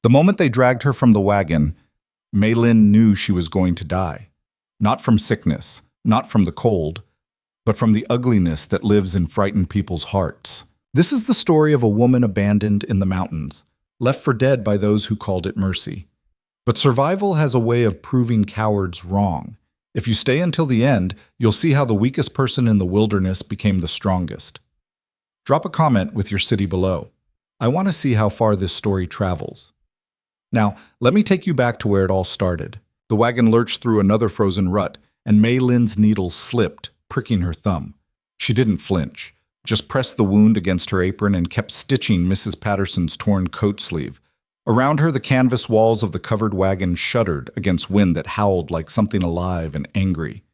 The moment they dragged her from the wagon, Mei Lin knew she was going to die. Not from sickness, not from the cold, but from the ugliness that lives in frightened people's hearts. This is the story of a woman abandoned in the mountains, left for dead by those who called it mercy. But survival has a way of proving cowards wrong. If you stay until the end, you'll see how the weakest person in the wilderness became the strongest. Drop a comment with your city below. I want to see how far this story travels. Now, let me take you back to where it all started. The wagon lurched through another frozen rut, and Mei Lin's needle slipped, pricking her thumb. She didn't flinch, just pressed the wound against her apron and kept stitching Mrs. Patterson's torn coat sleeve. Around her, the canvas walls of the covered wagon shuddered against wind that howled like something alive and angry.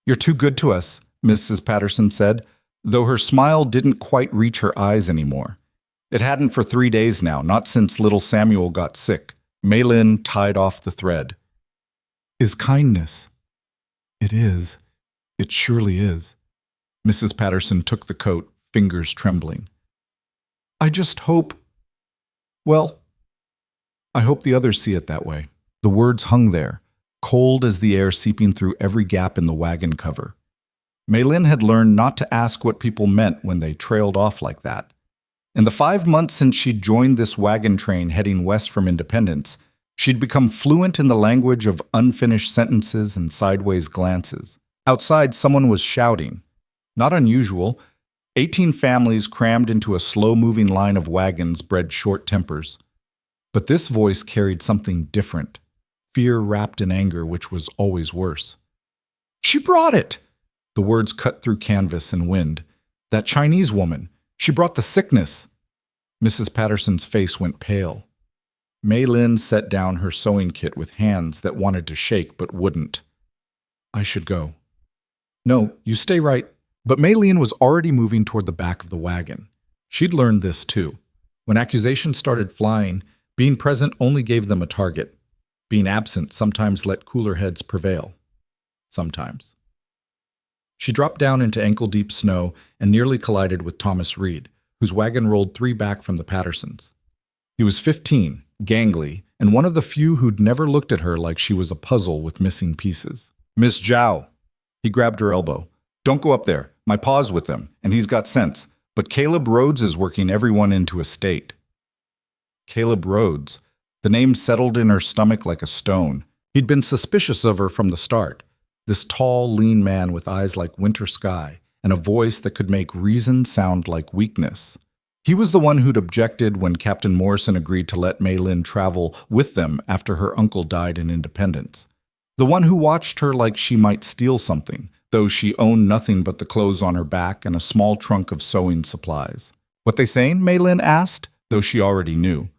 "You're too good to us," Mrs. Patterson said, though her smile didn't quite reach her eyes anymore. It hadn't for 3 days now, not since little Samuel got sick. Mei Lin tied off the thread. "Is kindness." "It is. It surely is." Mrs. Patterson took the coat, fingers trembling. "I just hope... well, I hope the others see it that way." The words hung there, cold as the air seeping through every gap in the wagon cover. Mei Lin had learned not to ask what people meant when they trailed off like that. In the 5 months since she'd joined this wagon train heading west from Independence, she'd become fluent in the language of unfinished sentences and sideways glances. Outside, someone was shouting. Not unusual. 18 families crammed into a slow-moving line of wagons bred short tempers. But this voice carried something different, fear wrapped in anger, which was always worse. "She brought it!" The words cut through canvas and wind. "That Chinese woman. She brought the sickness." Mrs. Patterson's face went pale. Mei Lin set down her sewing kit with hands that wanted to shake but wouldn't. "I should go." "No, you stay right." But Mei Lin was already moving toward the back of the wagon. She'd learned this too. When accusations started flying, being present only gave them a target. Being absent sometimes let cooler heads prevail. Sometimes. She dropped down into ankle-deep snow and nearly collided with Thomas Reed, whose wagon rolled 3 back from the Pattersons. He was 15, gangly, and one of the few who'd never looked at her like she was a puzzle with missing pieces. "Miss Zhao." He grabbed her elbow. "Don't go up there. My pa's with them, and he's got sense. But Caleb Rhodes is working everyone into a state." Caleb Rhodes. The name settled in her stomach like a stone. He'd been suspicious of her from the start. This tall, lean man with eyes like winter sky and a voice that could make reason sound like weakness. He was the one who'd objected when Captain Morrison agreed to let Mei Lin travel with them after her uncle died in Independence. The one who watched her like she might steal something, though she owned nothing but the clothes on her back and a small trunk of sewing supplies. "What they saying?" Mei Lin asked, though she already knew.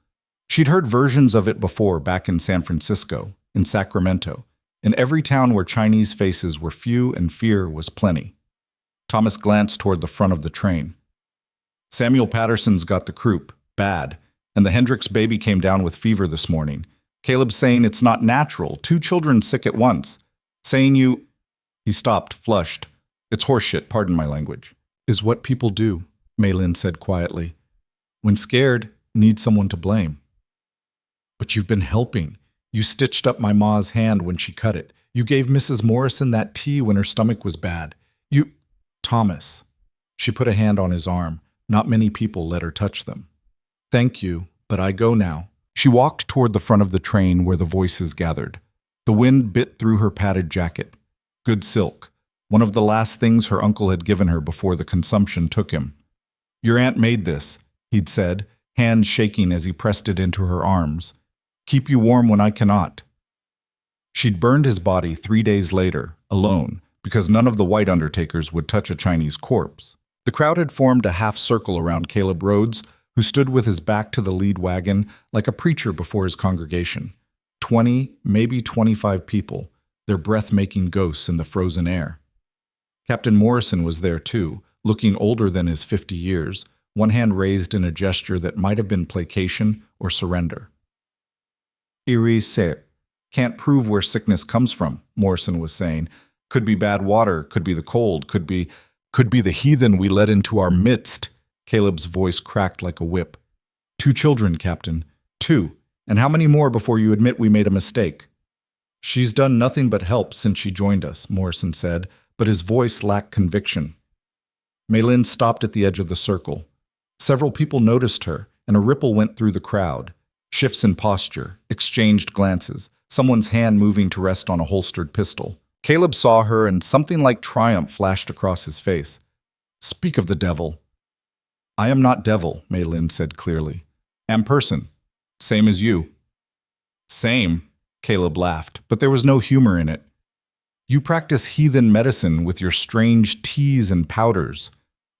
She'd heard versions of it before back in San Francisco, in Sacramento, in every town where Chinese faces were few and fear was plenty. Thomas glanced toward the front of the train. "Samuel Patterson's got the croup, bad, and the Hendricks baby came down with fever this morning. Caleb's saying it's not natural, 2 children sick at once. Saying you..." He stopped, flushed. "It's horseshit, pardon my language." "Is what people do," Mei Lin said quietly. "When scared, need someone to blame." "But you've been helping. You stitched up my ma's hand when she cut it. You gave Mrs. Morrison that tea when her stomach was bad. You..." "Thomas." She put a hand on his arm. Not many people let her touch them. "Thank you, but I go now." She walked toward the front of the train where the voices gathered. The wind bit through her padded jacket. Good silk, one of the last things her uncle had given her before the consumption took him. "Your aunt made this," he'd said, hands shaking as he pressed it into her arms. "Keep you warm when I cannot." She'd burned his body 3 days later, alone, because none of the white undertakers would touch a Chinese corpse. The crowd had formed a half circle around Caleb Rhodes, who stood with his back to the lead wagon like a preacher before his congregation. 20, maybe 25 people, their breath-making ghosts in the frozen air. Captain Morrison was there too, looking older than his 50 years, one hand raised in a gesture that might have been placation or surrender. "Eerie se. Can't prove where sickness comes from," Morrison was saying. "Could be bad water, could be the cold, could be the heathen we let into our midst." Caleb's voice cracked like a whip. 2 children, Captain. 2. And how many more before you admit we made a mistake? She's done nothing but help since she joined us, Morrison said, but his voice lacked conviction. Mei Lin stopped at the edge of the circle. Several people noticed her, and a ripple went through the crowd. Shifts in posture, exchanged glances, someone's hand moving to rest on a holstered pistol. Caleb saw her, and something like triumph flashed across his face. Speak of the devil. I am not devil, Mei Lin said clearly. Am person. Same as you. Same, Caleb laughed, but there was no humor in it. You practice heathen medicine with your strange teas and powders.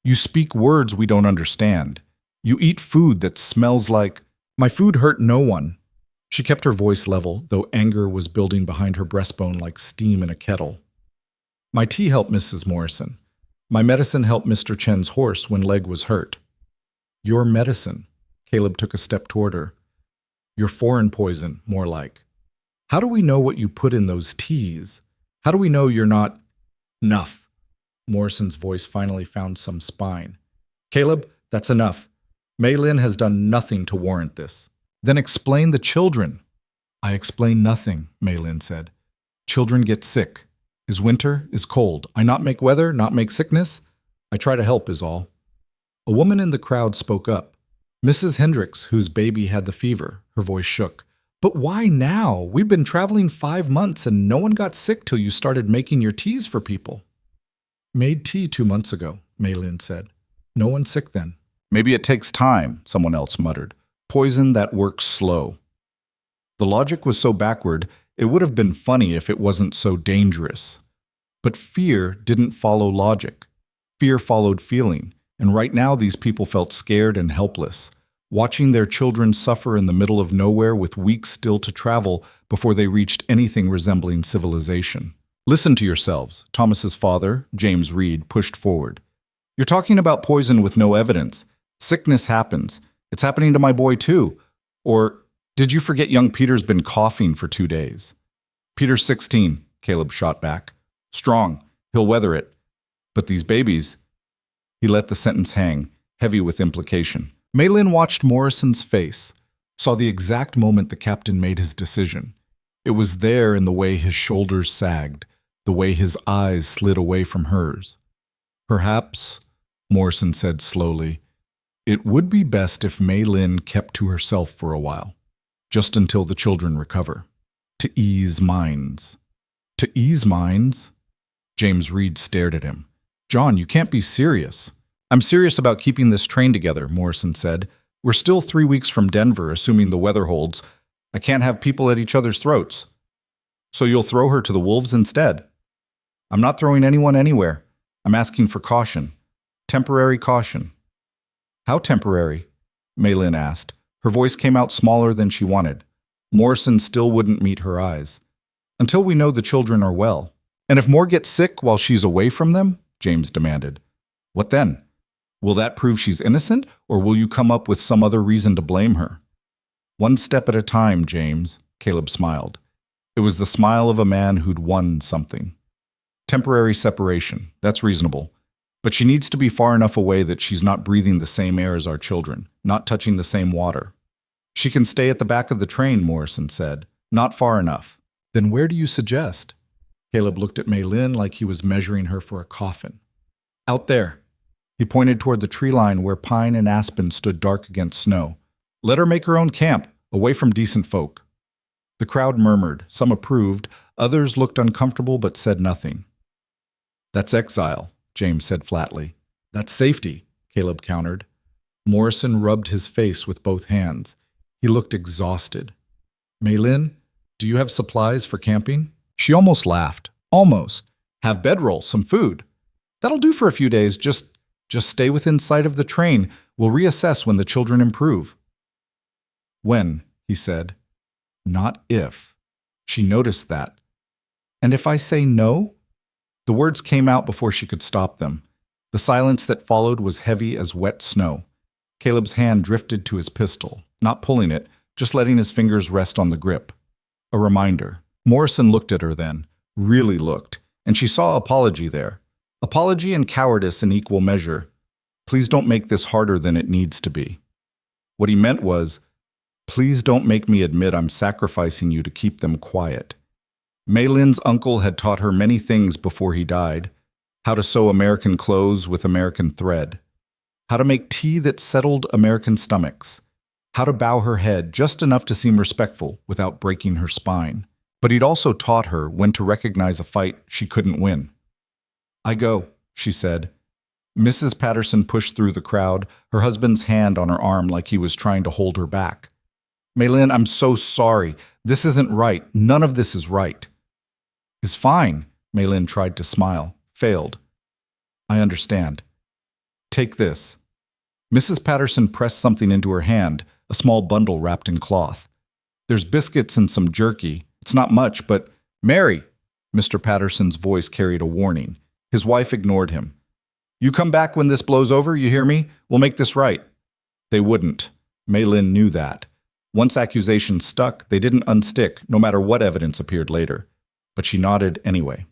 You speak words we don't understand. You eat food that smells like... My food hurt no one. She kept her voice level, though anger was building behind her breastbone like steam in a kettle. My tea helped Mrs. Morrison. My medicine helped Mr. Chen's horse when leg was hurt. Your medicine. Caleb took a step toward her. Your foreign poison, more like. How do we know what you put in those teas? How do we know you're not... Enough. Morrison's voice finally found some spine. Caleb, that's enough. Mei Lin has done nothing to warrant this. Then explain the children. I explain nothing, Mei Lin said. Children get sick. Is winter, is cold. I not make weather, not make sickness. I try to help is all. A woman in the crowd spoke up. Mrs. Hendricks, whose baby had the fever. Her voice shook. But why now? We've been traveling 5 months and no one got sick till you started making your teas for people. Made tea 2 months ago, Mei Lin said. No one sick then. Maybe it takes time, someone else muttered. Poison that works slow. The logic was so backward, it would have been funny if it wasn't so dangerous. But fear didn't follow logic. Fear followed feeling, and right now these people felt scared and helpless, watching their children suffer in the middle of nowhere with weeks still to travel before they reached anything resembling civilization. Listen to yourselves, Thomas's father, James Reed, pushed forward. You're talking about poison with no evidence. Sickness happens. It's happening to my boy too. Or, did you forget young Peter's been coughing for 2 days? Peter's 16, Caleb shot back. Strong. He'll weather it. But these babies... He let the sentence hang, heavy with implication. Mei Lin watched Morrison's face, saw the exact moment the captain made his decision. It was there in the way his shoulders sagged, the way his eyes slid away from hers. Perhaps, Morrison said slowly, it would be best if Mei Lin kept to herself for a while, just until the children recover. To ease minds. To ease minds? James Reed stared at him. John, you can't be serious. I'm serious about keeping this train together, Morrison said. We're still 3 weeks from Denver, assuming the weather holds. I can't have people at each other's throats. So you'll throw her to the wolves instead? I'm not throwing anyone anywhere. I'm asking for caution. Temporary caution. How temporary? Mei Lin asked. Her voice came out smaller than she wanted. Morrison still wouldn't meet her eyes. Until we know the children are well. And if more get sick while she's away from them? James demanded. What then? Will that prove she's innocent, or will you come up with some other reason to blame her? One step at a time, James, Caleb smiled. It was the smile of a man who'd won something. Temporary separation, that's reasonable. But she needs to be far enough away that she's not breathing the same air as our children, not touching the same water. She can stay at the back of the train, Morrison said. Not far enough. Then where do you suggest? Caleb looked at Mei Lin like he was measuring her for a coffin. Out there. He pointed toward the tree line where pine and aspen stood dark against snow. Let her make her own camp, away from decent folk. The crowd murmured. Some approved. Others looked uncomfortable but said nothing. That's exile, James said flatly. That's safety, Caleb countered. Morrison rubbed his face with both hands. He looked exhausted. Mei Lin, do you have supplies for camping? She almost laughed. Almost. Have bedroll, some food. That'll do for a few days. Just stay within sight of the train. We'll reassess when the children improve. When, he said. Not if. She noticed that. And if I say no? The words came out before she could stop them. The silence that followed was heavy as wet snow. Caleb's hand drifted to his pistol, not pulling it, just letting his fingers rest on the grip. A reminder. Morrison looked at her then, really looked, and she saw apology there. Apology and cowardice in equal measure. Please don't make this harder than it needs to be. What he meant was, Please don't make me admit I'm sacrificing you to keep them quiet. Mei Lin's uncle had taught her many things before he died. How to sew American clothes with American thread. How to make tea that settled American stomachs. How to bow her head just enough to seem respectful without breaking her spine. But he'd also taught her when to recognize a fight she couldn't win. "I go," she said. Mrs. Patterson pushed through the crowd, her husband's hand on her arm like he was trying to hold her back. "Mei Lin, I'm so sorry. This isn't right. None of this is right." "It's fine," Mei Lin tried to smile, failed. "I understand. Take this." Mrs. Patterson pressed something into her hand, a small bundle wrapped in cloth. "There's biscuits and some jerky. It's not much, but—" "Mary!" Mr. Patterson's voice carried a warning. His wife ignored him. "You come back when this blows over, you hear me? We'll make this right." They wouldn't. Mei Lin knew that. Once accusations stuck, they didn't unstick, no matter what evidence appeared later. But she nodded anyway.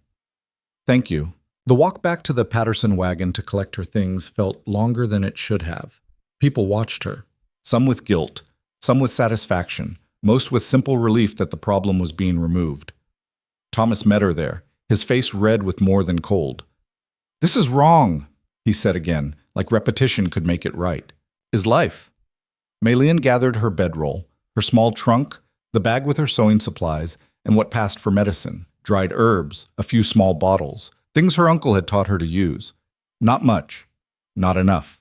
"Thank you." The walk back to the Patterson wagon to collect her things felt longer than it should have. People watched her, some with guilt, some with satisfaction, most with simple relief that the problem was being removed. Thomas met her there, his face red with more than cold. "This is wrong," he said again, like repetition could make it right. "Is life." Mei Lin gathered her bedroll, her small trunk, the bag with her sewing supplies, and what passed for medicine, dried herbs, a few small bottles, things her uncle had taught her to use. Not much, not enough.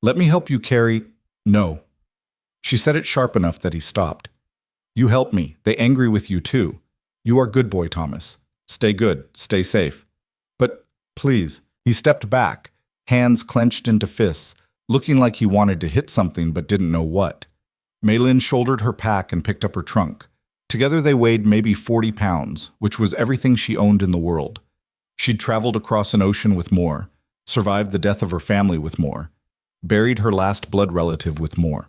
"Let me help you carry—" "No." She said it sharp enough that he stopped. "You help me. They angry with you too. You are good boy, Thomas. Stay good, stay safe. But, please." He stepped back, hands clenched into fists, looking like he wanted to hit something but didn't know what. Mei Lin shouldered her pack and picked up her trunk. Together they weighed maybe 40 pounds, which was everything she owned in the world. She'd traveled across an ocean with more, survived the death of her family with more, buried her last blood relative with more.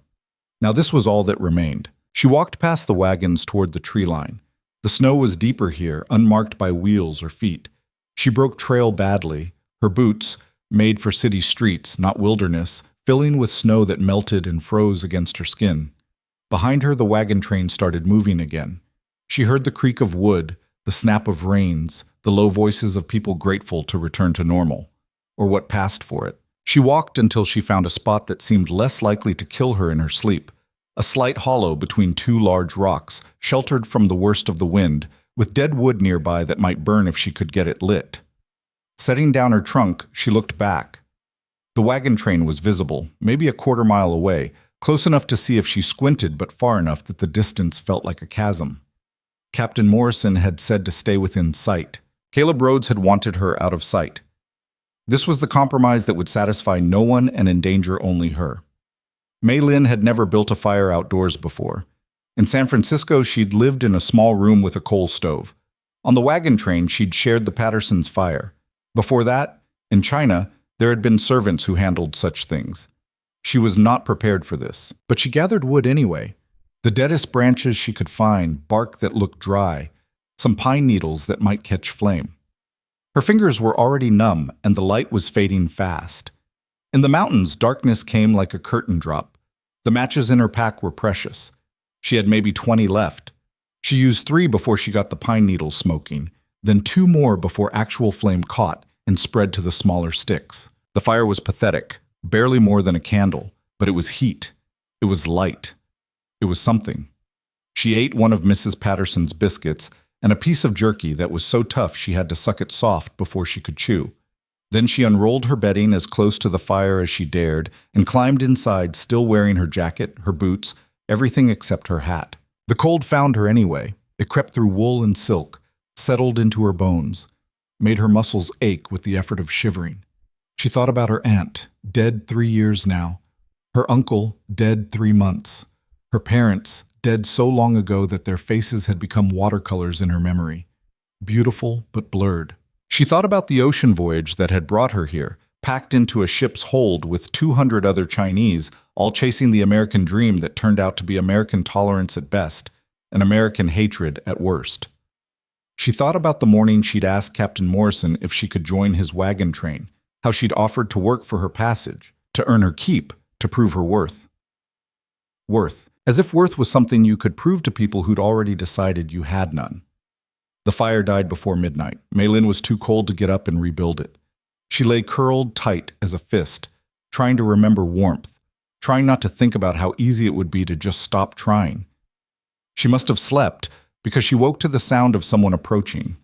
Now this was all that remained. She walked past the wagons toward the tree line. The snow was deeper here, unmarked by wheels or feet. She broke trail badly, her boots, made for city streets, not wilderness, filling with snow that melted and froze against her skin. Behind her, the wagon train started moving again. She heard the creak of wood, the snap of reins, the low voices of people grateful to return to normal, or what passed for it. She walked until she found a spot that seemed less likely to kill her in her sleep, a slight hollow between two large rocks, sheltered from the worst of the wind, with dead wood nearby that might burn if she could get it lit. Setting down her trunk, she looked back. The wagon train was visible, maybe a quarter-mile away, close enough to see if she squinted but far enough that the distance felt like a chasm. Captain Morrison had said to stay within sight. Caleb Rhodes had wanted her out of sight. This was the compromise that would satisfy no one and endanger only her. Mei Lin had never built a fire outdoors before. In San Francisco, she'd lived in a small room with a coal stove. On the wagon train, she'd shared the Pattersons' fire. Before that, in China, there had been servants who handled such things. She was not prepared for this, but she gathered wood anyway. The deadest branches she could find, bark that looked dry, some pine needles that might catch flame. Her fingers were already numb, and the light was fading fast. In the mountains, darkness came like a curtain drop. The matches in her pack were precious. She had maybe 20 left. She used 3 before she got the pine needles smoking, then 2 more before actual flame caught and spread to the smaller sticks. The fire was pathetic, barely more than a candle, but it was heat. It was light. It was something. She ate one of Mrs. Patterson's biscuits and a piece of jerky that was so tough she had to suck it soft before she could chew. Then she unrolled her bedding as close to the fire as she dared and climbed inside, still wearing her jacket, her boots, everything except her hat. The cold found her anyway. It crept through wool and silk, settled into her bones, made her muscles ache with the effort of shivering. She thought about her aunt, dead 3 years now, her uncle, dead 3 months, her parents, dead so long ago that their faces had become watercolors in her memory, beautiful but blurred. She thought about the ocean voyage that had brought her here, packed into a ship's hold with 200 other Chinese, all chasing the American dream that turned out to be American tolerance at best, and American hatred at worst. She thought about the morning she'd asked Captain Morrison if she could join his wagon train, how she'd offered to work for her passage, to earn her keep, to prove her worth. as if worth was something you could prove to people who'd already decided you had none. The fire died before midnight. Mei Lin was too cold to get up and rebuild it. She lay curled tight as a fist, trying to remember warmth, trying not to think about how easy it would be to just stop trying. She must have slept because she woke to the sound of someone approaching.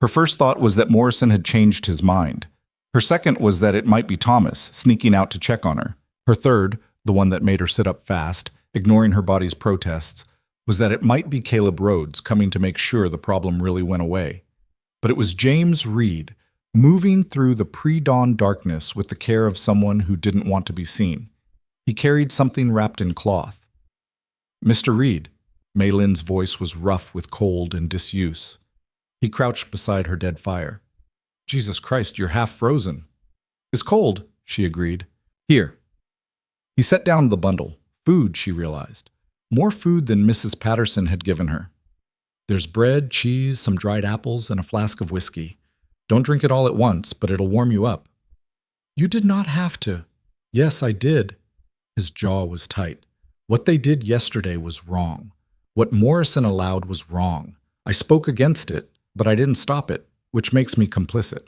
Her first thought was that Morrison had changed his mind. Her second was that it might be Thomas, sneaking out to check on her. Her third, the one that made her sit up fast, ignoring her body's protests, was that it might be Caleb Rhodes coming to make sure the problem really went away. But it was James Reed, moving through the pre-dawn darkness with the care of someone who didn't want to be seen. He carried something wrapped in cloth. "Mr. Reed," Mei Lin's voice was rough with cold and disuse. He crouched beside her dead fire. "Jesus Christ, you're half frozen." "It's cold," she agreed. "Here." He set down the bundle. Food, she realized. More food than Mrs. Patterson had given her. "There's bread, cheese, some dried apples, and a flask of whiskey. Don't drink it all at once, but it'll warm you up." "You did not have to." "Yes, I did." His jaw was tight. What they did yesterday was wrong. What Morrison allowed was wrong. I spoke against it, but I didn't stop it, which makes me complicit.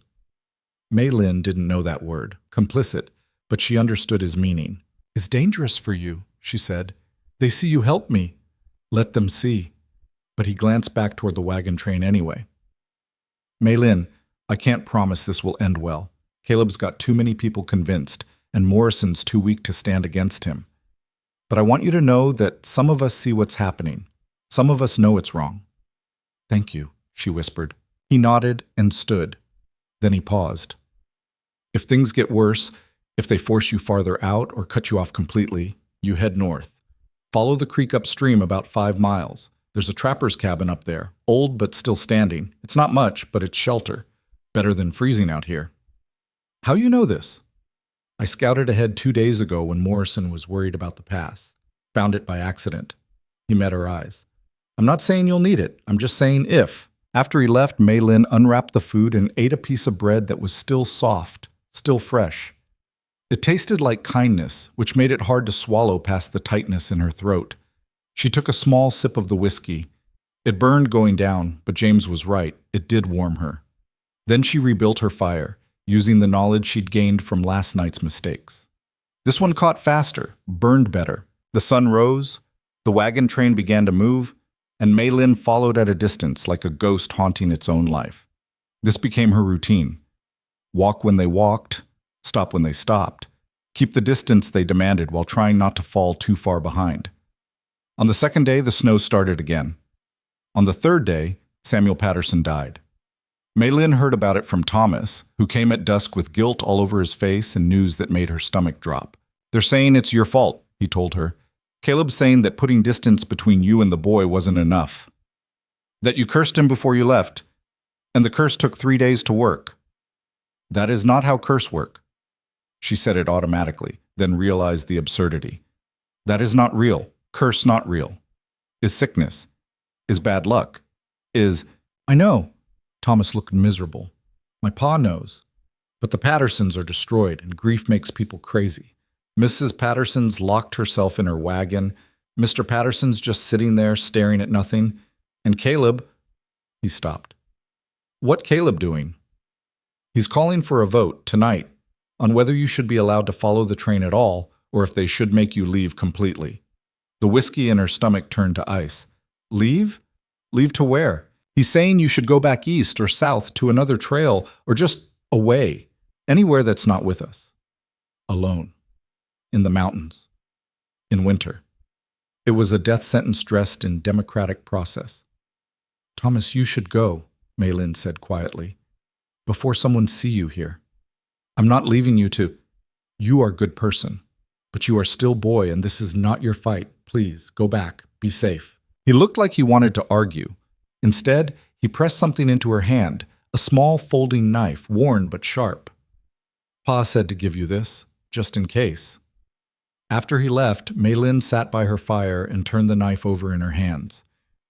Mei Lin didn't know that word, complicit, but she understood his meaning. "It's dangerous for you," she said. "They see you help me." "Let them see." But he glanced back toward the wagon train anyway. "Mei Lin, I can't promise this will end well. Caleb's got too many people convinced, and Morrison's too weak to stand against him. But I want you to know that some of us see what's happening. Some of us know it's wrong." "Thank you," she whispered. He nodded and stood. Then he paused. "If things get worse, if they force you farther out or cut you off completely, you head north. Follow the creek upstream about 5 miles. There's a trapper's cabin up there, old but still standing. It's not much, but it's shelter. Better than freezing out here." "How you know this?" "I scouted ahead 2 days ago when Morrison was worried about the pass. Found it by accident." He met her eyes. "I'm not saying you'll need it. I'm just saying if." After he left, Mei Lin unwrapped the food and ate a piece of bread that was still soft, still fresh. It tasted like kindness, which made it hard to swallow past the tightness in her throat. She took a small sip of the whiskey. It burned going down, but James was right. It did warm her. Then she rebuilt her fire, using the knowledge she'd gained from last night's mistakes. This one caught faster, burned better. The sun rose, the wagon train began to move, and Mei Lin followed at a distance like a ghost haunting its own life. This became her routine. Walk when they walked, stop when they stopped, keep the distance they demanded while trying not to fall too far behind. On the second day, the snow started again. On the third day, Samuel Patterson died. Mei Lin heard about it from Thomas, who came at dusk with guilt all over his face and news that made her stomach drop. "They're saying it's your fault," he told her. "Caleb's saying that putting distance between you and the boy wasn't enough. That you cursed him before you left, and the curse took 3 days to work." "That is not how curse work." She said it automatically, then realized the absurdity. "That is not real. Curse not real. Is sickness. Is bad luck. Is—" "I know." Thomas looked miserable. "My pa knows. But the Pattersons are destroyed, and grief makes people crazy. Mrs. Patterson's locked herself in her wagon. Mr. Patterson's just sitting there staring at nothing. And Caleb—" He stopped. "What Caleb doing?" "He's calling for a vote, tonight, on whether you should be allowed to follow the train at all, or if they should make you leave completely." The whiskey in her stomach turned to ice. "Leave? Leave to where? He's saying you should go back east or south to another trail, or just away, anywhere that's not with us. Alone. In the mountains. In winter." It was a death sentence dressed in democratic process. "Thomas, you should go," Mei Lin said quietly, "before someone see you here. I'm not leaving you to— You are a good person, but you are still boy, and this is not your fight. Please, go back. Be safe." He looked like he wanted to argue. Instead, he pressed something into her hand, a small folding knife, worn but sharp. "Pa said to give you this, just in case." After he left, Mei Lin sat by her fire and turned the knife over in her hands.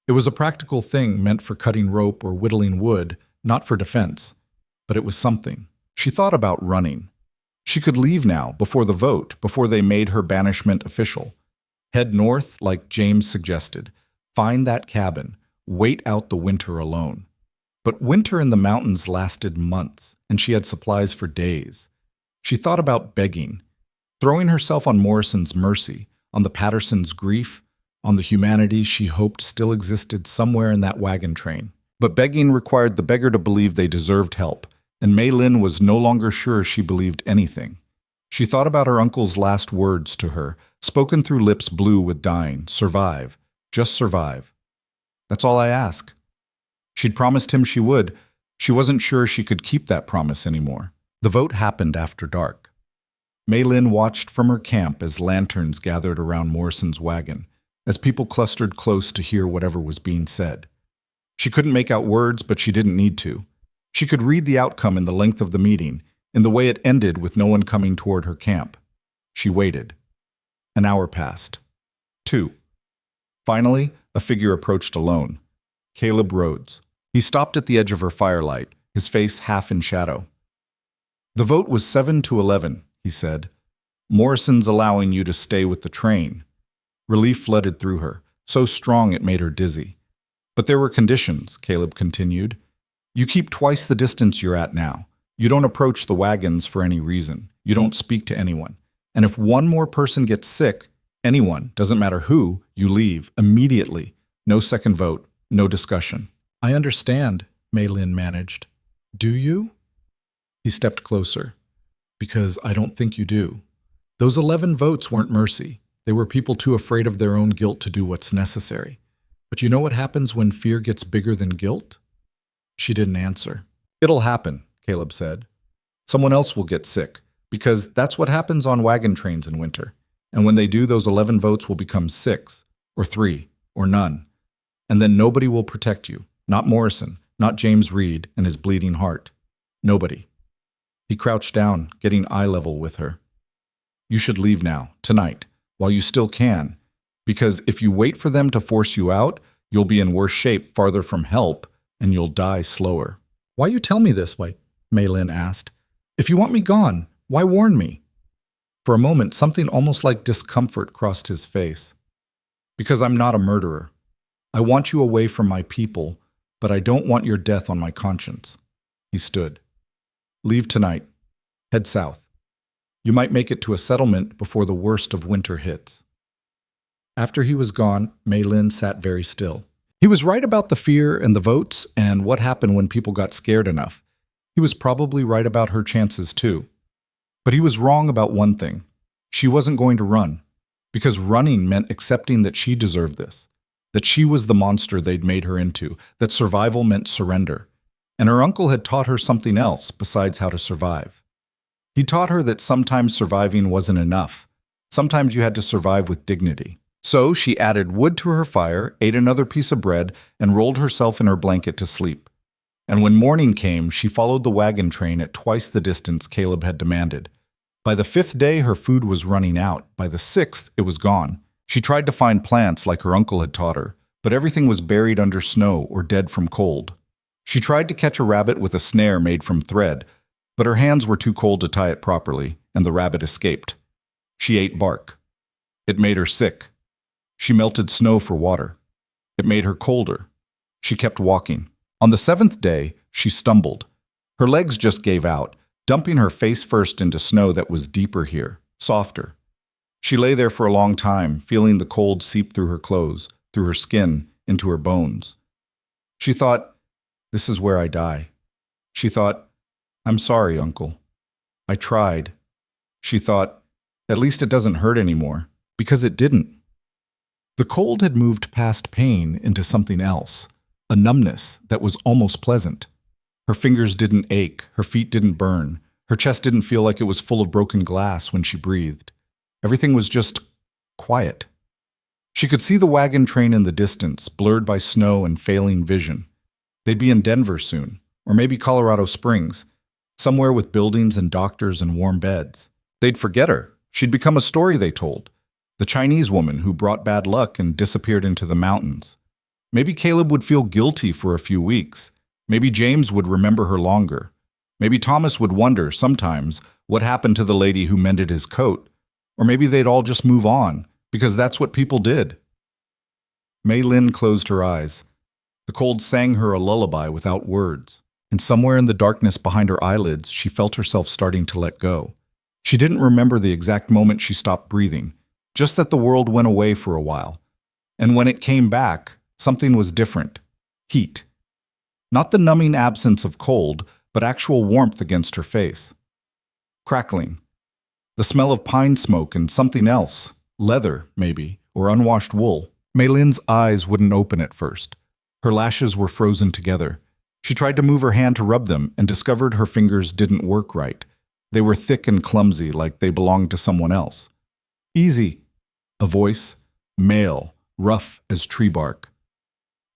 It was a practical thing meant for cutting rope or whittling wood, not for defense. But it was something. She thought about running. She could leave now, before the vote, before they made her banishment official. Head north, like James suggested. Find that cabin. Wait out the winter alone. But winter in the mountains lasted months, and she had supplies for days. She thought about begging, throwing herself on Morrison's mercy, on the Pattersons' grief, on the humanity she hoped still existed somewhere in that wagon train. But begging required the beggar to believe they deserved help, and Mei Lin was no longer sure she believed anything. She thought about her uncle's last words to her, spoken through lips blue with dying. Survive. Just survive. That's all I ask. She'd promised him she would. She wasn't sure she could keep that promise anymore. The vote happened after dark. Mei Lin watched from her camp as lanterns gathered around Morrison's wagon, as people clustered close to hear whatever was being said. She couldn't make out words, but she didn't need to. She could read the outcome in the length of the meeting, in the way it ended with no one coming toward her camp. She waited. An hour passed. 2. Finally, a figure approached alone. Caleb Rhodes. He stopped at the edge of her firelight, his face half in shadow. The vote was 7-11, he said. Morrison's allowing you to stay with the train. Relief flooded through her, so strong it made her dizzy. But there were conditions, Caleb continued. You keep twice the distance you're at now. You don't approach the wagons for any reason. You don't speak to anyone. And if one more person gets sick, anyone, doesn't matter who, you leave immediately. No second vote, no discussion. I understand, Mei Lin managed. Do you? He stepped closer. Because I don't think you do. Those 11 votes weren't mercy. They were people too afraid of their own guilt to do what's necessary. But you know what happens when fear gets bigger than guilt? She didn't answer. It'll happen, Caleb said. Someone else will get sick, because that's what happens on wagon trains in winter. And when they do, those 11 votes will become 6, or 3, or none. And then nobody will protect you. Not Morrison, not James Reed and his bleeding heart. Nobody. He crouched down, getting eye level with her. You should leave now, tonight, while you still can, because if you wait for them to force you out, you'll be in worse shape farther from help, and you'll die slower. Why you tell me this way? Mei Lin asked. If you want me gone, why warn me? For a moment, something almost like discomfort crossed his face. Because I'm not a murderer. I want you away from my people, but I don't want your death on my conscience. He stood. Leave tonight. Head south. You might make it to a settlement before the worst of winter hits. After he was gone, Mei Lin sat very still. He was right about the fear and the votes and what happened when people got scared enough. He was probably right about her chances too. But he was wrong about one thing. She wasn't going to run. Because running meant accepting that she deserved this. That she was the monster they'd made her into. That survival meant surrender. And her uncle had taught her something else besides how to survive. He taught her that sometimes surviving wasn't enough. Sometimes you had to survive with dignity. So she added wood to her fire, ate another piece of bread, and rolled herself in her blanket to sleep. And when morning came, she followed the wagon train at twice the distance Caleb had demanded. By the 5th day, her food was running out. By the 6th, it was gone. She tried to find plants like her uncle had taught her, but everything was buried under snow or dead from cold. She tried to catch a rabbit with a snare made from thread, but her hands were too cold to tie it properly, and the rabbit escaped. She ate bark. It made her sick. She melted snow for water. It made her colder. She kept walking. On the 7th day, she stumbled. Her legs just gave out, dumping her face first into snow that was deeper here, softer. She lay there for a long time, feeling the cold seep through her clothes, through her skin, into her bones. She thought, this is where I die. She thought, I'm sorry, Uncle. I tried. She thought, at least it doesn't hurt anymore, because it didn't. The cold had moved past pain into something else, a numbness that was almost pleasant. Her fingers didn't ache, her feet didn't burn, her chest didn't feel like it was full of broken glass when she breathed. Everything was just quiet. She could see the wagon train in the distance, blurred by snow and failing vision. They'd be in Denver soon, or maybe Colorado Springs, somewhere with buildings and doctors and warm beds. They'd forget her. She'd become a story they told. The Chinese woman who brought bad luck and disappeared into the mountains. Maybe Caleb would feel guilty for a few weeks. Maybe James would remember her longer. Maybe Thomas would wonder, sometimes, what happened to the lady who mended his coat. Or maybe they'd all just move on, Because that's what people did. Mei Lin closed her eyes. The cold sang her a lullaby without words, and somewhere in the darkness behind her eyelids, she felt herself starting to let go. She didn't remember the exact moment she stopped breathing, just that the world went away for a while. And when it came back, something was different. Heat. Not the numbing absence of cold, but actual warmth against her face. Crackling. The smell of pine smoke and something else, leather, maybe, or unwashed wool. Mei Lin's eyes wouldn't open at first. Her lashes were frozen together. She tried to move her hand to rub them and discovered her fingers didn't work right. They were thick and clumsy, like they belonged to someone else. Easy. A voice, male, rough as tree bark.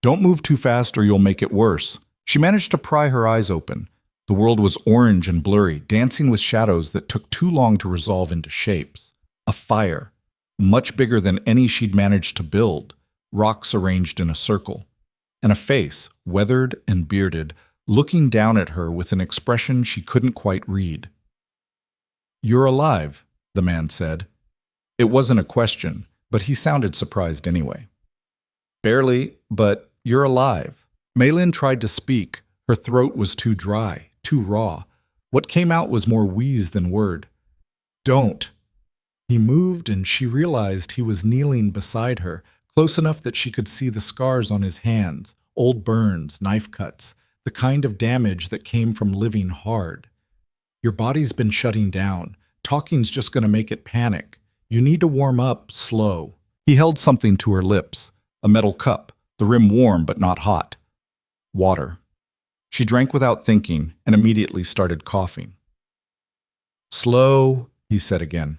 Don't move too fast or you'll make it worse. She managed to pry her eyes open. The world was orange and blurry, dancing with shadows that took too long to resolve into shapes. A fire, much bigger than any she'd managed to build, rocks arranged in a circle. And a face, weathered and bearded, looking down at her with an expression she couldn't quite read. "You're alive," the man said. It wasn't a question, but he sounded surprised anyway. "Barely, but you're alive." Mei Lin tried to speak. Her throat was too dry, too raw. What came out was more wheeze than word. "Don't." He moved and she realized he was kneeling beside her, close enough that she could see the scars on his hands, old burns, knife cuts, the kind of damage that came from living hard. "Your body's been shutting down. Talking's just going to make it panic. You need to warm up slow." He held something to her lips, a metal cup, the rim warm but not hot. Water. She drank without thinking and immediately started coughing. "Slow," he said again.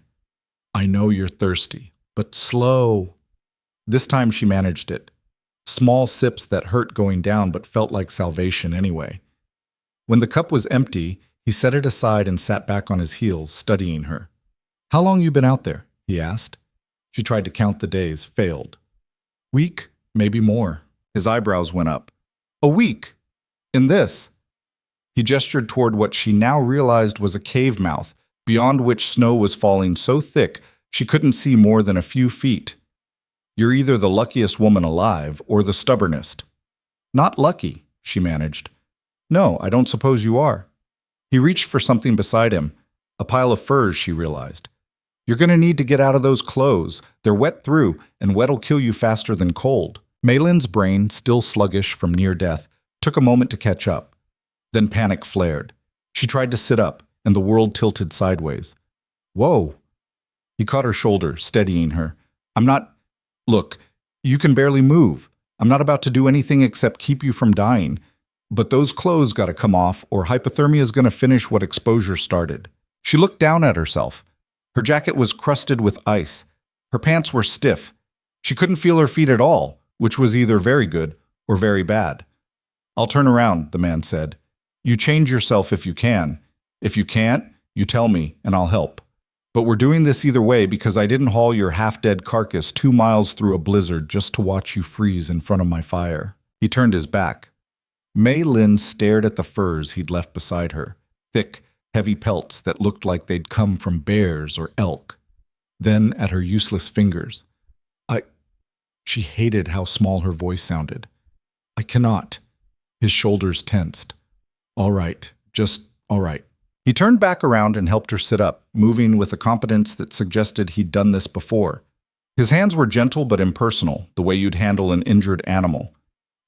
"I know you're thirsty, but slow." This time she managed it. Small sips that hurt going down but felt like salvation anyway. When the cup was empty, he set it aside and sat back on his heels, studying her. "How long you been out there?" he asked. She tried to count the days, failed. "Week, maybe more." His eyebrows went up. "A week? In this?" He gestured toward what she now realized was a cave mouth, beyond which snow was falling so thick she couldn't see more than a few feet. "You're either the luckiest woman alive or the stubbornest." "Not lucky," she managed. "No, I don't suppose you are." He reached for something beside him, a pile of furs, she realized. "You're going to need to get out of those clothes. They're wet through, and wet'll kill you faster than cold." Mei Lin's brain, still sluggish from near death, took a moment to catch up. Then panic flared. She tried to sit up, and the world tilted sideways. "Whoa!" He caught her shoulder, steadying her. "I'm not... Look, you can barely move. I'm not about to do anything except keep you from dying. But those clothes gotta come off, or hypothermia's gonna finish what exposure started." She looked down at herself. Her jacket was crusted with ice. Her pants were stiff. She couldn't feel her feet at all, which was either very good or very bad. "I'll turn around," the man said. "You change yourself if you can. If you can't, you tell me, and I'll help. But we're doing this either way because I didn't haul your half-dead carcass 2 miles through a blizzard just to watch you freeze in front of my fire." He turned his back. Mei Lin stared at the furs he'd left beside her, thick, heavy pelts that looked like they'd come from bears or elk. Then at her useless fingers. She hated how small her voice sounded. "I cannot." His shoulders tensed. "All right, just all right." He turned back around and helped her sit up, moving with a competence that suggested he'd done this before. His hands were gentle but impersonal, the way you'd handle an injured animal.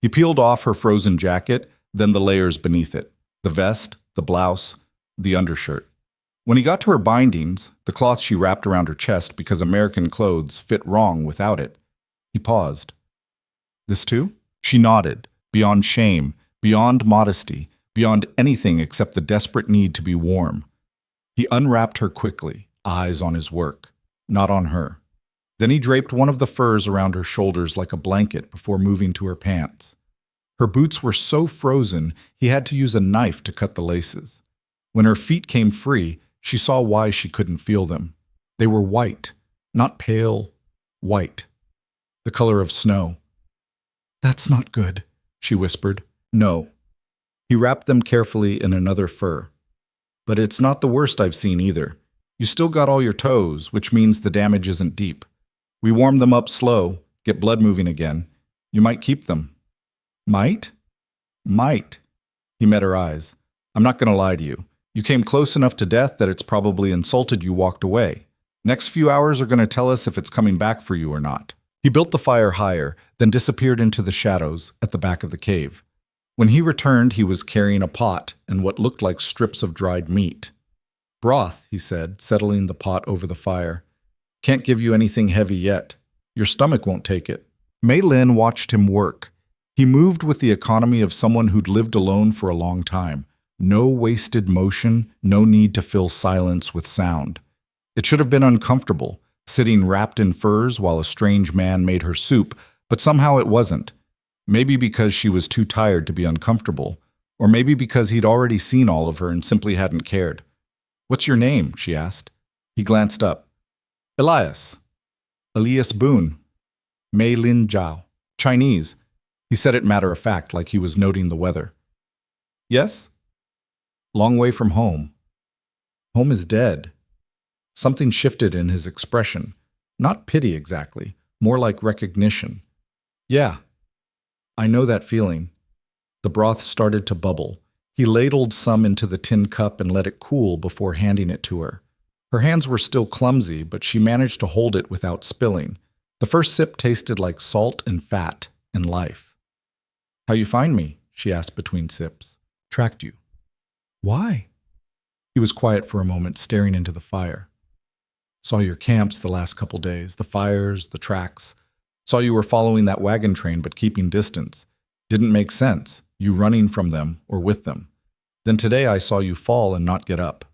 He peeled off her frozen jacket, then the layers beneath it, the vest, the blouse, the undershirt. When he got to her bindings, the cloth she wrapped around her chest because American clothes fit wrong without it, he paused. "This too?" She nodded, beyond shame, beyond modesty, beyond anything except the desperate need to be warm. He unwrapped her quickly, eyes on his work, not on her. Then he draped one of the furs around her shoulders like a blanket before moving to her pants. Her boots were so frozen, he had to use a knife to cut the laces. When her feet came free, she saw why she couldn't feel them. They were white, not pale, white. The color of snow. "That's not good," she whispered. "No." He wrapped them carefully in another fur. "But it's not the worst I've seen either. You still got all your toes, which means the damage isn't deep. We warm them up slow, get blood moving again. You might keep them. Might? Might. He met her eyes. I'm not going to lie to you. You came close enough to death that it's probably insulted you walked away. Next few hours are going to tell us if it's coming back for you or not. He built the fire higher, then disappeared into the shadows at the back of the cave. When he returned, he was carrying a pot and what looked like strips of dried meat. Broth, he said, settling the pot over the fire. Can't give you anything heavy yet. Your stomach won't take it. Mei Lin watched him work. He moved with the economy of someone who'd lived alone for a long time. No wasted motion, no need to fill silence with sound. It should have been uncomfortable, sitting wrapped in furs while a strange man made her soup, but somehow it wasn't. Maybe because she was too tired to be uncomfortable, or maybe because he'd already seen all of her and simply hadn't cared. What's your name? She asked. He glanced up. Elias. Elias Boone. Mei Lin Zhao. Chinese. He said it matter-of-fact, like he was noting the weather. Yes? Long way from home. Home is dead. Something shifted in his expression. Not pity exactly, more like recognition. Yeah, I know that feeling. The broth started to bubble. He ladled some into the tin cup and let it cool before handing it to her. Her hands were still clumsy, but she managed to hold it without spilling. The first sip tasted like salt and fat and life. How you find me? She asked between sips. Tracked you. Why? He was quiet for a moment, staring into the fire. Saw your camps the last couple days, the fires, the tracks. Saw you were following that wagon train but keeping distance. Didn't make sense, you running from them or with them. Then today I saw you fall and not get up.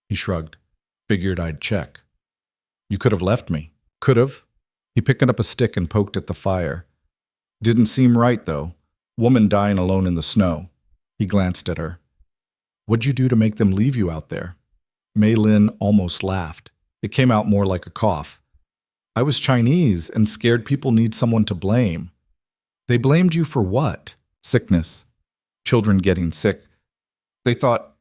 He shrugged. Figured I'd check. You could have left me. Could have. He picked up a stick and poked at the fire. Didn't seem right, though. Woman dying alone in the snow. He glanced at her. What'd you do to make them leave you out there? Mei Lin almost laughed. It came out more like a cough. I was Chinese and scared people need someone to blame. They blamed you for what? Sickness. Children getting sick. They thought...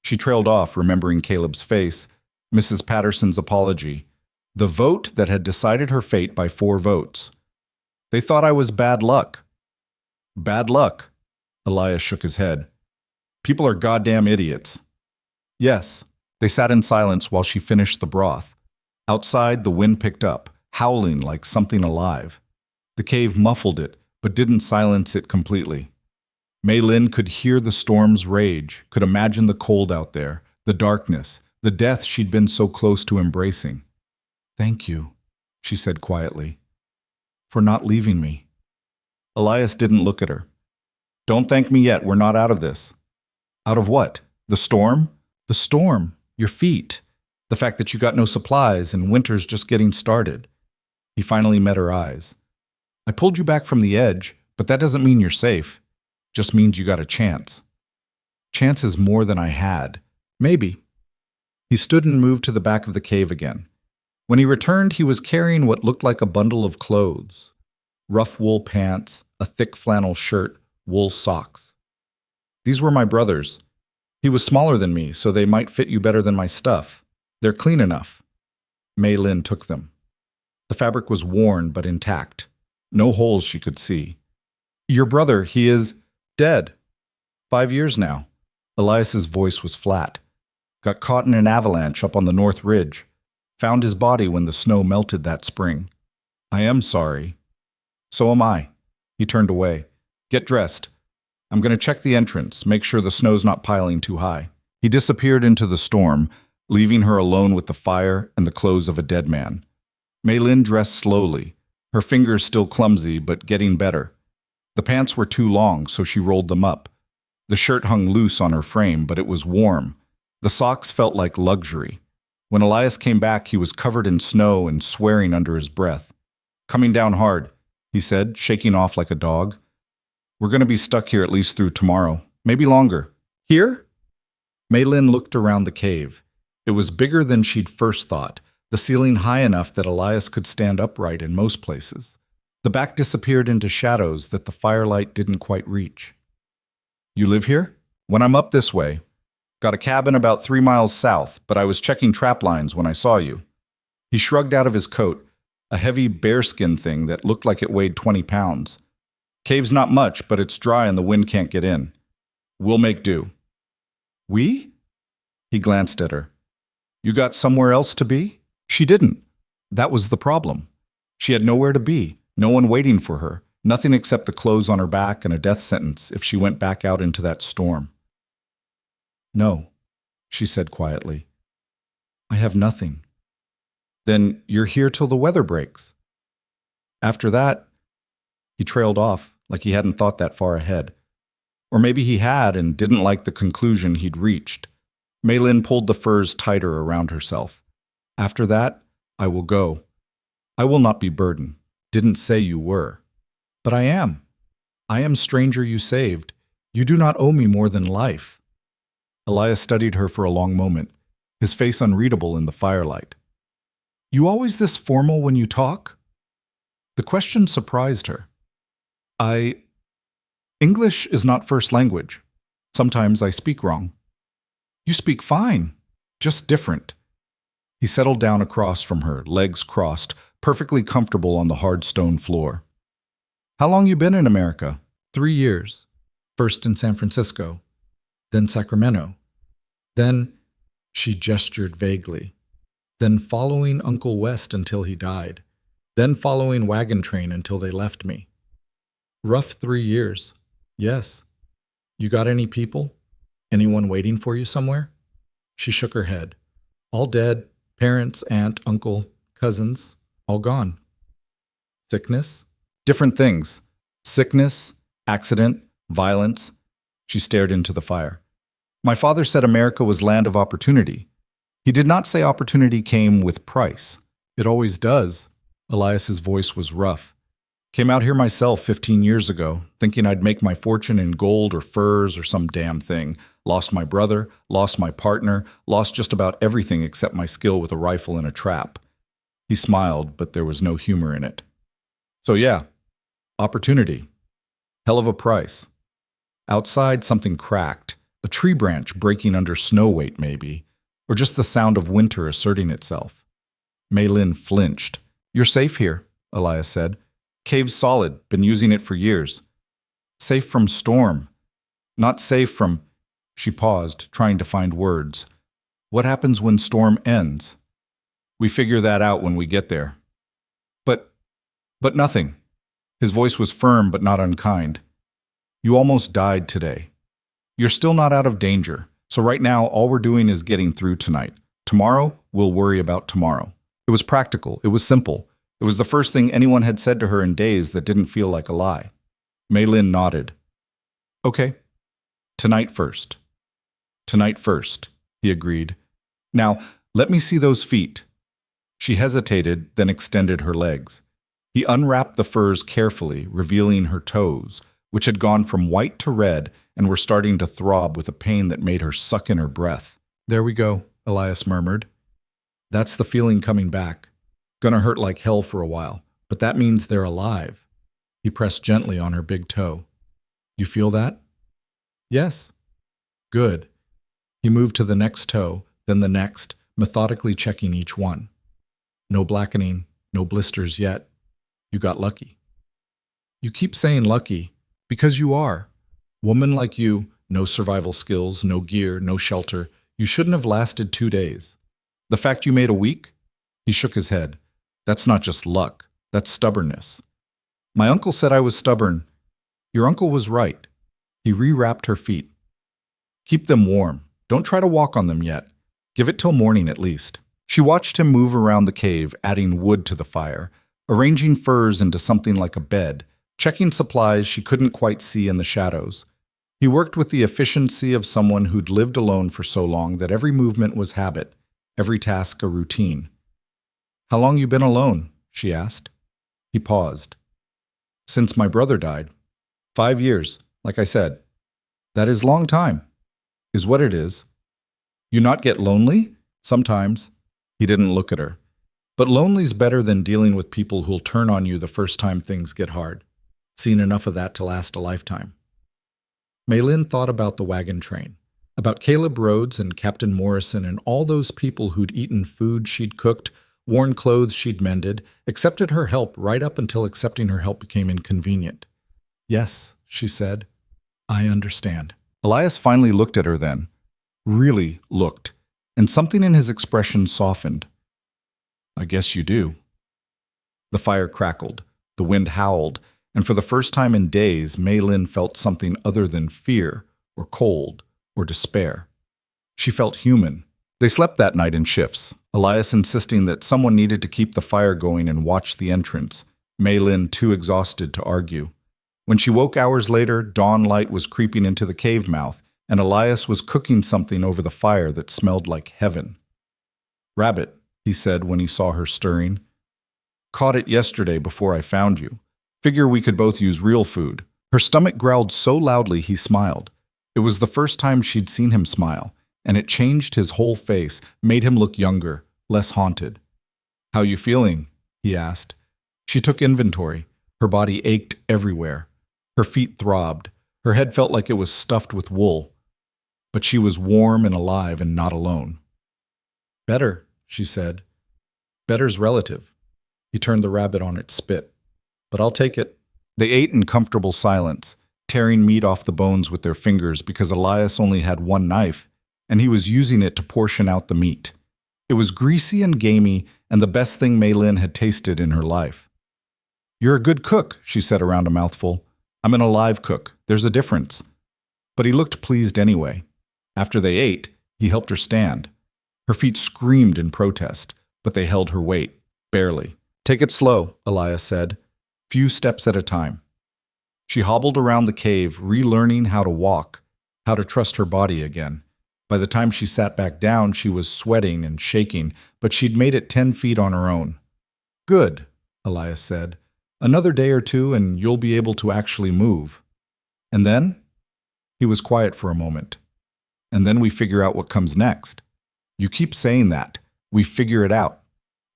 She trailed off, remembering Caleb's face, Mrs. Patterson's apology, the vote that had decided her fate by 4 votes. They thought I was bad luck. Bad luck? Elias shook his head. People are goddamn idiots. Yes. They sat in silence while she finished the broth. Outside, the wind picked up, howling like something alive. The cave muffled it, but didn't silence it completely. Mei Lin could hear the storm's rage, could imagine the cold out there, the darkness, the death she'd been so close to embracing. Thank you, she said quietly, for not leaving me. Elias didn't look at her. Don't thank me yet, we're not out of this. Out of what? The storm? The storm. Your feet. The fact that you got no supplies and winter's just getting started. He finally met her eyes. I pulled you back from the edge, but that doesn't mean you're safe. Just means you got a chance. Chance is more than I had. Maybe. He stood and moved to the back of the cave again. When he returned, he was carrying what looked like a bundle of clothes. Rough wool pants, a thick flannel shirt, wool socks. These were my brother's. He was smaller than me, so they might fit you better than my stuff. They're clean enough. Mei Lin took them. The fabric was worn but intact. No holes she could see. Your brother, he is dead. 5 years now. Elias's voice was flat. Got caught in an avalanche up on the North Ridge. Found his body when the snow melted that spring. I am sorry. So am I. He turned away. Get dressed. I'm going to check the entrance, make sure the snow's not piling too high. He disappeared into the storm, leaving her alone with the fire and the clothes of a dead man. Mei Lin dressed slowly, her fingers still clumsy but getting better. The pants were too long, so she rolled them up. The shirt hung loose on her frame, but it was warm. The socks felt like luxury. When Elias came back, he was covered in snow and swearing under his breath. Coming down hard, he said, shaking off like a dog. We're going to be stuck here at least through tomorrow, maybe longer. Here? Mei Lin looked around the cave. It was bigger than she'd first thought, the ceiling high enough that Elias could stand upright in most places. The back disappeared into shadows that the firelight didn't quite reach. You live here? When I'm up this way. Got a cabin about 3 miles south, but I was checking trap lines when I saw you. He shrugged out of his coat. a heavy bearskin thing that looked like it weighed 20 pounds. Cave's not much, but it's dry and the wind can't get in. We'll make do. We? He glanced at her. You got somewhere else to be? She didn't. That was the problem. She had nowhere to be, no one waiting for her, nothing except the clothes on her back and a death sentence if she went back out into that storm. No, she said quietly. I have nothing. Then you're here till the weather breaks. After that, he trailed off like he hadn't thought that far ahead. Or maybe he had and didn't like the conclusion he'd reached. Mei Lin pulled the furs tighter around herself. After that, I will go. I will not be burdened. Didn't say you were. But I am. I am stranger you saved. You do not owe me more than life. Elias studied her for a long moment, his face unreadable in the firelight. You always this formal when you talk? The question surprised her. English is not first language. Sometimes I speak wrong. You speak fine, just different. He settled down across from her, legs crossed, perfectly comfortable on the hard stone floor. How long you been in America? 3 years. First in San Francisco, then Sacramento. Then, she gestured vaguely, then following Uncle West until he died, then following Wagon Train until they left me. Rough 3 years, yes. You got any people? Anyone waiting for you somewhere? She shook her head. All dead, parents, aunt, uncle, cousins, all gone. Sickness? Different things. Sickness, accident, violence. She stared into the fire. My father said America was land of opportunity. He did not say opportunity came with price. It always does. Elias's voice was rough. Came out here myself 15 years ago, thinking I'd make my fortune in gold or furs or some damn thing. Lost my brother, lost my partner, lost just about everything except my skill with a rifle and a trap. He smiled, but there was no humor in it. So yeah, opportunity. Hell of a price. Outside, something cracked. A tree branch breaking under snow weight, maybe. Or just the sound of winter asserting itself. Mei Lin flinched. You're safe here, Elias said. Cave's solid, been using it for years. Safe from storm. Not safe from... She paused, trying to find words. What happens when storm ends? We figure that out when we get there. But nothing. His voice was firm but not unkind. You almost died today. You're still not out of danger, so right now all we're doing is getting through tonight. Tomorrow, we'll worry about tomorrow. It was practical. It was simple. It was the first thing anyone had said to her in days that didn't feel like a lie. Mei Lin nodded. Okay. Tonight first. Tonight first, he agreed. Now, let me see those feet. She hesitated, then extended her legs. He unwrapped the furs carefully, revealing her toes, which had gone from white to red and were starting to throb with a pain that made her suck in her breath. There we go, Elias murmured. That's the feeling coming back. Gonna hurt like hell for a while, but that means they're alive. He pressed gently on her big toe. You feel that? Yes. Good. He moved to the next toe, then the next, methodically checking each one. No blackening, no blisters yet. You got lucky. You keep saying lucky, because you are. Woman like you, no survival skills, no gear, no shelter. You shouldn't have lasted 2 days. The fact you made a week? He shook his head. That's not just luck. That's stubbornness. My uncle said I was stubborn. Your uncle was right. He rewrapped her feet. Keep them warm. Don't try to walk on them yet. Give it till morning at least. She watched him move around the cave, adding wood to the fire, arranging furs into something like a bed, checking supplies she couldn't quite see in the shadows. He worked with the efficiency of someone who'd lived alone for so long that every movement was habit, every task a routine. How long you been alone? She asked. He paused. Since my brother died. 5 years, like I said. That is long time, is what it is. You not get lonely? Sometimes. He didn't look at her. But lonely's better than dealing with people who'll turn on you the first time things get hard. Seen enough of that to last a lifetime. Mei Lin thought about the wagon train, about Caleb Rhodes and Captain Morrison and all those people who'd eaten food she'd cooked, worn clothes she'd mended, accepted her help right up until accepting her help became inconvenient. "Yes," she said, "I understand." Elias finally looked at her then, really looked, and something in his expression softened. "I guess you do." The fire crackled, the wind howled, and for the first time in days, Mei Lin felt something other than fear or cold or despair. She felt human. They slept that night in shifts, Elias insisting that someone needed to keep the fire going and watch the entrance, Mei Lin too exhausted to argue. When she woke hours later, dawn light was creeping into the cave mouth, and Elias was cooking something over the fire that smelled like heaven. "Rabbit," he said when he saw her stirring. "Caught it yesterday before I found you. Figure we could both use real food." Her stomach growled so loudly he smiled. It was the first time she'd seen him smile, and it changed his whole face, made him look younger, less haunted. "How you feeling?" he asked. She took inventory. Her body ached everywhere. Her feet throbbed. Her head felt like it was stuffed with wool. But she was warm and alive and not alone. "Better," she said. "Better's relative." He turned the rabbit on its spit. "But I'll take it." They ate in comfortable silence, tearing meat off the bones with their fingers because Elias only had one knife, and he was using it to portion out the meat. It was greasy and gamey, and the best thing Mei Lin had tasted in her life. "You're a good cook," she said around a mouthful. "I'm an alive cook. There's a difference." But he looked pleased anyway. After they ate, he helped her stand. Her feet screamed in protest, but they held her weight, barely. "Take it slow," Elias said. "Few steps at a time." She hobbled around the cave, relearning how to walk, how to trust her body again. By the time she sat back down, she was sweating and shaking, but she'd made it 10 feet on her own. "Good," Elias said. "Another day or two and you'll be able to actually move." "And then?" He was quiet for a moment. "And then we figure out what comes next." "You keep saying that. We figure it out.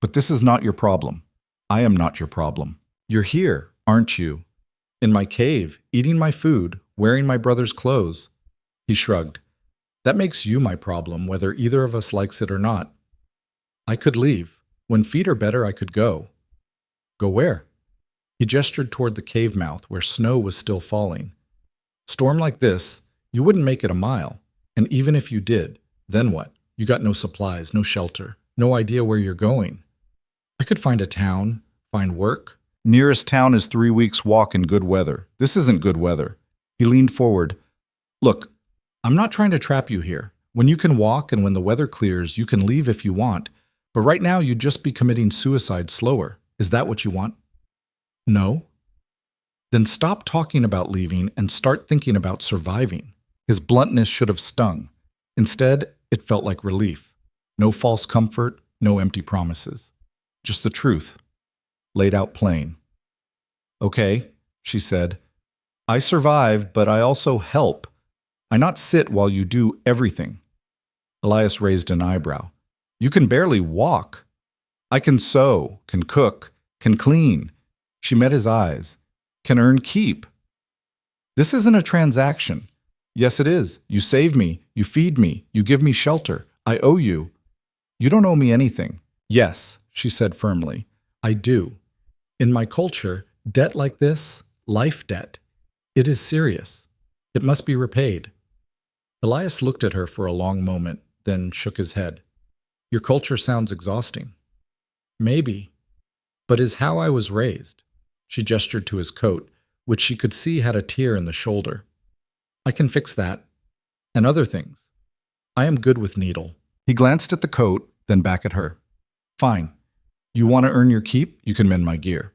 But this is not your problem. I am not your problem. You're here, aren't you? In my cave, eating my food, wearing my brother's clothes." He shrugged. "That makes you my problem, whether either of us likes it or not. I could leave. When feet are better, I could go." "Go where?" He gestured toward the cave mouth where snow was still falling. "Storm like this, you wouldn't make it a mile. And even if you did, then what? You got no supplies, no shelter, no idea where you're going." "I could find a town, find work." "Nearest town is 3 weeks' walk in good weather. This isn't good weather." He leaned forward. "Look, I'm not trying to trap you here. When you can walk and when the weather clears, you can leave if you want. But right now, you'd just be committing suicide slower. Is that what you want?" "No." "Then stop talking about leaving and start thinking about surviving." His bluntness should have stung. Instead, it felt like relief. No false comfort, no empty promises. Just the truth, laid out plain. "Okay," she said. "I survive, but I also help. I not sit while you do everything." Elias raised an eyebrow. "You can barely walk." "I can sew, can cook, can clean." She met his eyes. "Can earn keep." "This isn't a transaction." "Yes, it is. You save me, you feed me, you give me shelter. I owe you." "You don't owe me anything." "Yes," she said firmly. "I do. In my culture, debt like this, life debt, it is serious. It must be repaid." Elias looked at her for a long moment, then shook his head. "Your culture sounds exhausting." "Maybe, but is how I was raised." She gestured to his coat, which she could see had a tear in the shoulder. "I can fix that. And other things. I am good with needle." He glanced at the coat, then back at her. "Fine. You want to earn your keep? You can mend my gear.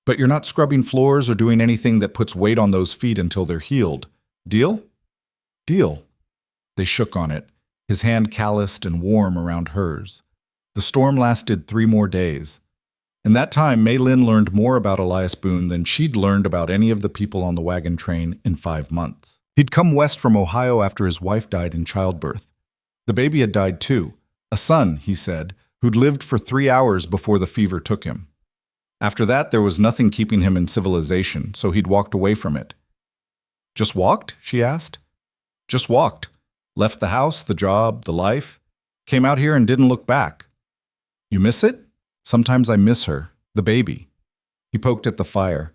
But you're not scrubbing floors or doing anything that puts weight on those feet until they're healed. Deal?" "Deal." They shook on it, his hand calloused and warm around hers. The storm lasted 3 more days. In that time, Mei Lin learned more about Elias Boone than she'd learned about any of the people on the wagon train in 5 months. He'd come west from Ohio after his wife died in childbirth. The baby had died too, a son, he said, who'd lived for 3 hours before the fever took him. After that, there was nothing keeping him in civilization, so he'd walked away from it. "Just walked?" she asked. "Just walked. Left the house, the job, the life. Came out here and didn't look back." "You miss it?" Sometimes I miss her, the baby." He poked at the fire.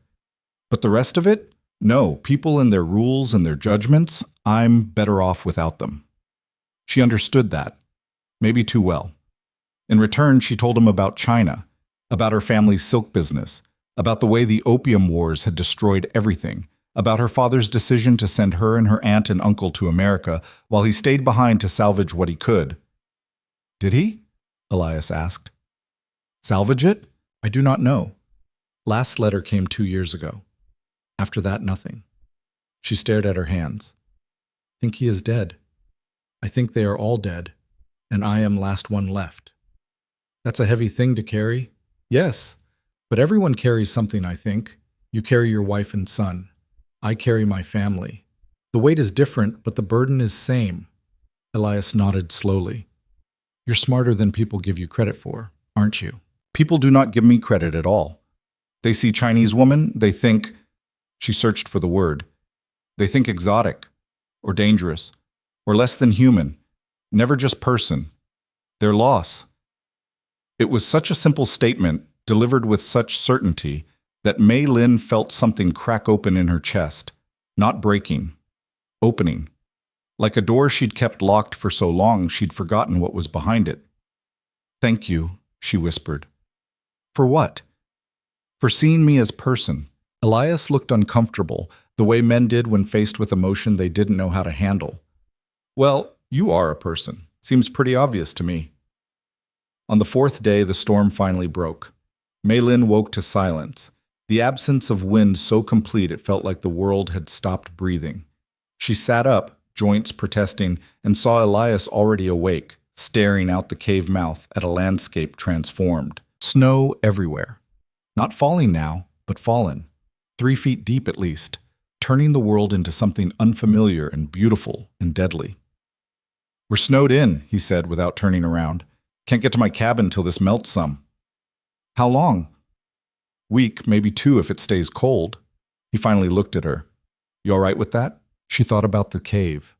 "But the rest of it? No, people and their rules and their judgments, I'm better off without them." She understood that, maybe too well. In return, she told him about China, about her family's silk business, about the way the opium wars had destroyed everything, about her father's decision to send her and her aunt and uncle to America while he stayed behind to salvage what he could. "Did he?" Elias asked. "Salvage it? I do not know. Last letter came 2 years ago. After that, nothing." She stared at her hands. "Think he is dead. I think they are all dead, and I am last one left." "That's a heavy thing to carry." "Yes, but everyone carries something, I think. You carry your wife and son. I carry my family. The weight is different, but the burden is same." Elias nodded slowly. "You're smarter than people give you credit for, aren't you?" "People do not give me credit at all. They see Chinese woman, they think—" She searched for the word. "They think exotic, or dangerous, or less than human, never just person. Their loss." It was such a simple statement, delivered with such certainty, that Mei Lin felt something crack open in her chest, not breaking, opening. Like a door she'd kept locked for so long she'd forgotten what was behind it. "Thank you," she whispered. "For what?" "For seeing me as person." Elias looked uncomfortable, the way men did when faced with emotion they didn't know how to handle. "Well, you are a person. Seems pretty obvious to me." On the 4th day, the storm finally broke. Mei Lin woke to silence, the absence of wind so complete it felt like the world had stopped breathing. She sat up, joints protesting, and saw Elias already awake, staring out the cave mouth at a landscape transformed. Snow everywhere. Not falling now, but fallen. 3 feet deep at least, turning the world into something unfamiliar and beautiful and deadly. "We're snowed in," he said without turning around. "Can't get to my cabin till this melts some." "How long?" "Week, maybe 2 if it stays cold." He finally looked at her. "You all right with that?" She thought about the cave,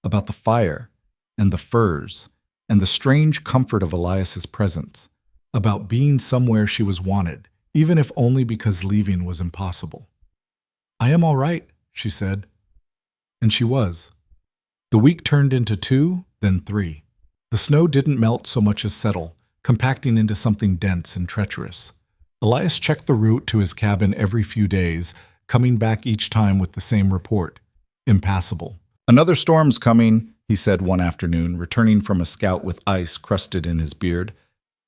about the fire, and the furs, and the strange comfort of Elias's presence, about being somewhere she was wanted, even if only because leaving was impossible. "I am all right," she said. And she was. The week turned into 2, then 3. The snow didn't melt so much as settle, compacting into something dense and treacherous. Elias checked the route to his cabin every few days, coming back each time with the same report. Impassable. "Another storm's coming," he said one afternoon, returning from a scout with ice crusted in his beard.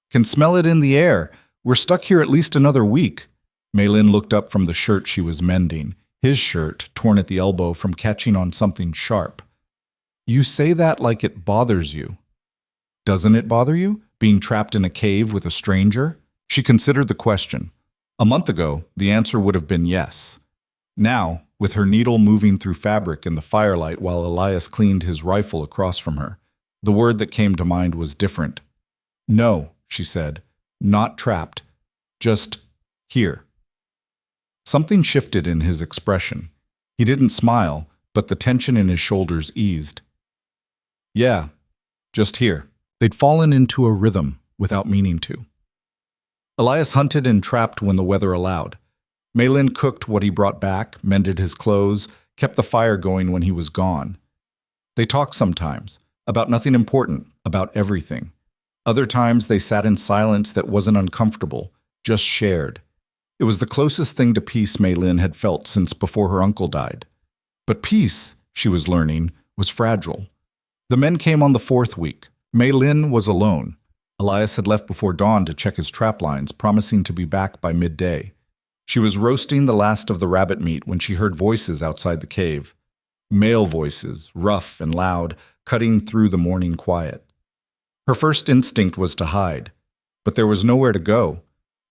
"Can smell it in the air. We're stuck here at least another week." Mei Lin looked up from the shirt she was mending, his shirt torn at the elbow from catching on something sharp. "You say that like it bothers you." "Doesn't it bother you, being trapped in a cave with a stranger?" She considered the question. A month ago, the answer would have been yes. Now, with her needle moving through fabric in the firelight while Elias cleaned his rifle across from her, the word that came to mind was different. "No," she said, "not trapped. Just here." Something shifted in his expression. He didn't smile, but the tension in his shoulders eased. "Yeah, just here." They'd fallen into a rhythm without meaning to. Elias hunted and trapped when the weather allowed. Mei Lin cooked what he brought back, mended his clothes, kept the fire going when he was gone. They talked sometimes, about nothing important, about everything. Other times they sat in silence that wasn't uncomfortable, just shared. It was the closest thing to peace Mei Lin had felt since before her uncle died. But peace, she was learning, was fragile. The men came on the 4th week. Mei Lin was alone. Elias had left before dawn to check his trap lines, promising to be back by midday. She was roasting the last of the rabbit meat when she heard voices outside the cave. Male voices, rough and loud, cutting through the morning quiet. Her first instinct was to hide, but there was nowhere to go.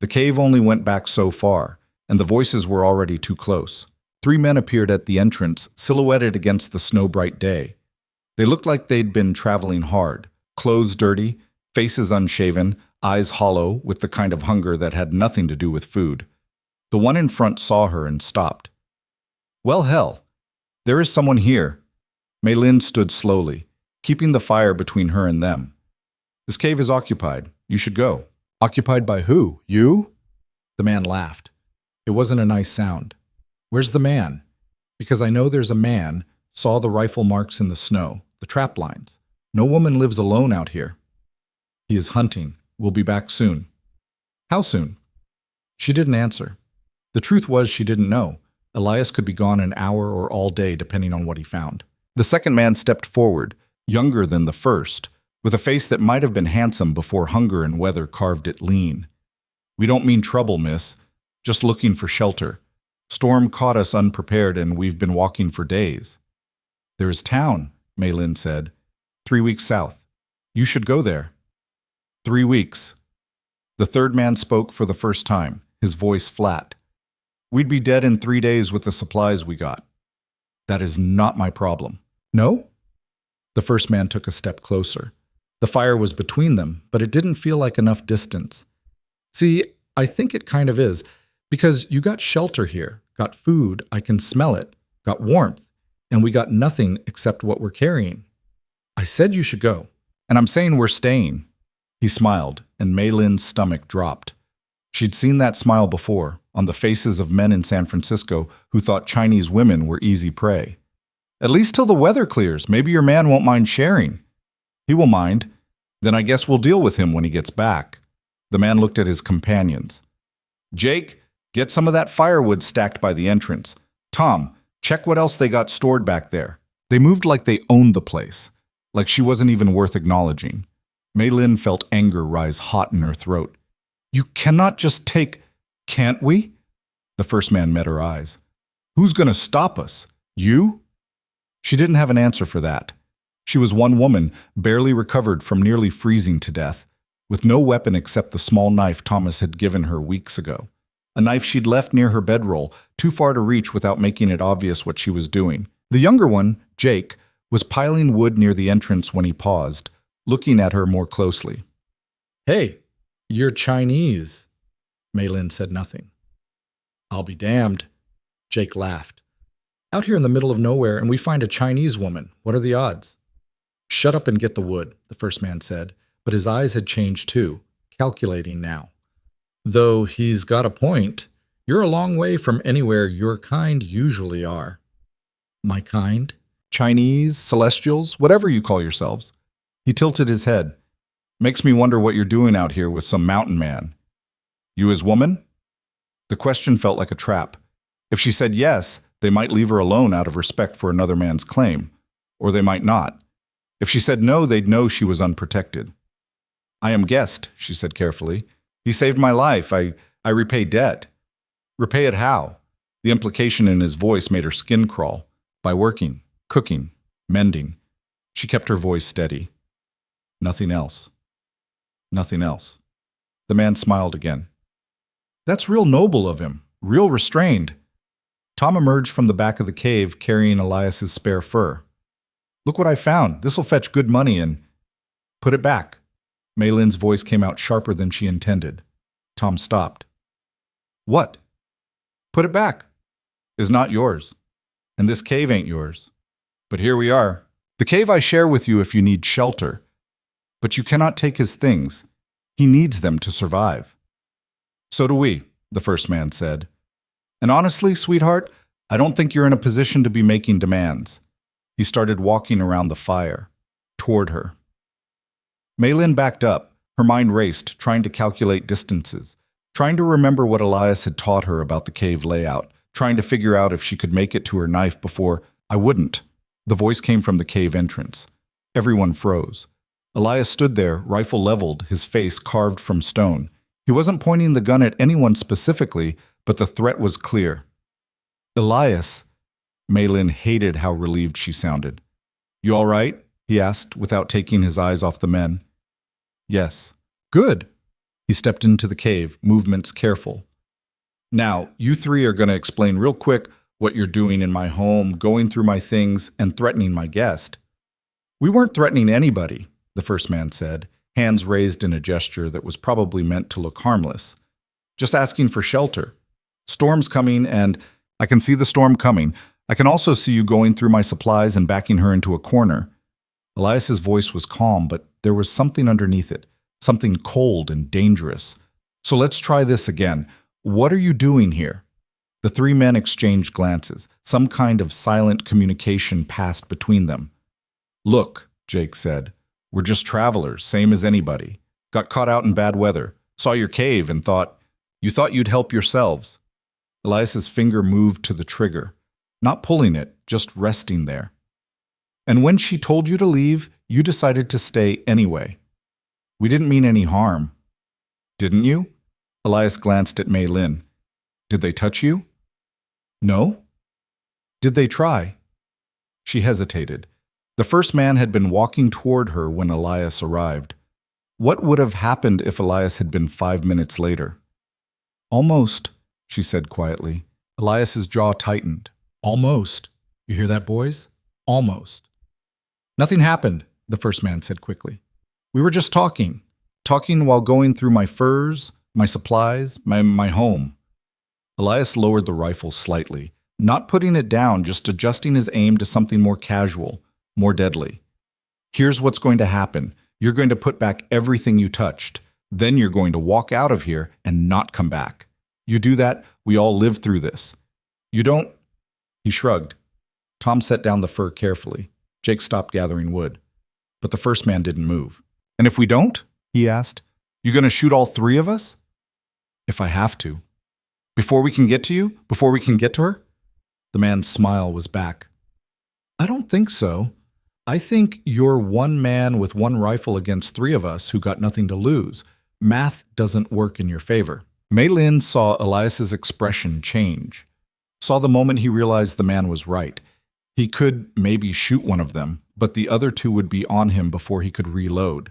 The cave only went back so far, and the voices were already too close. 3 men appeared at the entrance, silhouetted against the snow-bright day. They looked like they'd been traveling hard, clothes dirty, faces unshaven, eyes hollow with the kind of hunger that had nothing to do with food. The one in front saw her and stopped. "Well, hell, there is someone here." Mei Lin stood slowly, keeping the fire between her and them. "This cave is occupied. You should go." Occupied by who? You? The man laughed. It wasn't a nice sound. Where's the man? Because I know there's a man, saw the rifle marks in the snow, the trap lines. No woman lives alone out here. He is hunting. We'll be back soon. How soon? She didn't answer. The truth was she didn't know. Elias could be gone an hour or all day depending on what he found. The second man stepped forward, younger than the first, with a face that might have been handsome before hunger and weather carved it lean. We don't mean trouble, miss. Just looking for shelter. Storm caught us unprepared and we've been walking for days. There is town, Mei Lin said. 3 weeks south. You should go there. 3 weeks. The third man spoke for the first time, his voice flat. We'd be dead in 3 days with the supplies we got. That is not my problem. No? The first man took a step closer. The fire was between them, but it didn't feel like enough distance. See, I think it kind of is, because you got shelter here, got food, I can smell it, got warmth, and we got nothing except what we're carrying. I said you should go, and I'm saying we're staying. He smiled, and Mei Lin's stomach dropped. She'd seen that smile before, on the faces of men in San Francisco who thought Chinese women were easy prey. At least till the weather clears, maybe your man won't mind sharing. He will mind. Then I guess we'll deal with him when he gets back. The man looked at his companions. Jake, get some of that firewood stacked by the entrance. Tom, check what else they got stored back there. They moved like they owned the place, like she wasn't even worth acknowledging. Mei Lin felt anger rise hot in her throat. You cannot just take... Can't we? The first man met her eyes. Who's going to stop us? You? She didn't have an answer for that. She was one woman, barely recovered from nearly freezing to death, with no weapon except the small knife Thomas had given her weeks ago. A knife she'd left near her bedroll, too far to reach without making it obvious what she was doing. The younger one, Jake, was piling wood near the entrance when he paused, looking at her more closely. Hey, you're Chinese. Mei Lin said nothing. I'll be damned. Jake laughed. Out here in the middle of nowhere and we find a Chinese woman. What are the odds? Shut up and get the wood, the first man said, but his eyes had changed too, calculating now. Though he's got a point. You're a long way from anywhere your kind usually are. My kind? Chinese, Celestials, whatever you call yourselves. He tilted his head. Makes me wonder what you're doing out here with some mountain man. You his woman? The question felt like a trap. If she said yes, they might leave her alone out of respect for another man's claim. Or they might not. If she said no, they'd know she was unprotected. I am guest, she said carefully. He saved my life. I repay debt. Repay it how? The implication in his voice made her skin crawl. By working, cooking, mending. She kept her voice steady. Nothing else. Nothing else. The man smiled again. That's real noble of him, real restrained. Tom emerged from the back of the cave carrying Elias's spare fur. Look what I found. This'll fetch good money and... Put it back. Mei Lin's voice came out sharper than she intended. Tom stopped. What? Put it back. Is not yours. And this cave ain't yours. But here we are. The cave I share with you if you need shelter. But you cannot take his things. He needs them to survive. So do we, the first man said. And honestly, sweetheart, I don't think you're in a position to be making demands. He started walking around the fire, toward her. Mei Lin backed up. Her mind raced, trying to calculate distances, trying to remember what Elias had taught her about the cave layout, trying to figure out if she could make it to her knife before... I wouldn't. The voice came from the cave entrance. Everyone froze. Elias stood there, rifle leveled, his face carved from stone. He wasn't pointing the gun at anyone specifically, but the threat was clear. Elias... Mei Lin hated how relieved she sounded. You all right? He asked, without taking his eyes off the men. Yes. Good. He stepped into the cave, movements careful. Now, you three are going to explain real quick what you're doing in my home, going through my things, and threatening my guest. We weren't threatening anybody, the first man said, hands raised in a gesture that was probably meant to look harmless. Just asking for shelter. Storm's coming, and I can see the storm coming. I can also see you going through my supplies and backing her into a corner. Elias's voice was calm, but there was something underneath it, something cold and dangerous. So let's try this again. What are you doing here? The three men exchanged glances. Some kind of silent communication passed between them. Look, Jake said, we're just travelers, same as anybody. Got caught out in bad weather. Saw your cave and you thought you'd help yourselves. Elias's finger moved to the trigger, not pulling it, just resting there. And when she told you to leave, you decided to stay anyway. We didn't mean any harm. Didn't you? Elias glanced at Mei Lin. Did they touch you? No. Did they try? She hesitated. The first man had been walking toward her when Elias arrived. What would have happened if Elias had been 5 minutes later? Almost, she said quietly. Elias's jaw tightened. Almost. You hear that, boys? Almost. Nothing happened, the first man said quickly. We were just talking while going through my furs, my supplies, my home. Elias lowered the rifle slightly, not putting it down, just adjusting his aim to something more casual, more deadly. Here's what's going to happen. You're going to put back everything you touched. Then you're going to walk out of here and not come back. You do that, we all live through this. You don't? He shrugged. Tom set down the fur carefully. Jake stopped gathering wood. But the first man didn't move. And if we don't? He asked. You going to shoot all three of us? If I have to. Before we can get to you? Before we can get to her? The man's smile was back. I don't think so. I think you're one man with one rifle against three of us who got nothing to lose. Math doesn't work in your favor. Mei Lin saw Elias's expression change. Saw the moment he realized the man was right. He could maybe shoot one of them, but the other two would be on him before he could reload.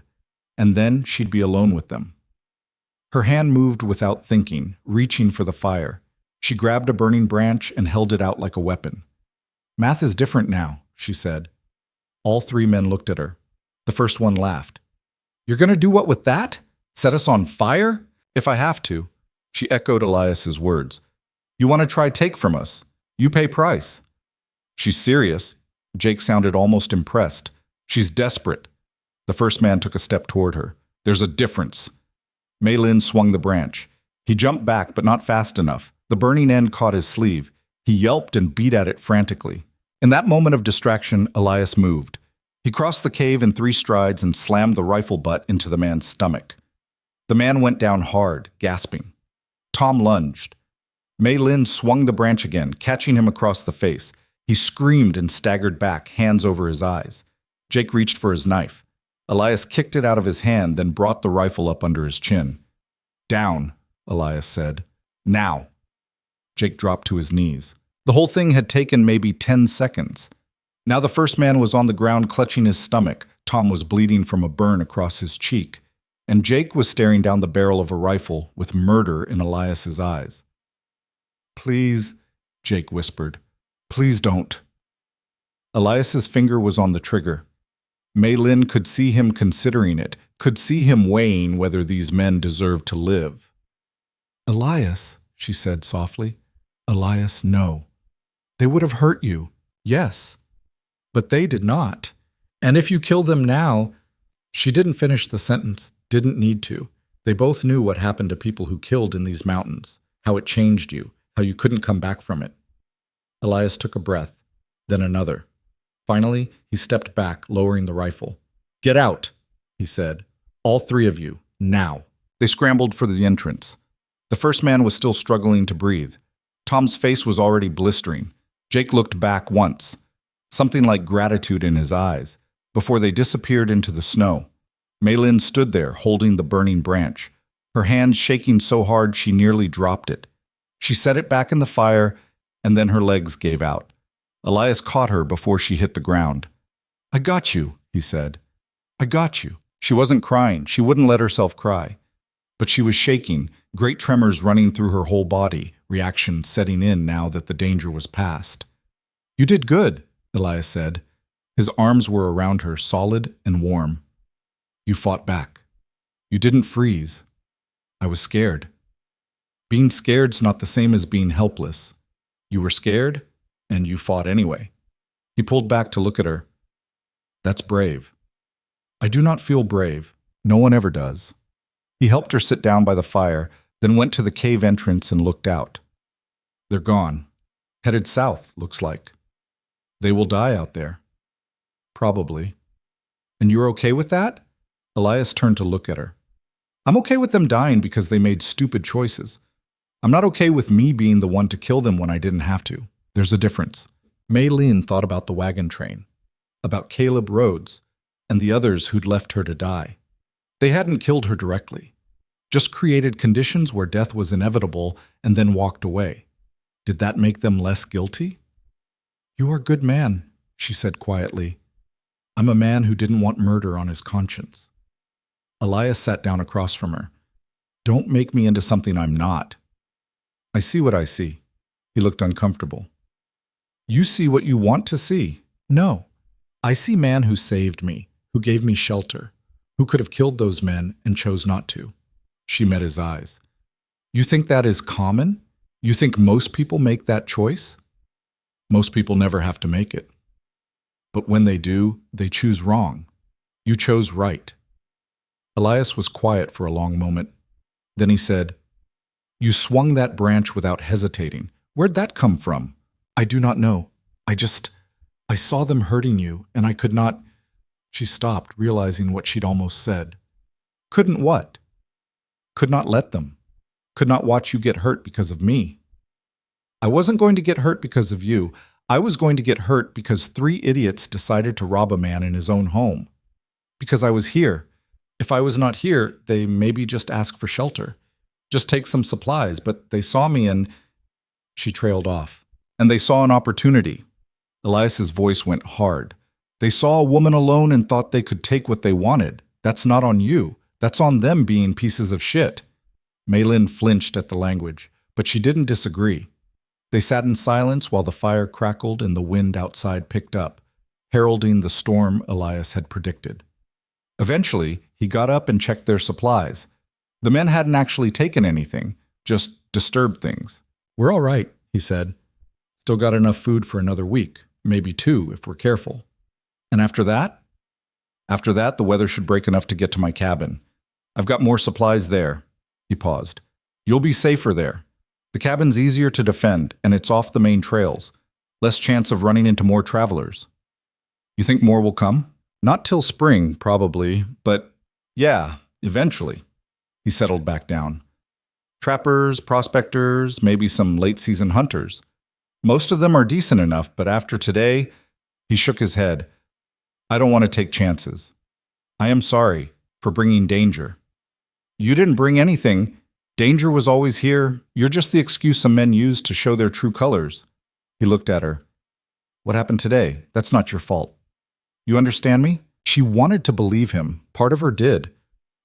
And then she'd be alone with them. Her hand moved without thinking, reaching for the fire. She grabbed a burning branch and held it out like a weapon. Math is different now, she said. All three men looked at her. The first one laughed. You're going to do what with that? Set us on fire? If I have to. She echoed Elias's words. You want to try take from us? You pay price. She's serious. Jake sounded almost impressed. She's desperate. The first man took a step toward her. There's a difference. Mei Lin swung the branch. He jumped back, but not fast enough. The burning end caught his sleeve. He yelped and beat at it frantically. In that moment of distraction, Elias moved. He crossed the cave in 3 strides and slammed the rifle butt into the man's stomach. The man went down hard, gasping. Tom lunged. Mei Lin swung the branch again, catching him across the face. He screamed and staggered back, hands over his eyes. Jake reached for his knife. Elias kicked it out of his hand, then brought the rifle up under his chin. Down, Elias said. Now. Jake dropped to his knees. The whole thing had taken maybe 10 seconds. Now the first man was on the ground clutching his stomach. Tom was bleeding from a burn across his cheek. And Jake was staring down the barrel of a rifle with murder in Elias's eyes. Please, Jake whispered. Please don't. Elias's finger was on the trigger. Mei Lin could see him considering it, could see him weighing whether these men deserved to live. Elias, she said softly. Elias, no. They would have hurt you, yes. But they did not. And if you kill them now... She didn't finish the sentence, didn't need to. They both knew what happened to people who killed in these mountains, how it changed you, how you couldn't come back from it. Elias took a breath, then another. Finally, he stepped back, lowering the rifle. Get out, he said. All 3 of you, now. They scrambled for the entrance. The first man was still struggling to breathe. Tom's face was already blistering. Jake looked back once, something like gratitude in his eyes, before they disappeared into the snow. Mei Lin stood there, holding the burning branch, her hand shaking so hard she nearly dropped it. She set it back in the fire, and then her legs gave out. Elias caught her before she hit the ground. I got you, he said. I got you. She wasn't crying. She wouldn't let herself cry. But she was shaking, great tremors running through her whole body, reaction setting in now that the danger was past. You did good, Elias said. His arms were around her, solid and warm. You fought back. You didn't freeze. I was scared. Being scared's not the same as being helpless. You were scared, and you fought anyway. He pulled back to look at her. That's brave. I do not feel brave. No one ever does. He helped her sit down by the fire, then went to the cave entrance and looked out. They're gone. Headed south, looks like. They will die out there. Probably. And you're okay with that? Elias turned to look at her. I'm okay with them dying because they made stupid choices. I'm not okay with me being the one to kill them when I didn't have to. There's a difference. Mei Lin thought about the wagon train, about Caleb Rhodes, and the others who'd left her to die. They hadn't killed her directly, just created conditions where death was inevitable and then walked away. Did that make them less guilty? You are a good man, she said quietly. I'm a man who didn't want murder on his conscience. Elias sat down across from her. Don't make me into something I'm not. I see what I see. He looked uncomfortable. You see what you want to see. No. I see man who saved me, who gave me shelter, who could have killed those men and chose not to. She met his eyes. You think that is common? You think most people make that choice? Most people never have to make it. But when they do, they choose wrong. You chose right. Elias was quiet for a long moment. Then he said, You swung that branch without hesitating. Where'd that come from? I do not know. I saw them hurting you, and I could not. She stopped, realizing what she'd almost said. Couldn't what? Could not let them. Could not watch you get hurt because of me. I wasn't going to get hurt because of you. I was going to get hurt because 3 idiots decided to rob a man in his own home. Because I was here. If I was not here, they maybe just ask for shelter. Just take some supplies, but they saw me and... She trailed off. And they saw an opportunity. Elias's voice went hard. They saw a woman alone and thought they could take what they wanted. That's not on you. That's on them being pieces of shit. Mei Lin flinched at the language, but she didn't disagree. They sat in silence while the fire crackled and the wind outside picked up, heralding the storm Elias had predicted. Eventually, he got up and checked their supplies. The men hadn't actually taken anything, just disturbed things. We're all right, he said. Still got enough food for another week, maybe 2 if we're careful. And after that? After that, the weather should break enough to get to my cabin. I've got more supplies there. He paused. You'll be safer there. The cabin's easier to defend, and it's off the main trails. Less chance of running into more travelers. You think more will come? Not till spring, probably, but yeah, eventually. He settled back down. Trappers, prospectors, maybe some late-season hunters. Most of them are decent enough, but after today, he shook his head. I don't want to take chances. I am sorry for bringing danger. You didn't bring anything. Danger was always here. You're just the excuse some men use to show their true colors. He looked at her. What happened today? That's not your fault. You understand me? She wanted to believe him. Part of her did.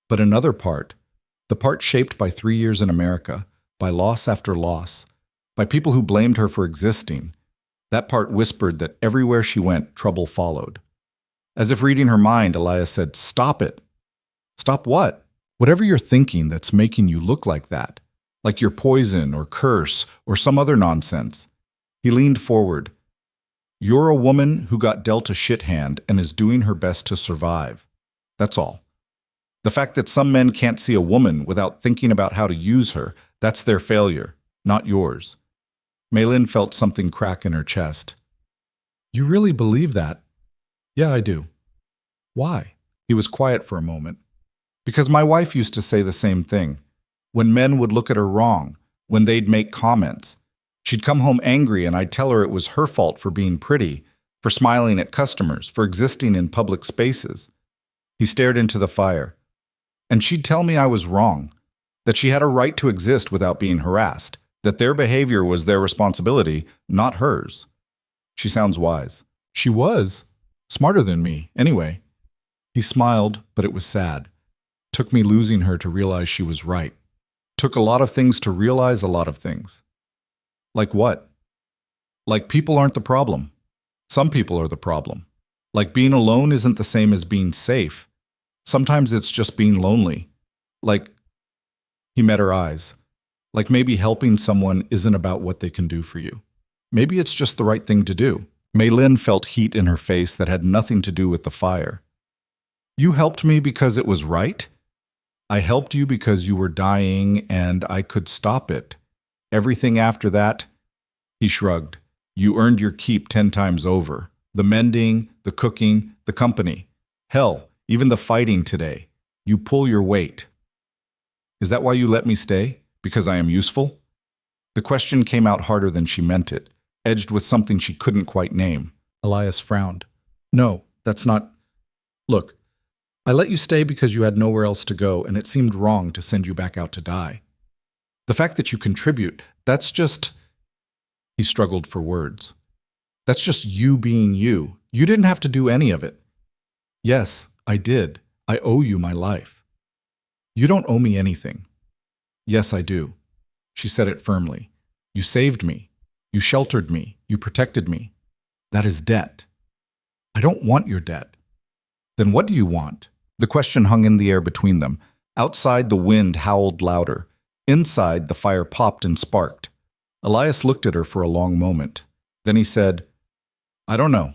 But another part, the part shaped by 3 years in America, by loss after loss, by people who blamed her for existing, that part whispered that everywhere she went, trouble followed. As if reading her mind, Elias said, Stop it. Stop what? Whatever you're thinking that's making you look like that, like you're poison or curse or some other nonsense. He leaned forward. You're a woman who got dealt a shit hand and is doing her best to survive. That's all. The fact that some men can't see a woman without thinking about how to use her, that's their failure, not yours. Mei Lin felt something crack in her chest. You really believe that? Yeah, I do. Why? He was quiet for a moment. Because my wife used to say the same thing. When men would look at her wrong, when they'd make comments, she'd come home angry and I'd tell her it was her fault for being pretty, for smiling at customers, for existing in public spaces. He stared into the fire. And she'd tell me I was wrong, that she had a right to exist without being harassed, that their behavior was their responsibility, not hers. She sounds wise. She was. Smarter than me, anyway. He smiled, but it was sad. Took me losing her to realize she was right. Took a lot of things to realize a lot of things. Like what? Like people aren't the problem. Some people are the problem. Like being alone isn't the same as being safe. Sometimes it's just being lonely. Like, he met her eyes. Like maybe helping someone isn't about what they can do for you. Maybe it's just the right thing to do. Mei Lin felt heat in her face that had nothing to do with the fire. You helped me because it was right? I helped you because you were dying and I could stop it. Everything after that, he shrugged. You earned your keep 10 times over. The mending, the cooking, the company. Hell, even the fighting today. You pull your weight. Is that why you let me stay? Because I am useful? The question came out harder than she meant it, edged with something she couldn't quite name. Elias frowned. No, that's not... Look, I let you stay because you had nowhere else to go, and it seemed wrong to send you back out to die. The fact that you contribute, that's just... He struggled for words. That's just you being you. You didn't have to do any of it. Yes, I did. I owe you my life. You don't owe me anything. Yes, I do. She said it firmly. You saved me. You sheltered me. You protected me. That is debt. I don't want your debt. Then what do you want? The question hung in the air between them. Outside, the wind howled louder. Inside, the fire popped and sparked. Elias looked at her for a long moment. Then he said, I don't know.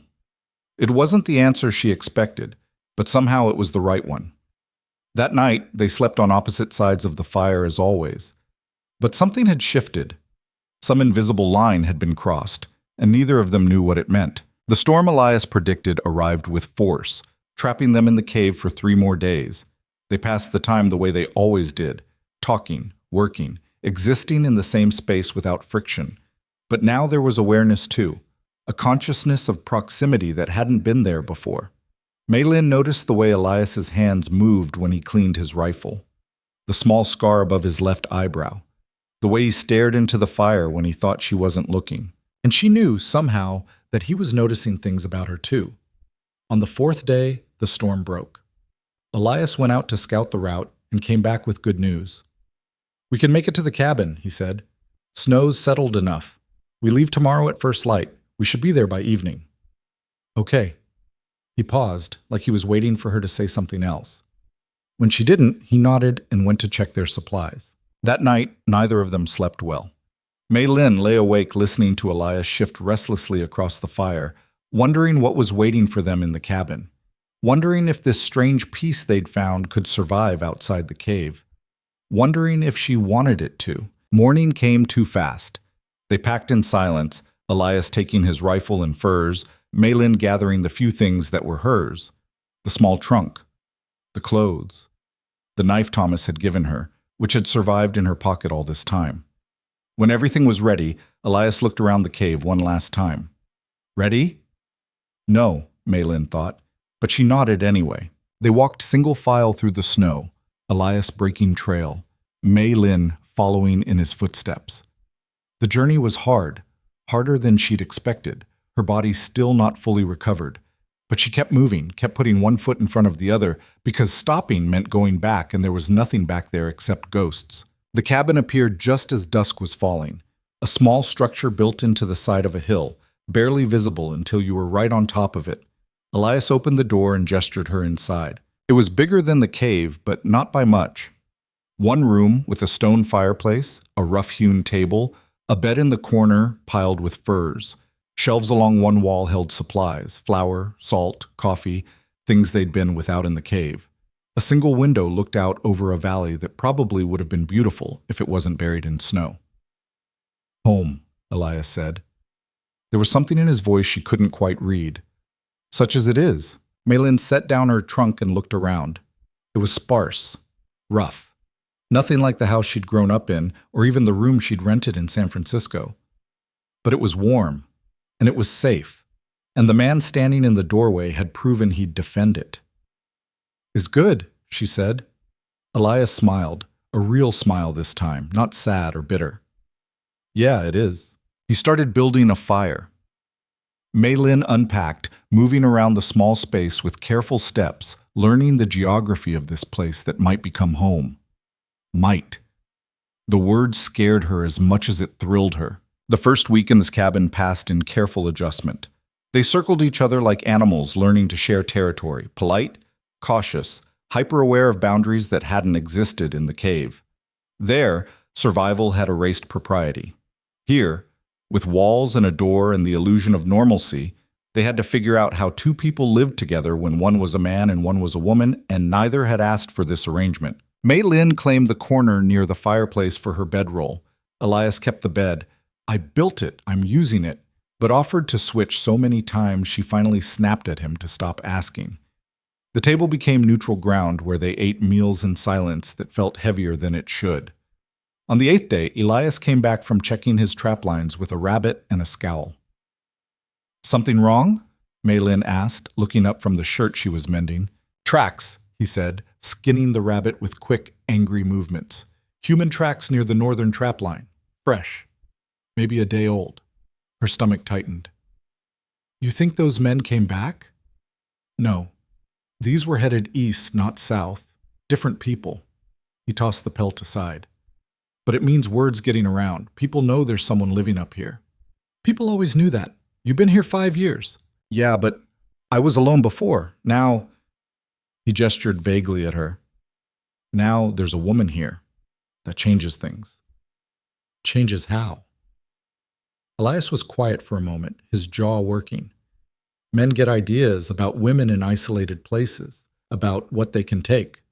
It wasn't the answer she expected, but somehow it was the right one. That night, they slept on opposite sides of the fire as always. But something had shifted. Some invisible line had been crossed, and neither of them knew what it meant. The storm Elias predicted arrived with force, trapping them in the cave for 3 more days. They passed the time the way they always did, talking, working, existing in the same space without friction. But now there was awareness too, a consciousness of proximity that hadn't been there before. Mei Lin noticed the way Elias's hands moved when he cleaned his rifle, the small scar above his left eyebrow, the way he stared into the fire when he thought she wasn't looking. And she knew, somehow, that he was noticing things about her too. On the 4th day, the storm broke. Elias went out to scout the route and came back with good news. We can make it to the cabin, he said. Snow's settled enough. We leave tomorrow at first light. We should be there by evening. Okay. He paused, like he was waiting for her to say something else. When she didn't, he nodded and went to check their supplies. That night, neither of them slept well. Mei Lin lay awake listening to Elias shift restlessly across the fire, wondering what was waiting for them in the cabin, wondering if this strange peace they'd found could survive outside the cave, wondering if she wanted it to. Morning came too fast. They packed in silence, Elias taking his rifle and furs, Mei Lin gathering the few things that were hers, the small trunk, the clothes, the knife Thomas had given her, which had survived in her pocket all this time. When everything was ready, Elias looked around the cave one last time. Ready? No, Mei Lin thought, but she nodded anyway. They walked single file through the snow, Elias breaking trail, Mei Lin following in his footsteps. The journey was hard, harder than she'd expected, her body still not fully recovered. But she kept moving, kept putting one foot in front of the other, because stopping meant going back, and there was nothing back there except ghosts. The cabin appeared just as dusk was falling, a small structure built into the side of a hill, barely visible until you were right on top of it. Elias opened the door and gestured her inside. It was bigger than the cave, but not by much. One room with a stone fireplace, a rough-hewn table, a bed in the corner piled with furs. Shelves along one wall held supplies, flour, salt, coffee, things they'd been without in the cave. A single window looked out over a valley that probably would have been beautiful if it wasn't buried in snow. Home, Elias said. There was something in his voice she couldn't quite read. Such as it is. Mei Lin set down her trunk and looked around. It was sparse, rough. Nothing like the house she'd grown up in, or even the room she'd rented in San Francisco. But it was warm. And it was safe, and the man standing in the doorway had proven he'd defend it. Is good, she said. Elias smiled, a real smile this time, not sad or bitter. Yeah, it is. He started building a fire. Mei Lin unpacked, moving around the small space with careful steps, learning the geography of this place that might become home. Might. The word scared her as much as it thrilled her. The first week in this cabin passed in careful adjustment. They circled each other like animals learning to share territory, polite, cautious, hyper-aware of boundaries that hadn't existed in the cave. There, survival had erased propriety. Here, with walls and a door and the illusion of normalcy, they had to figure out how 2 people lived together when one was a man and one was a woman, and neither had asked for this arrangement. Mei Lin claimed the corner near the fireplace for her bedroll. Elias kept the bed. I built it, I'm using it, but offered to switch so many times she finally snapped at him to stop asking. The table became neutral ground where they ate meals in silence that felt heavier than it should. On the 8th day, Elias came back from checking his trap lines with a rabbit and a scowl. Something wrong? Mei Lin asked, looking up from the shirt she was mending. Tracks, he said, skinning the rabbit with quick, angry movements. Human tracks near the northern trap line. Fresh. Maybe a day old. Her stomach tightened. You think those men came back? No. These were headed east, not south. Different people. He tossed the pelt aside. But it means word's getting around. People know there's someone living up here. People always knew that. You've been here 5 years. Yeah, but I was alone before. Now, he gestured vaguely at her. Now there's a woman here. That changes things. Changes how? Elias was quiet for a moment, his jaw working. Men get ideas about women in isolated places, about what they can take.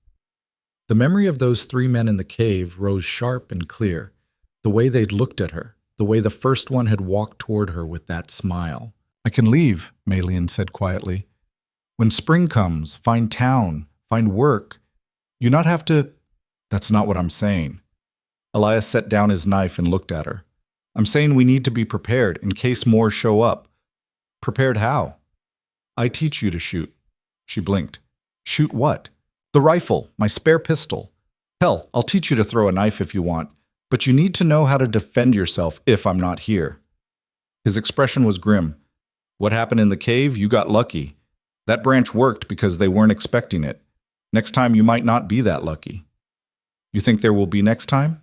The memory of those 3 men in the cave rose sharp and clear, the way they'd looked at her, the way the first one had walked toward her with that smile. I can leave, Mei Lin said quietly. When spring comes, find town, find work. You not have to... That's not what I'm saying. Elias set down his knife and looked at her. I'm saying we need to be prepared in case more show up. Prepared how? I teach you to shoot. She blinked. Shoot what? The rifle, my spare pistol. Hell, I'll teach you to throw a knife if you want, but you need to know how to defend yourself if I'm not here. His expression was grim. What happened in the cave? You got lucky. That branch worked because they weren't expecting it. Next time you might not be that lucky. You think there will be next time?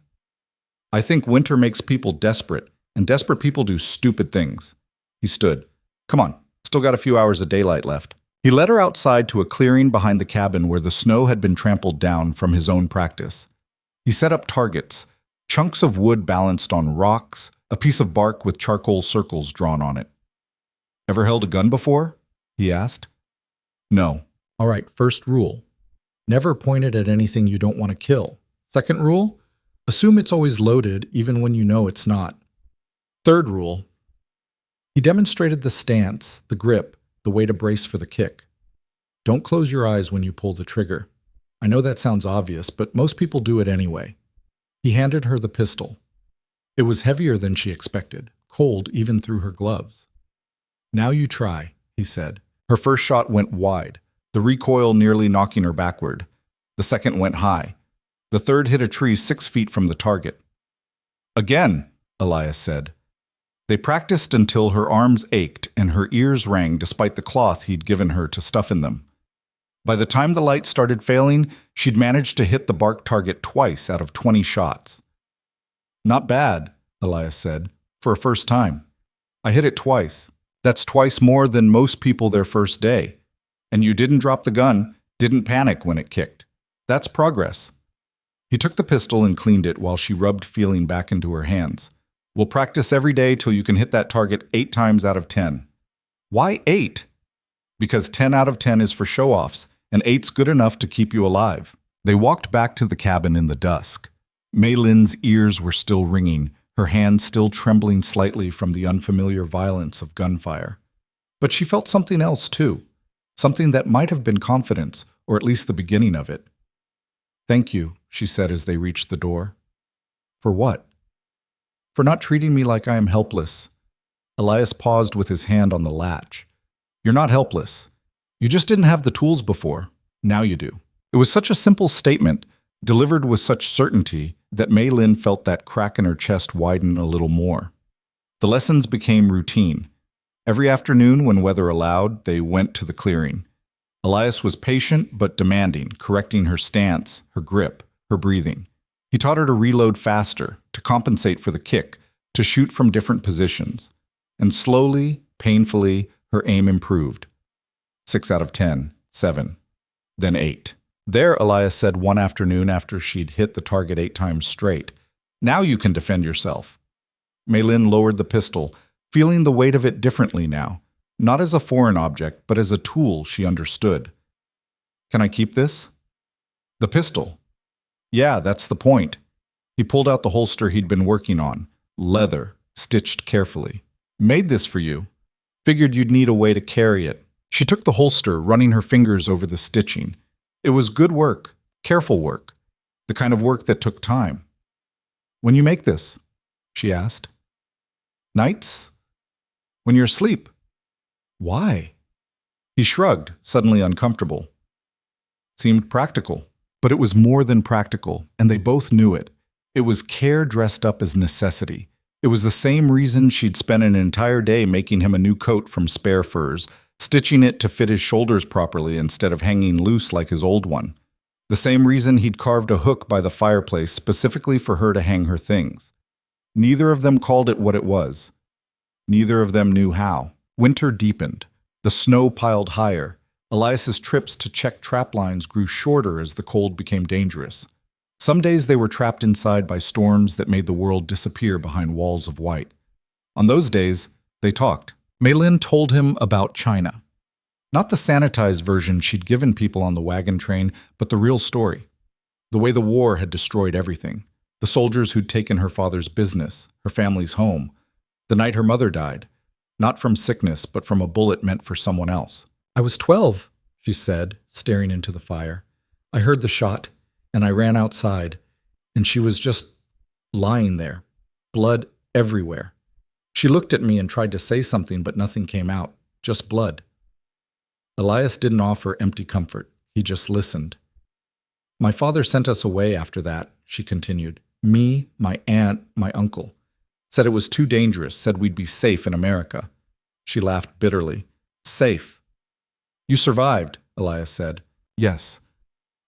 I think winter makes people desperate, and desperate people do stupid things. He stood. Come on, still got a few hours of daylight left. He led her outside to a clearing behind the cabin where the snow had been trampled down from his own practice. He set up targets, chunks of wood balanced on rocks, a piece of bark with charcoal circles drawn on it. Ever held a gun before? He asked. No. All right, first rule. Never point it at anything you don't want to kill. Second rule? Assume it's always loaded, even when you know it's not. Third rule. He demonstrated the stance, the grip, the way to brace for the kick. Don't close your eyes when you pull the trigger. I know that sounds obvious, but most people do it anyway. He handed her the pistol. It was heavier than she expected, cold even through her gloves. Now you try, he said. Her first shot went wide, the recoil nearly knocking her backward. The second went high. The third hit a tree 6 feet from the target. Again, Elias said. They practiced until her arms ached and her ears rang despite the cloth he'd given her to stuff in them. By the time the light started failing, she'd managed to hit the bark target twice out of 20 shots. Not bad, Elias said, for a first time. I hit it twice. That's twice more than most people their first day. And you didn't drop the gun, didn't panic when it kicked. That's progress. He took the pistol and cleaned it while she rubbed feeling back into her hands. We'll practice every day till you can hit that target 8 times out of 10. Why 8? Because 10 out of 10 is for show-offs, and 8's good enough to keep you alive. They walked back to the cabin in the dusk. Mei Lin's ears were still ringing, her hands still trembling slightly from the unfamiliar violence of gunfire. But she felt something else too, something that might have been confidence, or at least the beginning of it. Thank you, she said as they reached the door. For what? For not treating me like I am helpless. Elias paused with his hand on the latch. You're not helpless. You just didn't have the tools before. Now you do. It was such a simple statement, delivered with such certainty, that Mei Lin felt that crack in her chest widen a little more. The lessons became routine. Every afternoon, when weather allowed, they went to the clearing. Elias was patient but demanding, correcting her stance, her grip, her breathing. He taught her to reload faster, to compensate for the kick, to shoot from different positions. And slowly, painfully, her aim improved. 6 out of 10, 7, then 8. There, Elias said one afternoon after she'd hit the target 8 times straight. Now you can defend yourself. Mei Lin lowered the pistol, feeling the weight of it differently now. Not as a foreign object, but as a tool she understood. Can I keep this? The pistol. Yeah, that's the point. He pulled out the holster he'd been working on. Leather, stitched carefully. Made this for you. Figured you'd need a way to carry it. She took the holster, running her fingers over the stitching. It was good work, careful work, the kind of work that took time. When you make this? She asked. Nights? When you're asleep. Why? He shrugged, suddenly uncomfortable. Seemed practical. But it was more than practical, and they both knew it. It was care dressed up as necessity. It was the same reason she'd spent an entire day making him a new coat from spare furs, stitching it to fit his shoulders properly instead of hanging loose like his old one. The same reason he'd carved a hook by the fireplace specifically for her to hang her things. Neither of them called it what it was. Neither of them knew how. Winter deepened. The snow piled higher. Elias's trips to check trap lines grew shorter as the cold became dangerous. Some days they were trapped inside by storms that made the world disappear behind walls of white. On those days, they talked. Mei Lin told him about China. Not the sanitized version she'd given people on the wagon train, but the real story. The way the war had destroyed everything. The soldiers who'd taken her father's business, her family's home. The night her mother died. Not from sickness, but from a bullet meant for someone else. I was 12, she said, staring into the fire. I heard the shot, and I ran outside, and she was just lying there, blood everywhere. She looked at me and tried to say something, but nothing came out, just blood. Elias didn't offer empty comfort. He just listened. My father sent us away after that, she continued. Me, my aunt, my uncle. Said it was too dangerous, said we'd be safe in America. She laughed bitterly. Safe. You survived, Elias said. Yes.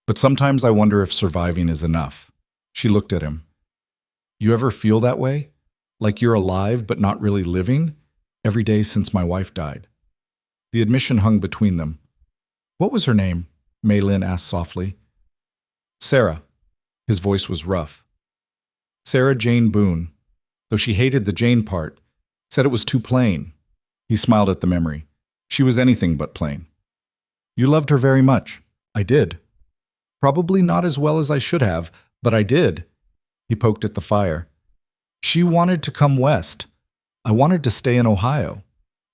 But sometimes I wonder if surviving is enough. She looked at him. You ever feel that way? Like you're alive but not really living? Every day since my wife died. The admission hung between them. What was her name? Mei Lin asked softly. Sarah. His voice was rough. Sarah Jane Boone. Though she hated the Jane part, said it was too plain. He smiled at the memory. She was anything but plain. You loved her very much. I did. Probably not as well as I should have, but I did. He poked at the fire. She wanted to come west. I wanted to stay in Ohio.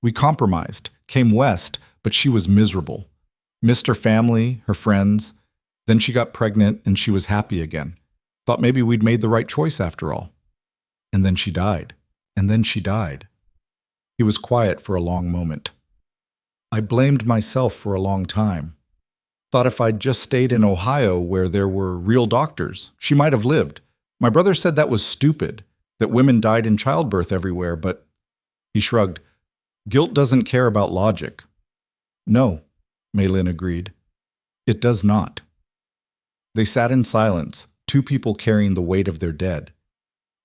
We compromised, came west, but she was miserable. Missed her family, her friends. Then she got pregnant and she was happy again. Thought maybe we'd made the right choice after all. And then she died. And then she died. He was quiet for a long moment. I blamed myself for a long time. Thought if I'd just stayed in Ohio where there were real doctors, she might have lived. My brother said that was stupid, that women died in childbirth everywhere, but he shrugged. Guilt doesn't care about logic. No, Mei Lin agreed. It does not. They sat in silence, two people carrying the weight of their dead.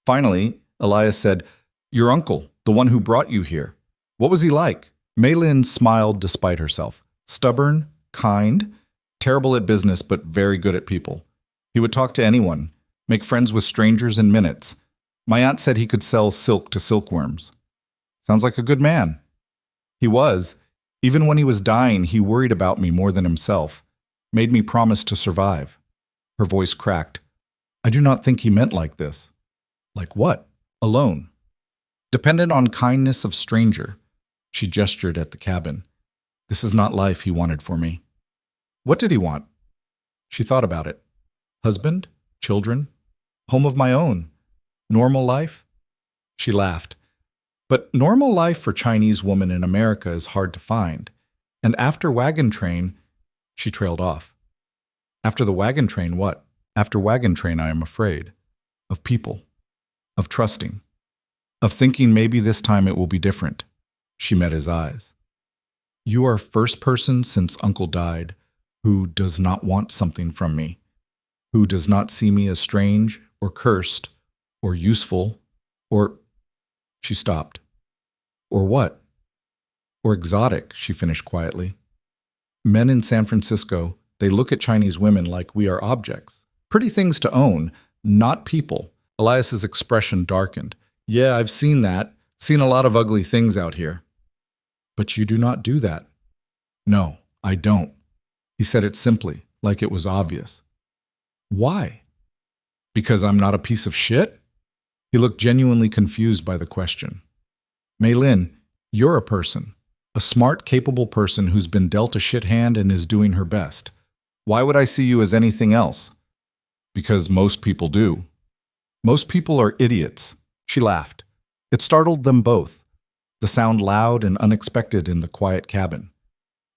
Finally, Elias said, Your uncle, the one who brought you here. What was he like? Mei Lin smiled despite herself. Stubborn, kind, terrible at business, but very good at people. He would talk to anyone, make friends with strangers in minutes. My aunt said he could sell silk to silkworms. Sounds like a good man. He was. Even when he was dying, he worried about me more than himself. Made me promise to survive. Her voice cracked. I do not think he meant like this. Like what? Alone. Dependent on kindness of stranger. She gestured at the cabin. This is not life he wanted for me. What did he want? She thought about it. Husband? Children? Home of my own? Normal life? She laughed. But normal life for Chinese woman in America is hard to find. And after Wagon Train, she trailed off. After the wagon train, what? After Wagon Train, I am afraid. Of people. Of trusting. Of thinking maybe this time it will be different. She met his eyes. You are first person since Uncle died who does not want something from me, who does not see me as strange or cursed or useful or... She stopped. Or what? Or exotic, she finished quietly. Men in San Francisco, they look at Chinese women like we are objects. Pretty things to own, not people. Elias's expression darkened. Yeah, I've seen that. Seen a lot of ugly things out here. But you do not do that. No, I don't. He said it simply, like it was obvious. Why? Because I'm not a piece of shit? He looked genuinely confused by the question. Mei Lin, you're a person. A smart, capable person who's been dealt a shit hand and is doing her best. Why would I see you as anything else? Because most people do. Most people are idiots. She laughed. It startled them both, the sound loud and unexpected in the quiet cabin.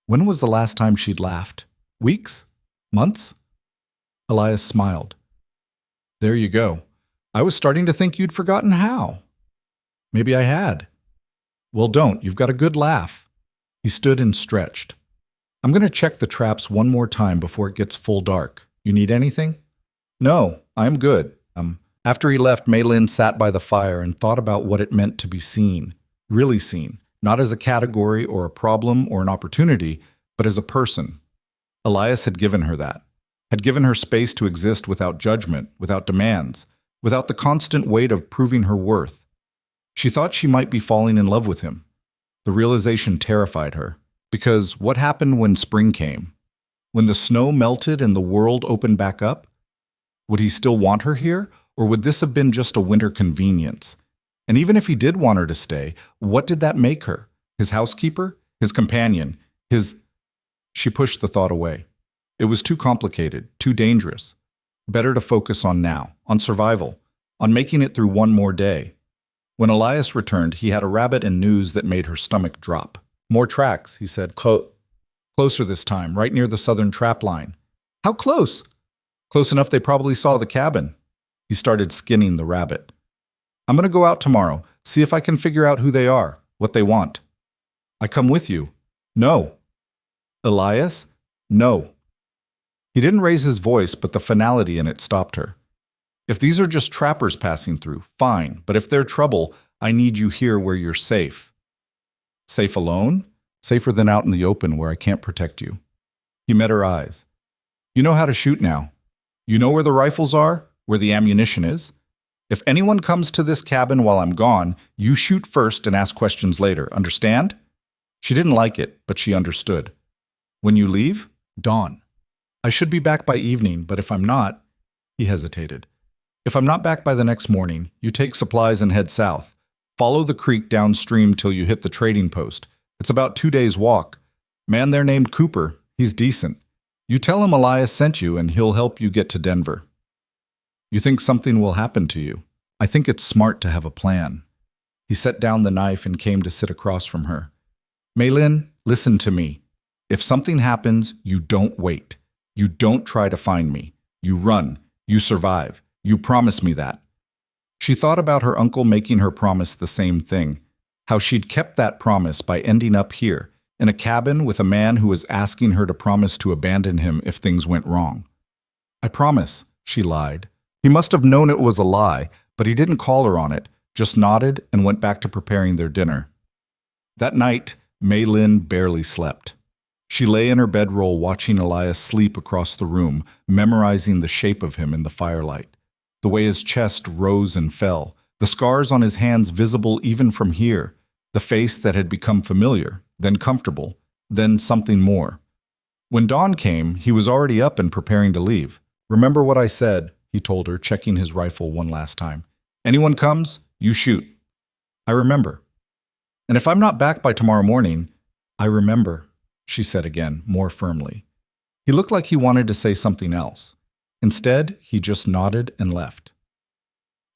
When was the last time she'd laughed? Weeks? Months? Elias smiled. There you go. I was starting to think you'd forgotten how. Maybe I had. Well, don't. You've got a good laugh. He stood and stretched. I'm going to check the traps one more time before it gets full dark. You need anything? No, I'm good. After he left, Mei Lin sat by the fire and thought about what it meant to be seen, really seen, not as a category or a problem or an opportunity, but as a person. Elias had given her that, had given her space to exist without judgment, without demands, without the constant weight of proving her worth. She thought she might be falling in love with him. The realization terrified her, because what happened when spring came? When the snow melted and the world opened back up? Would he still want her here, or would this have been just a winter convenience? And even if he did want her to stay, what did that make her? His housekeeper? His companion? His... She pushed the thought away. It was too complicated, too dangerous. Better to focus on now, on survival, on making it through one more day. When Elias returned, he had a rabbit and news that made her stomach drop. More tracks, he said. Closer this time, right near the southern trap line. How close? Close enough they probably saw the cabin. He started skinning the rabbit. I'm going to go out tomorrow, see if I can figure out who they are, what they want. I come with you. No. Elias? No. He didn't raise his voice, but the finality in it stopped her. If these are just trappers passing through, fine, but if they're trouble, I need you here where you're safe. Safe alone? Safer than out in the open where I can't protect you. He met her eyes. You know how to shoot now. You know where the rifles are, where the ammunition is. If anyone comes to this cabin while I'm gone, you shoot first and ask questions later. Understand? She didn't like it, but she understood. When you leave, dawn. I should be back by evening, but if I'm not, he hesitated. If I'm not back by the next morning, you take supplies and head south. Follow the creek downstream till you hit the trading post. It's about 2 days' walk. Man there named Cooper. He's decent. You tell him Elias sent you and he'll help you get to Denver. You think something will happen to you. I think it's smart to have a plan. He set down the knife and came to sit across from her. Mei Lin, listen to me. If something happens, you don't wait. You don't try to find me. You run. You survive. You promise me that. She thought about her uncle making her promise the same thing, how she'd kept that promise by ending up here, in a cabin with a man who was asking her to promise to abandon him if things went wrong. I promise, she lied. He must have known it was a lie, but he didn't call her on it, just nodded and went back to preparing their dinner. That night, Mei Lin barely slept. She lay in her bedroll watching Elias sleep across the room, memorizing the shape of him in the firelight. The way his chest rose and fell, the scars on his hands visible even from here, the face that had become familiar, then comfortable, then something more. When dawn came, he was already up and preparing to leave. Remember what I said, he told her, checking his rifle one last time. Anyone comes, you shoot. I remember. And if I'm not back by tomorrow morning, I remember, she said again, more firmly. He looked like he wanted to say something else. Instead, he just nodded and left.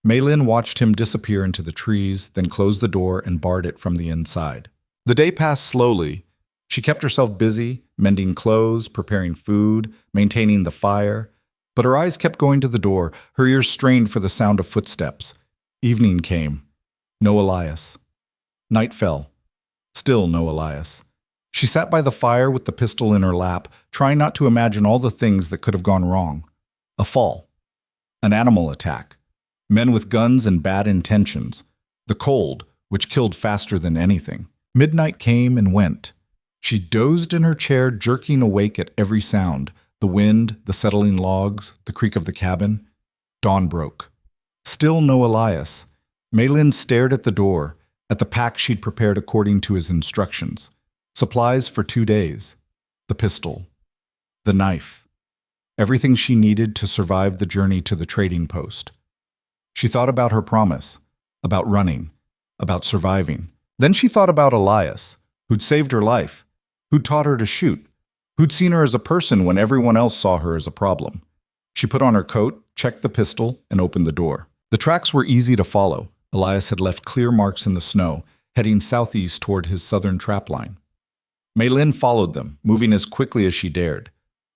Mei Lin watched him disappear into the trees, then closed the door and barred it from the inside. The day passed slowly. She kept herself busy, mending clothes, preparing food, maintaining the fire. But her eyes kept going to the door, her ears strained for the sound of footsteps. Evening came. No Elias. Night fell. Still no Elias. She sat by the fire with the pistol in her lap, trying not to imagine all the things that could have gone wrong. A fall. An animal attack. Men with guns and bad intentions. The cold, which killed faster than anything. Midnight came and went. She dozed in her chair, jerking awake at every sound. The wind, the settling logs, the creak of the cabin. Dawn broke. Still no Elias. Mei Lin stared at the door, at the pack she'd prepared according to his instructions. Supplies for 2 days. The pistol. The knife. everything she needed to survive the journey to the trading post. She thought about her promise, about running, about surviving. Then she thought about Elias, who'd saved her life, who'd taught her to shoot, who'd seen her as a person when everyone else saw her as a problem. She put on her coat, checked the pistol, and opened the door. The tracks were easy to follow. Elias had left clear marks in the snow, heading southeast toward his southern trap line. Mei Lin followed them, moving as quickly as she dared.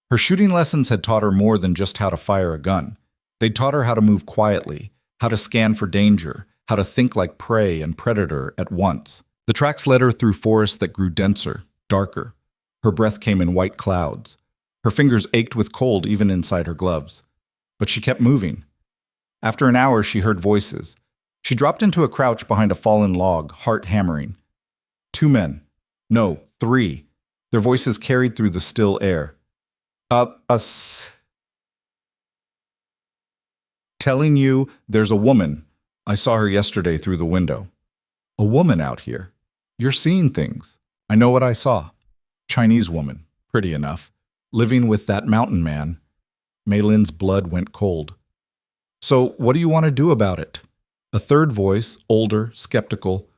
Her shooting lessons had taught her more than just how to fire a gun. They'd taught her how to move quietly, how to scan for danger, how to think like prey and predator at once. The tracks led her through forests that grew denser, darker. Her breath came in white clouds. Her fingers ached with cold even inside her gloves. But she kept moving. After an hour, she heard voices. She dropped into a crouch behind a fallen log, heart hammering. 2 men. No, 3. Their voices carried through the still air. Us. Telling you there's a woman. I saw her yesterday through the window. A woman out here. You're seeing things. I know what I saw. Chinese woman, pretty enough, living with that mountain man. Mei Lin's blood went cold. So what do you want to do about it? A third voice, older, skeptical.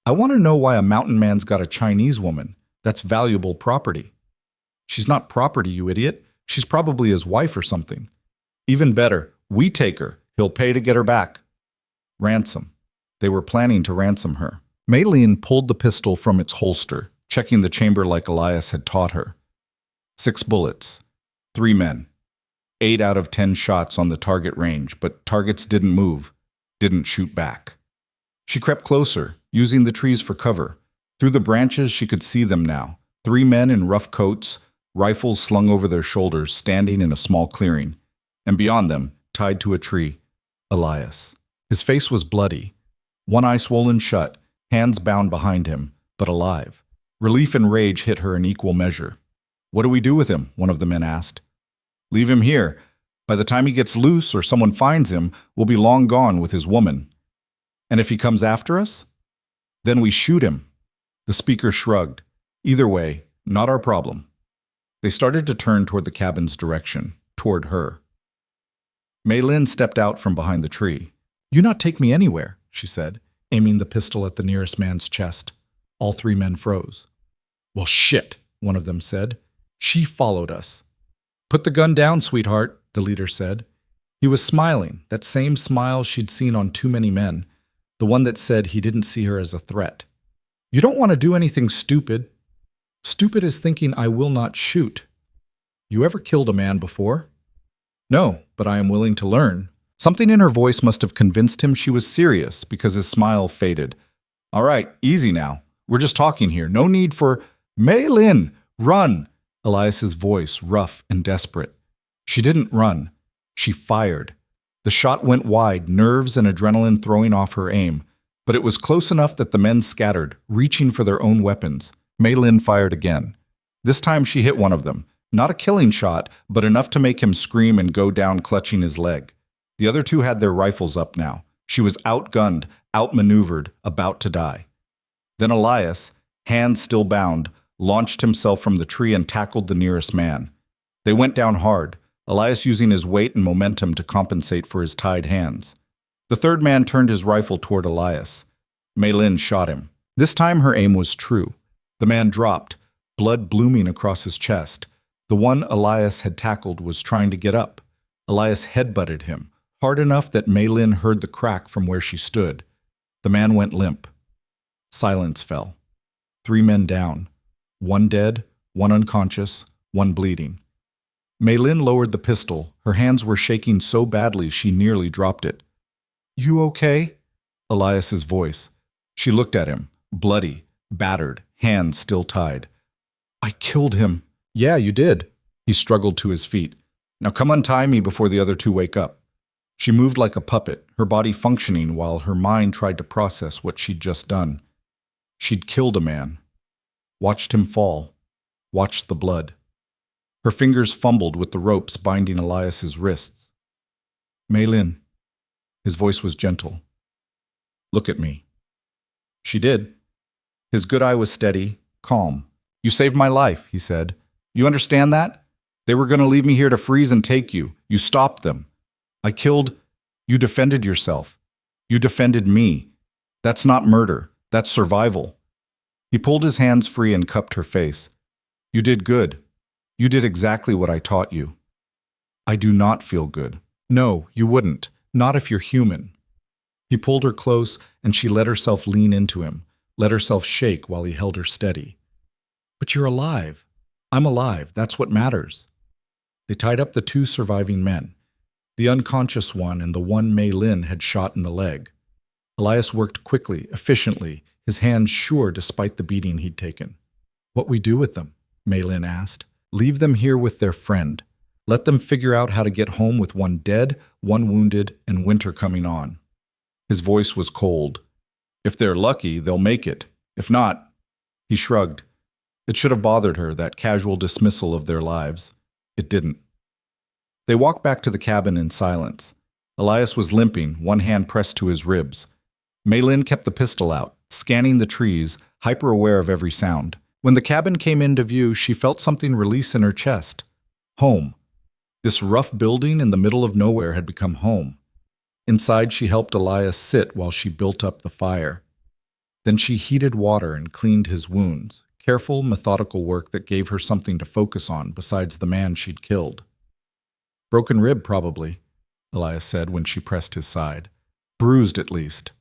I want to know why a mountain man's got a Chinese woman. That's valuable property. She's not property, you idiot. She's probably his wife or something. Even better, we take her. He'll pay to get her back. Ransom. They were planning to ransom her. Mei Lin pulled the pistol from its holster, checking the chamber like Elias had taught her. 6 bullets. 3 men. 8 out of 10 shots on the target range, but targets didn't move, didn't shoot back. She crept closer, using the trees for cover. Through the branches, she could see them now. 3 men in rough coats, rifles slung over their shoulders, standing in a small clearing. And beyond them, tied to a tree, Elias. His face was bloody, one eye swollen shut, hands bound behind him, but alive. Relief and rage hit her in equal measure. What do we do with him? One of the men asked. Leave him here. By the time he gets loose or someone finds him, we'll be long gone with his woman. And if he comes after us? Then we shoot him. The speaker shrugged. Either way, not our problem. They started to turn toward the cabin's direction, toward her. Mei Lin stepped out from behind the tree. You not take me anywhere, she said, aiming the pistol at the nearest man's chest. All 3 men froze. Well, shit, one of them said. She followed us. Put the gun down, sweetheart, the leader said. He was smiling, that same smile she'd seen on too many men, the one that said he didn't see her as a threat. You don't want to do anything stupid. Stupid is thinking I will not shoot. You ever killed a man before? No, but I am willing to learn. Something in her voice must have convinced him she was serious because his smile faded. All right, easy now. We're just talking here. No need for... Mei Lin, run! Elias's voice, rough and desperate. She didn't run. She fired. The shot went wide, nerves and adrenaline throwing off her aim. But it was close enough that the men scattered, reaching for their own weapons. Mei Lin fired again. This time she hit one of them. Not a killing shot, but enough to make him scream and go down clutching his leg. The other 2 had their rifles up now. She was outgunned, outmaneuvered, about to die. Then Elias, hands still bound, launched himself from the tree and tackled the nearest man. They went down hard, Elias using his weight and momentum to compensate for his tied hands. The 3rd man turned his rifle toward Elias. Mei Lin shot him. This time her aim was true. The man dropped, blood blooming across his chest. The one Elias had tackled was trying to get up. Elias headbutted him, hard enough that Mei Lin heard the crack from where she stood. The man went limp. Silence fell. 3 men down. 1 dead, 1 unconscious, 1 bleeding. Mei Lin lowered the pistol. Her hands were shaking so badly she nearly dropped it. You okay? Elias's voice. She looked at him, bloody, battered, hands still tied. I killed him. Yeah, you did. He struggled to his feet. Now come untie me before the other 2 wake up. She moved like a puppet, her body functioning while her mind tried to process what she'd just done. She'd killed a man. Watched him fall. Watched the blood. Her fingers fumbled with the ropes binding Elias's wrists. Mei Lin. His voice was gentle. Look at me. She did. His good eye was steady, calm. You saved my life, he said. You understand that? They were going to leave me here to freeze and take you. You stopped them. I killed. You defended yourself. You defended me. That's not murder. That's survival. He pulled his hands free and cupped her face. You did good. You did exactly what I taught you. I do not feel good. No, you wouldn't. Not if you're human. He pulled her close, and she let herself lean into him, let herself shake while he held her steady. But you're alive. I'm alive. That's what matters. They tied up the two surviving men, the unconscious one and the one Mei Lin had shot in the leg. Elias worked quickly, efficiently, his hands sure despite the beating he'd taken. What we do with them? Mei Lin asked. Leave them here with their friend. Let them figure out how to get home with one dead, one wounded, and winter coming on. His voice was cold. If they're lucky, they'll make it. If not, he shrugged. It should have bothered her, that casual dismissal of their lives. It didn't. They walked back to the cabin in silence. Elias was limping, one hand pressed to his ribs. Mei Lin kept the pistol out, scanning the trees, hyper-aware of every sound. When the cabin came into view, she felt something release in her chest. Home. This rough building in the middle of nowhere had become home. Inside, she helped Elias sit while she built up the fire. Then she heated water and cleaned his wounds, careful, methodical work that gave her something to focus on besides the man she'd killed. Broken rib, probably, Elias said when she pressed his side. Bruised, at least.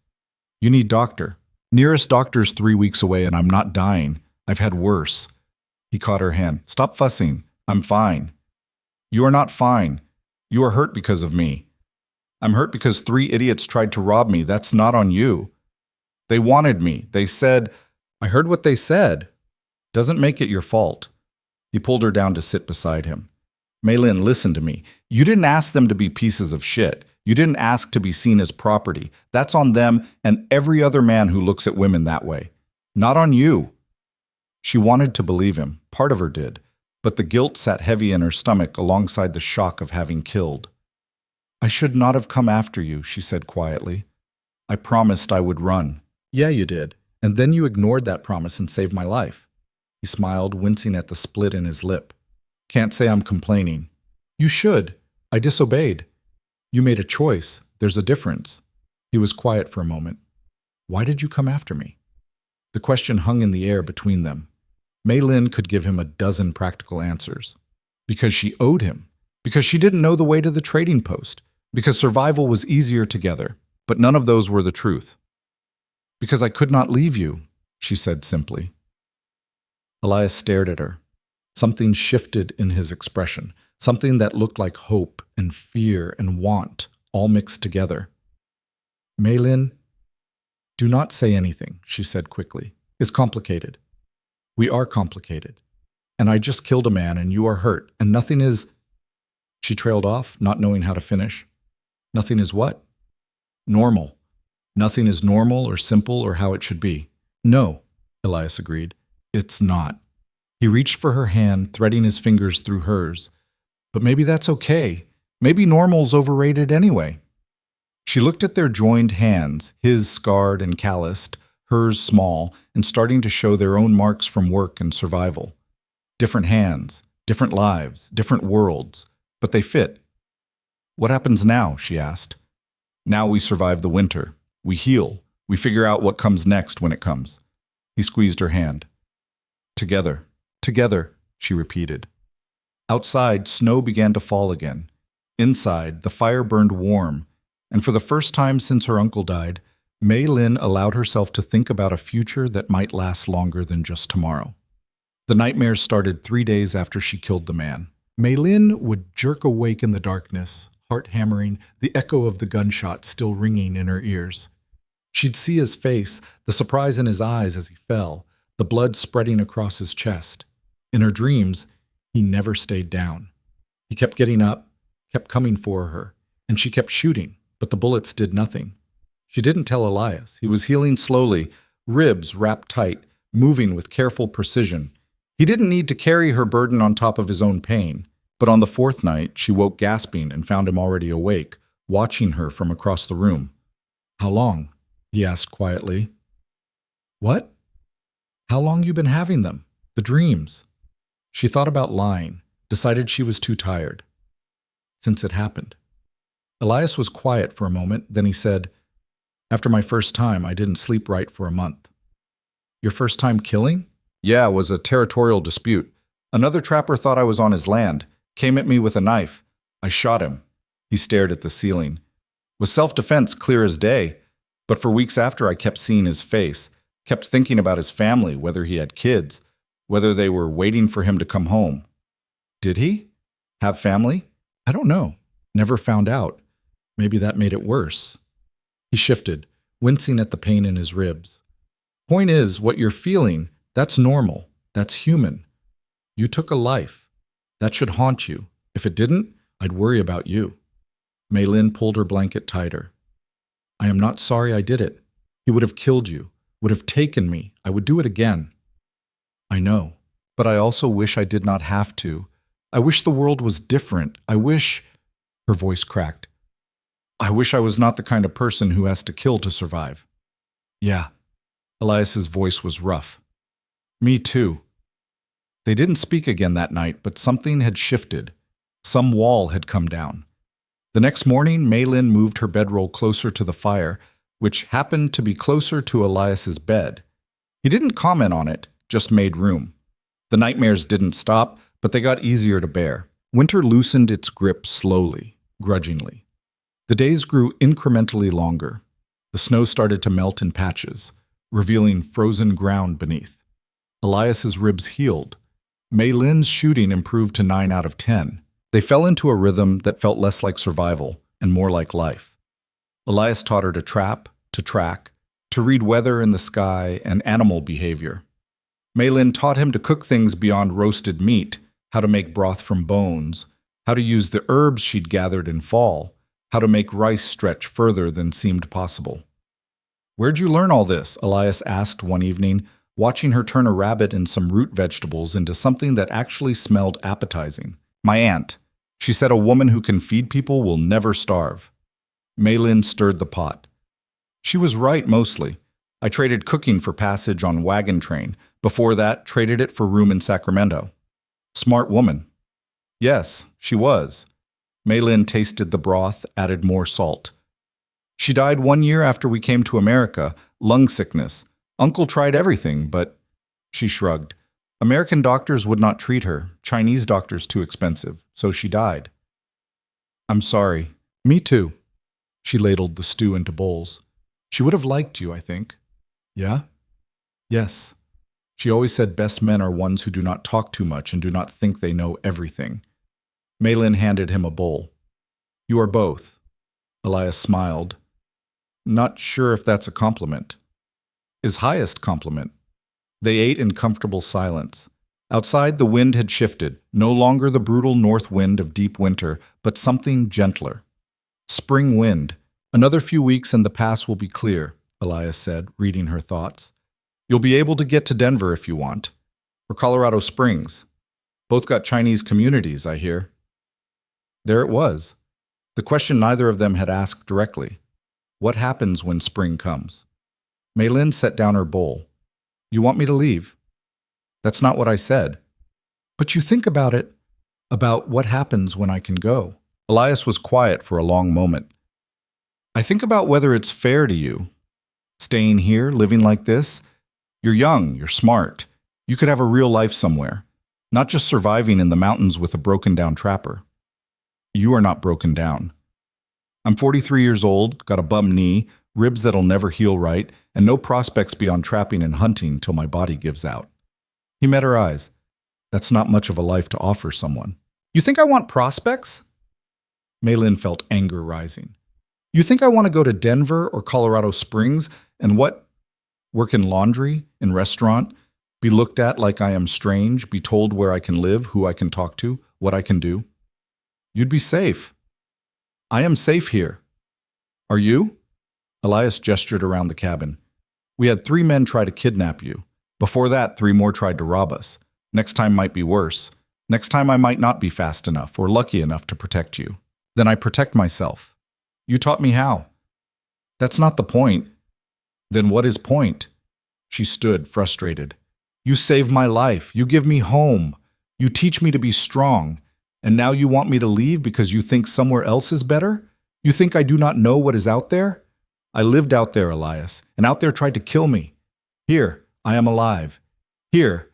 You need doctor. Nearest doctor's 3 weeks away, and I'm not dying. I've had worse. He caught her hand. Stop fussing. I'm fine. You are not fine. You are hurt because of me. I'm hurt because 3 idiots tried to rob me. That's not on you. They wanted me. They said, I heard what they said. Doesn't make it your fault. He pulled her down to sit beside him. Mei Lin, listen to me. You didn't ask them to be pieces of shit. You didn't ask to be seen as property. That's on them and every other man who looks at women that way. Not on you. She wanted to believe him. Part of her did. But the guilt sat heavy in her stomach alongside the shock of having killed. I should not have come after you, she said quietly. I promised I would run. Yeah, you did. And then you ignored that promise and saved my life. He smiled, wincing at the split in his lip. Can't say I'm complaining. You should. I disobeyed. You made a choice. There's a difference. He was quiet for a moment. Why did you come after me? The question hung in the air between them. Mei Lin could give him a dozen practical answers. Because she owed him. Because she didn't know the way to the trading post. Because survival was easier together. But none of those were the truth. Because I could not leave you, she said simply. Elias stared at her. Something shifted in his expression. Something that looked like hope and fear and want, all mixed together. Mei Lin, do not say anything, she said quickly. It's complicated. We are complicated. And I just killed a man and you are hurt, and nothing is... She trailed off, not knowing how to finish. Nothing is what? Normal. Nothing is normal or simple or how it should be. No, Elias agreed. It's not. He reached for her hand, threading his fingers through hers. But maybe that's okay. Maybe normal's overrated anyway. She looked at their joined hands, his scarred and calloused, hers small, and starting to show their own marks from work and survival. Different hands, different lives, different worlds, but they fit. What happens now? She asked. Now we survive the winter. We heal. We figure out what comes next when it comes. He squeezed her hand. Together, together, she repeated. Outside, snow began to fall again. Inside, the fire burned warm, and for the first time since her uncle died, Mei Lin allowed herself to think about a future that might last longer than just tomorrow. The nightmares started 3 days after she killed the man. Mei Lin would jerk awake in the darkness, heart hammering, the echo of the gunshot still ringing in her ears. She'd see his face, the surprise in his eyes as he fell, the blood spreading across his chest. In her dreams, he never stayed down. He kept getting up, kept coming for her, and she kept shooting, but the bullets did nothing. She didn't tell Elias. He was healing slowly, ribs wrapped tight, moving with careful precision. He didn't need to carry her burden on top of his own pain. But on the 4th night, she woke gasping and found him already awake, watching her from across the room. How long? He asked quietly. What? How long you been having them? The dreams. She thought about lying, decided she was too tired. Since it happened. Elias was quiet for a moment, then he said, "After my first time, I didn't sleep right for a month." "Your first time killing?" "Yeah, it was a territorial dispute. Another trapper thought I was on his land, came at me with a knife. I shot him." He stared at the ceiling. "It was self-defense, clear as day. But for weeks after, I kept seeing his face, kept thinking about his family, whether he had kids, whether they were waiting for him to come home." "Did he have family?" "I don't know. Never found out. Maybe that made it worse." He shifted, wincing at the pain in his ribs. "Point is, what you're feeling, that's normal. That's human. You took a life. That should haunt you. If it didn't, I'd worry about you." Mei Lin pulled her blanket tighter. "I am not sorry I did it. He would have killed you, would have taken me. I would do it again." "I know, but I also wish I did not have to. I wish the world was different. I wish—" Her voice cracked. "I wish I was not the kind of person who has to kill to survive." "Yeah." Elias's voice was rough. "Me too." They didn't speak again that night, but something had shifted. Some wall had come down. The next morning, Mei Lin moved her bedroll closer to the fire, which happened to be closer to Elias's bed. He didn't comment on it, just made room. The nightmares didn't stop, but they got easier to bear. Winter loosened its grip slowly, grudgingly. The days grew incrementally longer. The snow started to melt in patches, revealing frozen ground beneath. Elias's ribs healed. Mei Lin's shooting improved to 9 out of 10. They fell into a rhythm that felt less like survival and more like life. Elias taught her to trap, to track, to read weather in the sky and animal behavior. Mei Lin taught him to cook things beyond roasted meat, how to make broth from bones, how to use the herbs she'd gathered in fall, how to make rice stretch further than seemed possible. "Where'd you learn all this?" Elias asked one evening, watching her turn a rabbit and some root vegetables into something that actually smelled appetizing. "My aunt. She said a woman who can feed people will never starve." Mei Lin stirred the pot. "She was right mostly. I traded cooking for passage on wagon train. Before that, traded it for room in Sacramento." "Smart woman." "Yes, she was." Mei Lin tasted the broth, added more salt. "She died 1 year after we came to America, lung sickness. Uncle tried everything, but—" She shrugged. "American doctors would not treat her. Chinese doctors too expensive, so she died." "I'm sorry." "Me too." She ladled the stew into bowls. "She would have liked you, I think." "Yeah?" "Yes. She always said best men are ones who do not talk too much and do not think they know everything." Mei Lin handed him a bowl. "You are both." Elias smiled. "Not sure if that's a compliment." "His highest compliment." They ate in comfortable silence. Outside, the wind had shifted, no longer the brutal north wind of deep winter, but something gentler. "Spring wind. Another few weeks and the pass will be clear," Elias said, reading her thoughts. "You'll be able to get to Denver if you want. Or Colorado Springs. Both got Chinese communities, I hear." There it was. The question neither of them had asked directly. What happens when spring comes? Mei Lin set down her bowl. "You want me to leave?" "That's not what I said." "But you think about it, about what happens when I can go." Elias was quiet for a long moment. "I think about whether it's fair to you. Staying here, living like this. You're young, you're smart. You could have a real life somewhere, not just surviving in the mountains with a broken-down trapper. You are not broken down. I'm 43 years old, got a bum knee, ribs that'll never heal right, and no prospects beyond trapping and hunting till my body gives out." He met her eyes. "That's not much of a life to offer someone." "You think I want prospects?" Mei Lin felt anger rising. "You think I want to go to Denver or Colorado Springs and what? Work in laundry, in restaurant, be looked at like I am strange, be told where I can live, who I can talk to, what I can do? You'd be safe. I am safe here. Are you?" Elias gestured around the cabin. "We had 3 men try to kidnap you. Before that, 3 more tried to rob us. Next time might be worse. Next time I might not be fast enough or lucky enough to protect you. Then I protect myself. You taught me how." "That's not the point." "Then what is point?" She stood, frustrated. "You save my life. You give me home. You teach me to be strong. And now you want me to leave because you think somewhere else is better? You think I do not know what is out there? I lived out there, Elias, and out there tried to kill me. Here, I am alive. Here,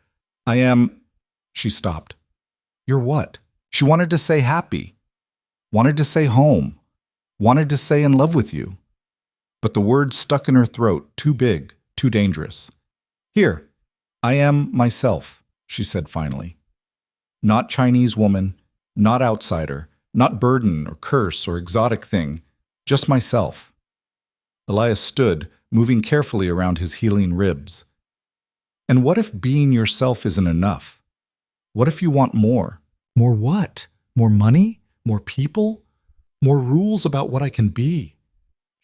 I am... She stopped. You're what? She wanted to say happy. Wanted to say home. Wanted to say in love with you. But the words stuck in her throat, too big, too dangerous. Here, I am myself, she said finally. Not Chinese woman, not outsider, not burden or curse or exotic thing, just myself. Elias stood, moving carefully around his healing ribs. And what if being yourself isn't enough? What if you want more? More what? More money? More people? More rules about what I can be?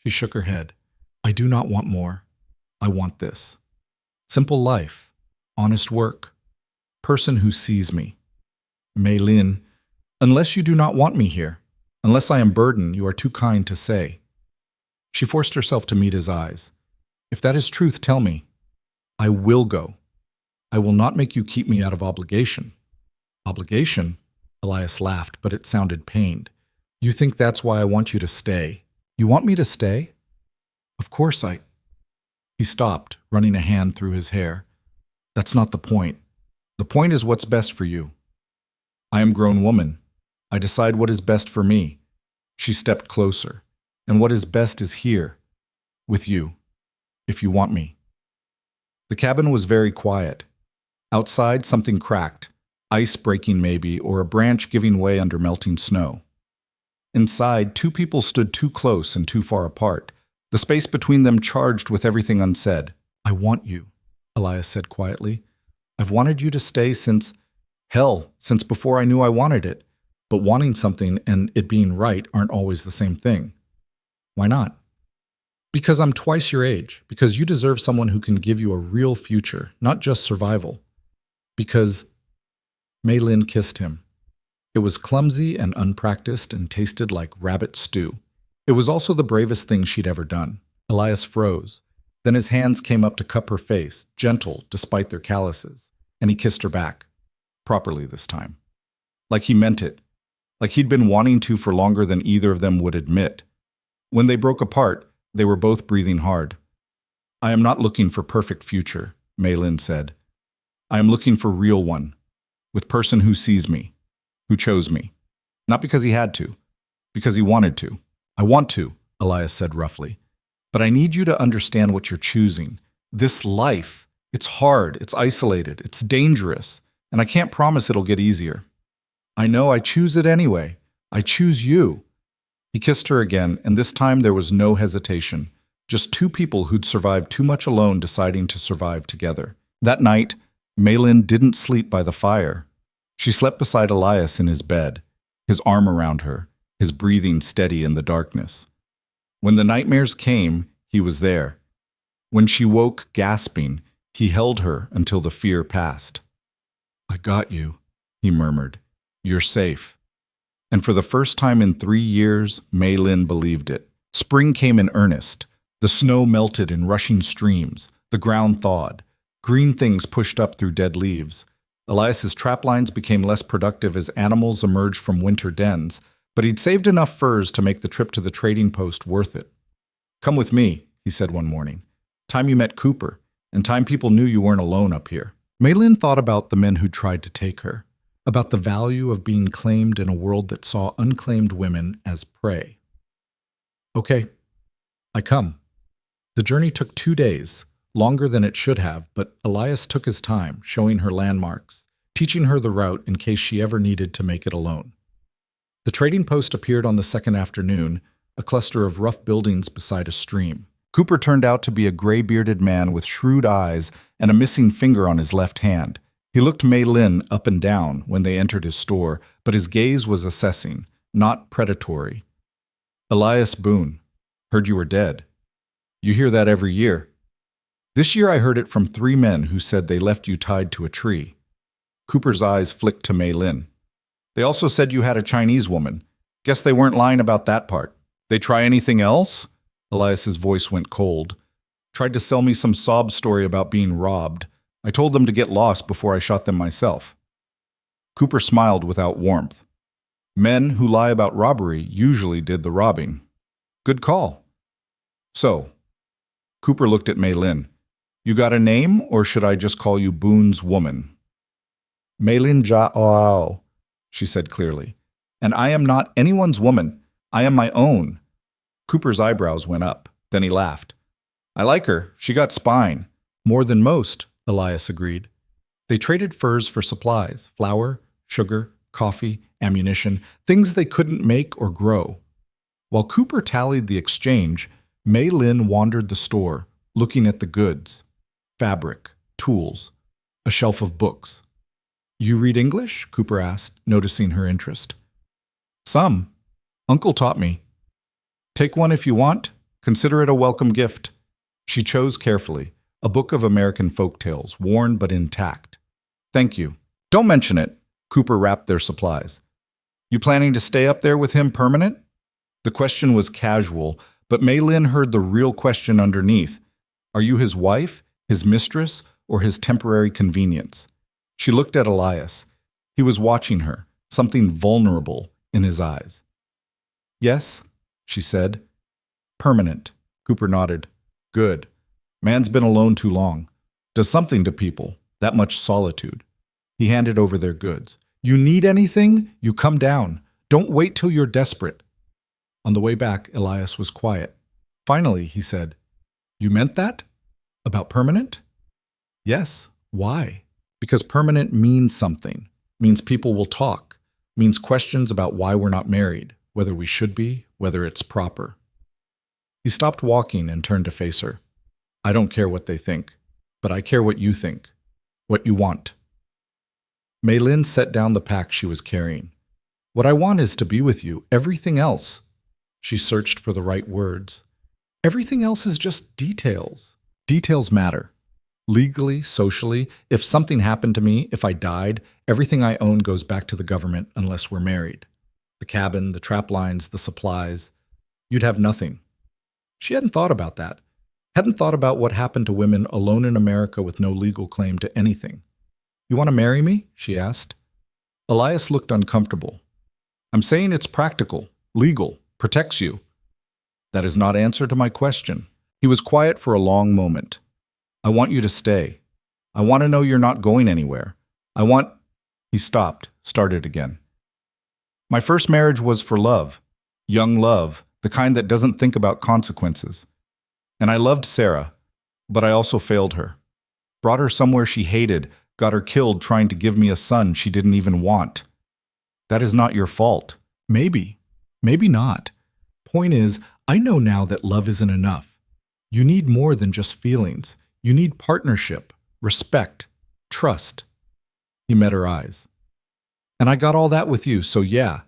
She shook her head. I do not want more. I want this. Simple life, honest work, person who sees me. Mei Lin, unless you do not want me here, unless I am burden, you are too kind to say. She forced herself to meet his eyes. If that is truth, tell me. I will go. I will not make you keep me out of obligation. Obligation? Elias laughed, but it sounded pained. You think that's why I want you to stay? You want me to stay? Of course I... He stopped, running a hand through his hair. That's not the point. The point is what's best for you. I am a grown woman. I decide what is best for me. She stepped closer. And what is best is here, with you, if you want me. The cabin was very quiet. Outside, something cracked, ice breaking maybe, or a branch giving way under melting snow. Inside, two people stood too close and too far apart, the space between them charged with everything unsaid. I want you, Elias said quietly. I've wanted you to stay since before I knew I wanted it. But wanting something and it being right aren't always the same thing. Why not? Because I'm twice your age. Because you deserve someone who can give you a real future, not just survival. Because... Mei Lin kissed him. It was clumsy and unpracticed and tasted like rabbit stew. It was also the bravest thing she'd ever done. Elias froze. Then his hands came up to cup her face, gentle despite their calluses, and he kissed her back. Properly this time. Like he meant it. Like he'd been wanting to for longer than either of them would admit. When they broke apart, they were both breathing hard. I am not looking for perfect future, Mei Lin said. I am looking for real one, with person who sees me, who chose me. Not because he had to, because he wanted to. I want to, Elias said roughly. But I need you to understand what you're choosing. This life, it's hard, it's isolated, it's dangerous, and I can't promise it'll get easier. I know I choose it anyway. I choose you. He kissed her again, and this time there was no hesitation. Just two people who'd survived too much alone deciding to survive together. That night, Mei Lin didn't sleep by the fire. She slept beside Elias in his bed, his arm around her, his breathing steady in the darkness. When the nightmares came, he was there. When she woke, gasping, he held her until the fear passed. I got you, he murmured. You're safe. And for the first time in 3 years, Mei Lin believed it. Spring came in earnest. The snow melted in rushing streams. The ground thawed. Green things pushed up through dead leaves. Elias's traplines became less productive as animals emerged from winter dens, but he'd saved enough furs to make the trip to the trading post worth it. Come with me, he said one morning. Time you met Cooper, and time people knew you weren't alone up here. Mei Lin thought about the men who tried to take her, about the value of being claimed in a world that saw unclaimed women as prey. Okay, I come. The journey took 2 days, longer than it should have, but Elias took his time, showing her landmarks, teaching her the route in case she ever needed to make it alone. The trading post appeared on the second afternoon, a cluster of rough buildings beside a stream. Cooper turned out to be a gray-bearded man with shrewd eyes and a missing finger on his left hand. He looked Mei Lin up and down when they entered his store, but his gaze was assessing, not predatory. Elias Boone, heard you were dead. You hear that every year. This year I heard it from 3 men who said they left you tied to a tree. Cooper's eyes flicked to Mei Lin. They also said you had a Chinese woman. Guess they weren't lying about that part. They try anything else? Elias's voice went cold. Tried to sell me some sob story about being robbed. I told them to get lost before I shot them myself. Cooper smiled without warmth. Men who lie about robbery usually did the robbing. Good call. So, Cooper looked at Mei Lin. You got a name, or should I just call you Boone's woman? Mei Lin Jiao, she said clearly. And I am not anyone's woman. I am my own. Cooper's eyebrows went up. Then he laughed. I like her. She got spine. More than most, Elias agreed. They traded furs for supplies, flour, sugar, coffee, ammunition, things they couldn't make or grow. While Cooper tallied the exchange, Mei Lin wandered the store, looking at the goods. Fabric, tools, a shelf of books. You read English? Cooper asked, noticing her interest. Some. Uncle taught me. Take one if you want. Consider it a welcome gift. She chose carefully, a book of American folk tales, worn but intact. Thank you. Don't mention it. Cooper wrapped their supplies. You planning to stay up there with him permanent? The question was casual, but Mei Lin heard the real question underneath. Are you his wife, his mistress, or his temporary convenience? She looked at Elias. He was watching her, something vulnerable in his eyes. Yes, she said. Permanent. Cooper nodded. Good. Man's been alone too long. Does something to people, that much solitude. He handed over their goods. You need anything? You come down. Don't wait till you're desperate. On the way back, Elias was quiet. Finally, he said, You meant that? About permanent? Yes. Why? Because permanent means something. Means people will talk. Means questions about why we're not married, whether we should be, whether it's proper. He stopped walking and turned to face her. I don't care what they think, but I care what you think, what you want. Mei Lin set down the pack she was carrying. What I want is to be with you. Everything else. She searched for the right words. Everything else is just details. Details matter. Legally, socially, if something happened to me, if I died, everything I own goes back to the government unless we're married. The cabin, the trap lines, the supplies. You'd have nothing. She hadn't thought about that. Hadn't thought about what happened to women alone in America with no legal claim to anything. You want to marry me? She asked. Elias looked uncomfortable. I'm saying it's practical, legal, protects you. That is not answer to my question. He was quiet for a long moment. I want you to stay. I want to know you're not going anywhere. He stopped, started again. My first marriage was for love. Young love, the kind that doesn't think about consequences. And I loved Sarah, but I also failed her. Brought her somewhere she hated, got her killed trying to give me a son she didn't even want. That is not your fault. Maybe. Maybe not. Point is, I know now that love isn't enough. You need more than just feelings. You need partnership, respect, trust. He met her eyes. And I got all that with you, so yeah.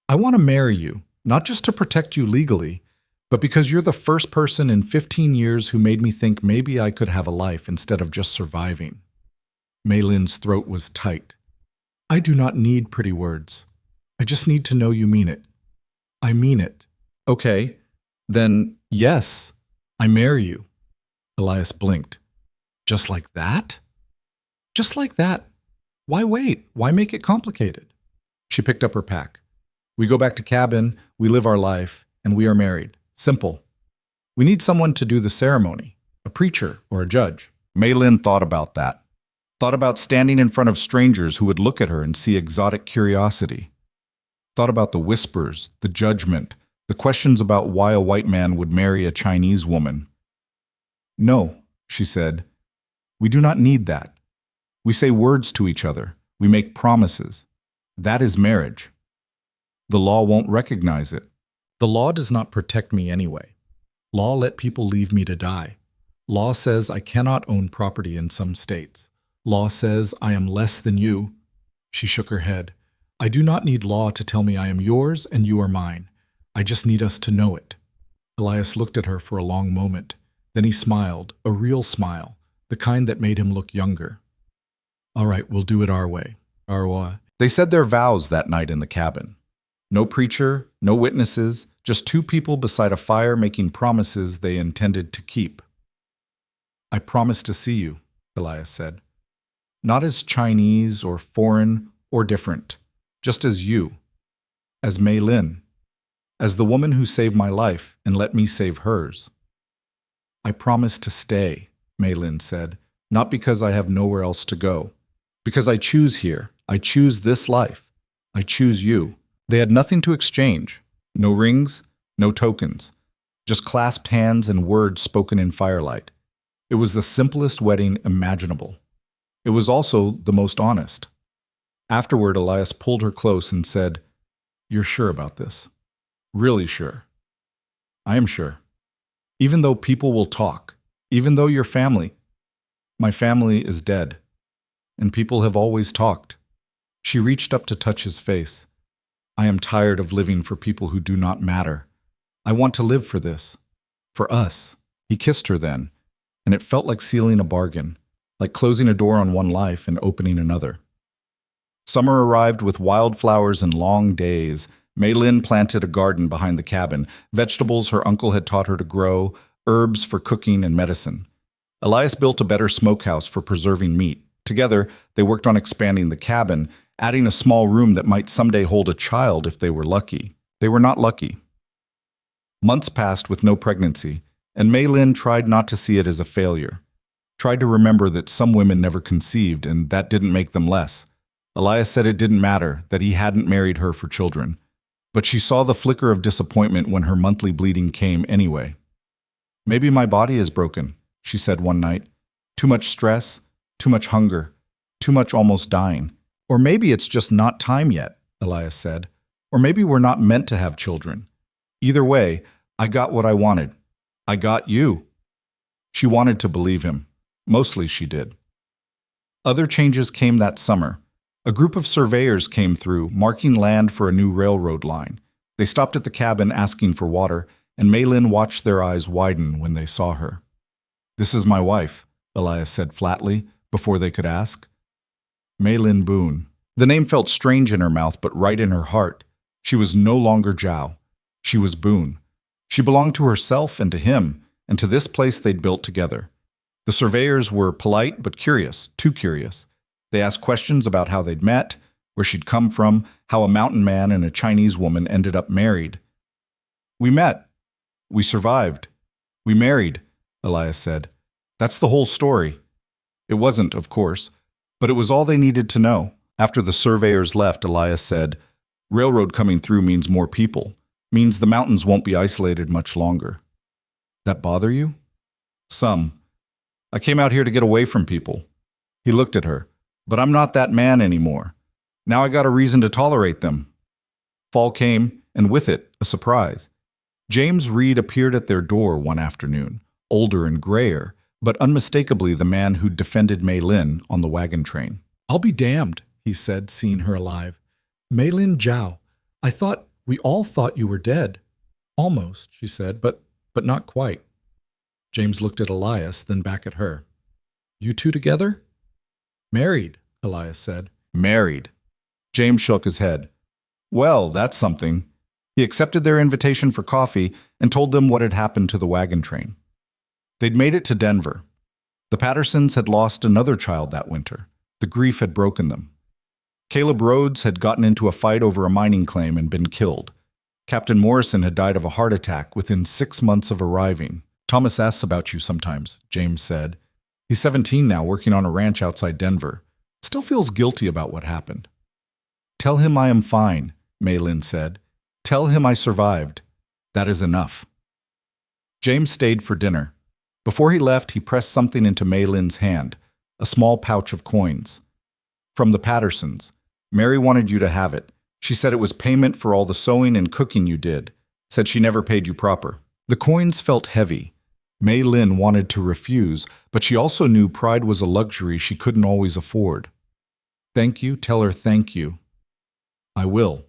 I want to marry you, not just to protect you legally, but because you're the first person in 15 years who made me think maybe I could have a life instead of just surviving. Mei Lin's throat was tight. I do not need pretty words. I just need to know you mean it. I mean it. Okay, then yes, I marry you. Elias blinked. Just like that? Just like that. Why wait? Why make it complicated? She picked up her pack. We go back to cabin, we live our life, and we are married. Simple. We need someone to do the ceremony, a preacher or a judge. Mei Lin thought about that. Thought about standing in front of strangers who would look at her and see exotic curiosity. Thought about the whispers, the judgment, the questions about why a white man would marry a Chinese woman. No, she said. We do not need that. We say words to each other. We make promises. That is marriage. The law won't recognize it. The law does not protect me anyway. Law let people leave me to die. Law says I cannot own property in some states. Law says I am less than you. She shook her head. I do not need law to tell me I am yours and you are mine. I just need us to know it. Elias looked at her for a long moment. Then he smiled, a real smile, the kind that made him look younger. All right, we'll do it our way. They said their vows that night in the cabin. No preacher, no witnesses, just two people beside a fire making promises they intended to keep. I promise to see you, Elias said. Not as Chinese or foreign or different, just as you. as Mei Lin, as the woman who saved my life and let me save hers. I promise to stay, Mei Lin said, not because I have nowhere else to go. Because I choose here. I choose this life. I choose you. They had nothing to exchange. No rings, no tokens. Just clasped hands and words spoken in firelight. It was the simplest wedding imaginable. It was also the most honest. Afterward, Elias pulled her close and said, "You're sure about this? Really sure?" "I am sure. Even though people will talk, even though your family, my family is dead, and people have always talked." She reached up to touch his face. "I am tired of living for people who do not matter. I want to live for this. For us." He kissed her then, and it felt like sealing a bargain, like closing a door on one life and opening another. Summer arrived with wildflowers and long days. Mei Lin planted a garden behind the cabin, vegetables her uncle had taught her to grow, herbs for cooking and medicine. Elias built a better smokehouse for preserving meat. Together, they worked on expanding the cabin, adding a small room that might someday hold a child if they were lucky. They were not lucky. Months passed with no pregnancy, and Mei Lin tried not to see it as a failure. Tried to remember that some women never conceived, and that didn't make them less. Elias said it didn't matter, that he hadn't married her for children. But she saw the flicker of disappointment when her monthly bleeding came anyway. "Maybe my body is broken," she said one night. "Too much stress, too much hunger, too much almost dying. Or maybe it's just not time yet," Elias said. "Or maybe we're not meant to have children. Either way, I got what I wanted. I got you." She wanted to believe him. Mostly she did. Other changes came that summer. A group of surveyors came through, marking land for a new railroad line. They stopped at the cabin asking for water, and Mei Lin watched their eyes widen when they saw her. "This is my wife," Elias said flatly, before they could ask. Mei Lin Boone. The name felt strange in her mouth, but right in her heart. She was no longer Zhao. She was Boone. She belonged to herself and to him, and to this place they'd built together. The surveyors were polite but curious, too curious. They asked questions about how they'd met, where she'd come from, how a mountain man and a Chinese woman ended up married. "We met. We survived. We married," Elias said. "That's the whole story." It wasn't, of course, but it was all they needed to know. After the surveyors left, Elias said, "Railroad coming through means more people, means the mountains won't be isolated much longer." "That bother you?" "Some. I came out here to get away from people." He looked at her. "But I'm not that man anymore. Now I got a reason to tolerate them." Fall came, and with it, a surprise. James Reed appeared at their door one afternoon, older and grayer, but unmistakably the man who'd defended Mei Lin on the wagon train. "I'll be damned," he said, seeing her alive. "Mei Lin Zhao, we all thought you were dead." "Almost," she said, but not quite." James looked at Elias, then back at her. "You two together?" "Married," Elias said. "Married." James shook his head. "Well, that's something." He accepted their invitation for coffee and told them what had happened to the wagon train. They'd made it to Denver. The Pattersons had lost another child that winter. The grief had broken them. Caleb Rhodes had gotten into a fight over a mining claim and been killed. Captain Morrison had died of a heart attack within 6 months of arriving. "Thomas asks about you sometimes," James said. "He's 17 now, working on a ranch outside Denver. Still feels guilty about what happened." "Tell him I am fine," Mei Lin said. "Tell him I survived. That is enough." James stayed for dinner. Before he left, he pressed something into Mei Lin's hand, a small pouch of coins. "From the Pattersons. Mary wanted you to have it. She said it was payment for all the sewing and cooking you did. Said she never paid you proper." The coins felt heavy. Mei Lin wanted to refuse, but she also knew pride was a luxury she couldn't always afford. "Thank you, tell her thank you." "I will."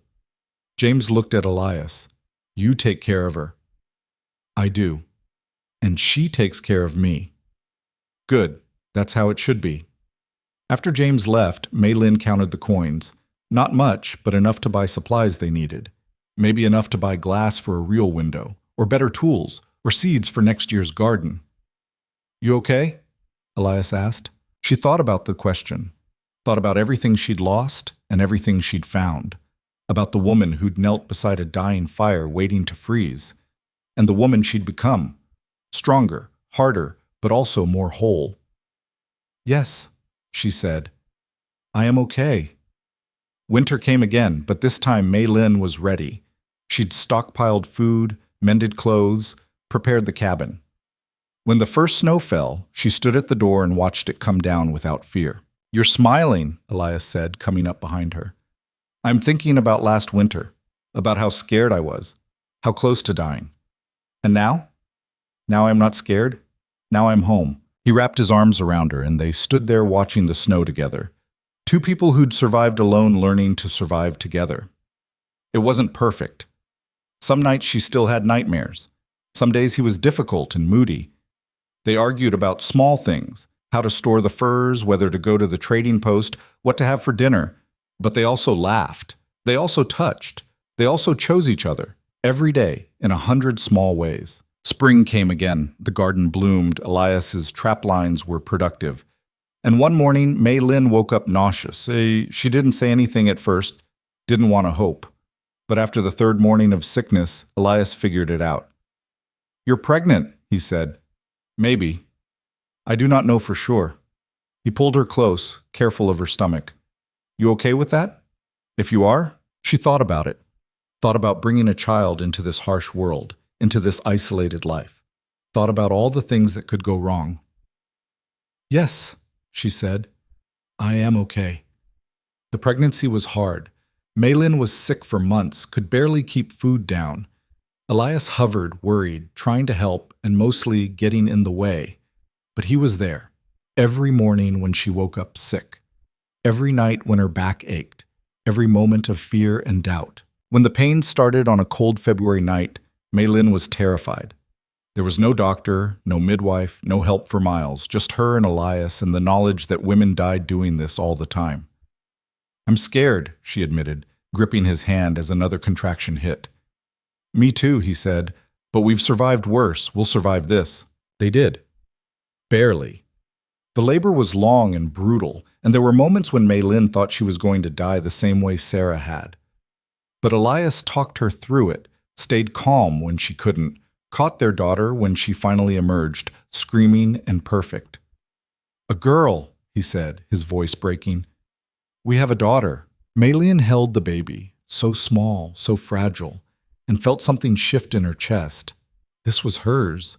James looked at Elias. "You take care of her." "I do. And she takes care of me." "Good. That's how it should be." After James left, Mei Lin counted the coins. Not much, but enough to buy supplies they needed. Maybe enough to buy glass for a real window, or better tools, or seeds for next year's garden. "You okay?" Elias asked. She thought about the question, thought about everything she'd lost and everything she'd found. about the woman who'd knelt beside a dying fire waiting to freeze, and the woman she'd become, stronger, harder, but also more whole. "Yes," she said, "I am okay." Winter came again, but this time Mei Lin was ready. She'd stockpiled food, mended clothes, prepared the cabin. When the first snow fell, she stood at the door and watched it come down without fear. "You're smiling," Elias said, coming up behind her. "I'm thinking about last winter, about how scared I was, how close to dying. And now? Now I'm not scared. Now I'm home." He wrapped his arms around her, and they stood there watching the snow together. Two people who'd survived alone learning to survive together. It wasn't perfect. Some nights she still had nightmares. Some days he was difficult and moody. They argued about small things, how to store the furs, whether to go to the trading post, what to have for dinner. But they also laughed. They also touched. They also chose each other, every day, in 100 small ways. Spring came again. The garden bloomed. Elias's trap lines were productive. And one morning, Mei Lin woke up nauseous. She didn't say anything at first, didn't want to hope. But after the third morning of sickness, Elias figured it out. "You're pregnant," he said. "Maybe. I do not know for sure." He pulled her close, careful of her stomach. "You okay with that? If you are?" She thought about it. Thought about bringing a child into this harsh world, into this isolated life. Thought about all the things that could go wrong. "Yes," she said. "I am okay." The pregnancy was hard. Mei Lin was sick for months, could barely keep food down. Elias hovered, worried, trying to help, and mostly getting in the way. But he was there, every morning when she woke up sick, every night when her back ached, every moment of fear and doubt. When the pain started on a cold February night, Mei Lin was terrified. There was no doctor, no midwife, no help for miles, just her and Elias and the knowledge that women died doing this all the time. "I'm scared," she admitted, gripping his hand as another contraction hit. "Me too," he said, "but we've survived worse. We'll survive this." They did. Barely. The labor was long and brutal, and there were moments when Mei Lin thought she was going to die the same way Sarah had. But Elias talked her through it, stayed calm when she couldn't, caught their daughter when she finally emerged, screaming and perfect. "A girl," he said, his voice breaking. "We have a daughter." Mei Lin held the baby, so small, so fragile, and felt something shift in her chest. This was hers.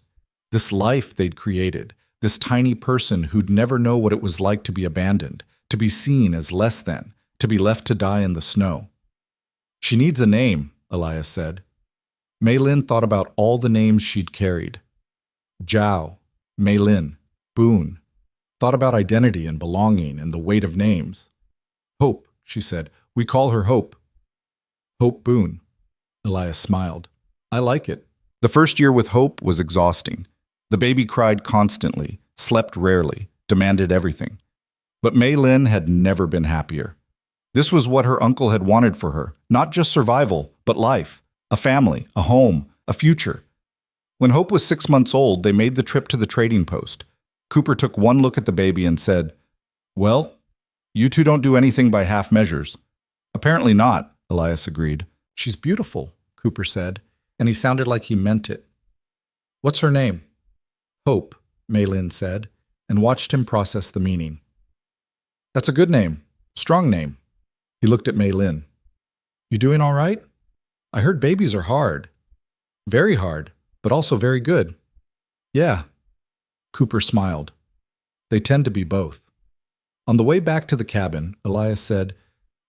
This life they'd created. This tiny person who'd never know what it was like to be abandoned, to be seen as less than, to be left to die in the snow. "She needs a name," Elias said. Mei Lin thought about all the names she'd carried. Zhao, Mei Lin, Boone. Thought about identity and belonging and the weight of names. "Hope," she said. "We call her Hope." "Hope Boone." Elias smiled. "I like it." The first year with Hope was exhausting. The baby cried constantly, slept rarely, demanded everything. But Mei Lin had never been happier. This was what her uncle had wanted for her, not just survival, but life, a family, a home, a future. When Hope was 6 months old, they made the trip to the trading post. Cooper took one look at the baby and said, "Well, you two don't do anything by half measures." "Apparently not," Elias agreed. "She's beautiful," Cooper said, and he sounded like he meant it. "What's her name?" "Hope," Mei Lin said, and watched him process the meaning. "That's a good name. Strong name." He looked at Mei Lin. "You doing all right? I heard babies are hard. Very hard, but also very good." "Yeah." Cooper smiled. "They tend to be both." On the way back to the cabin, Elias said,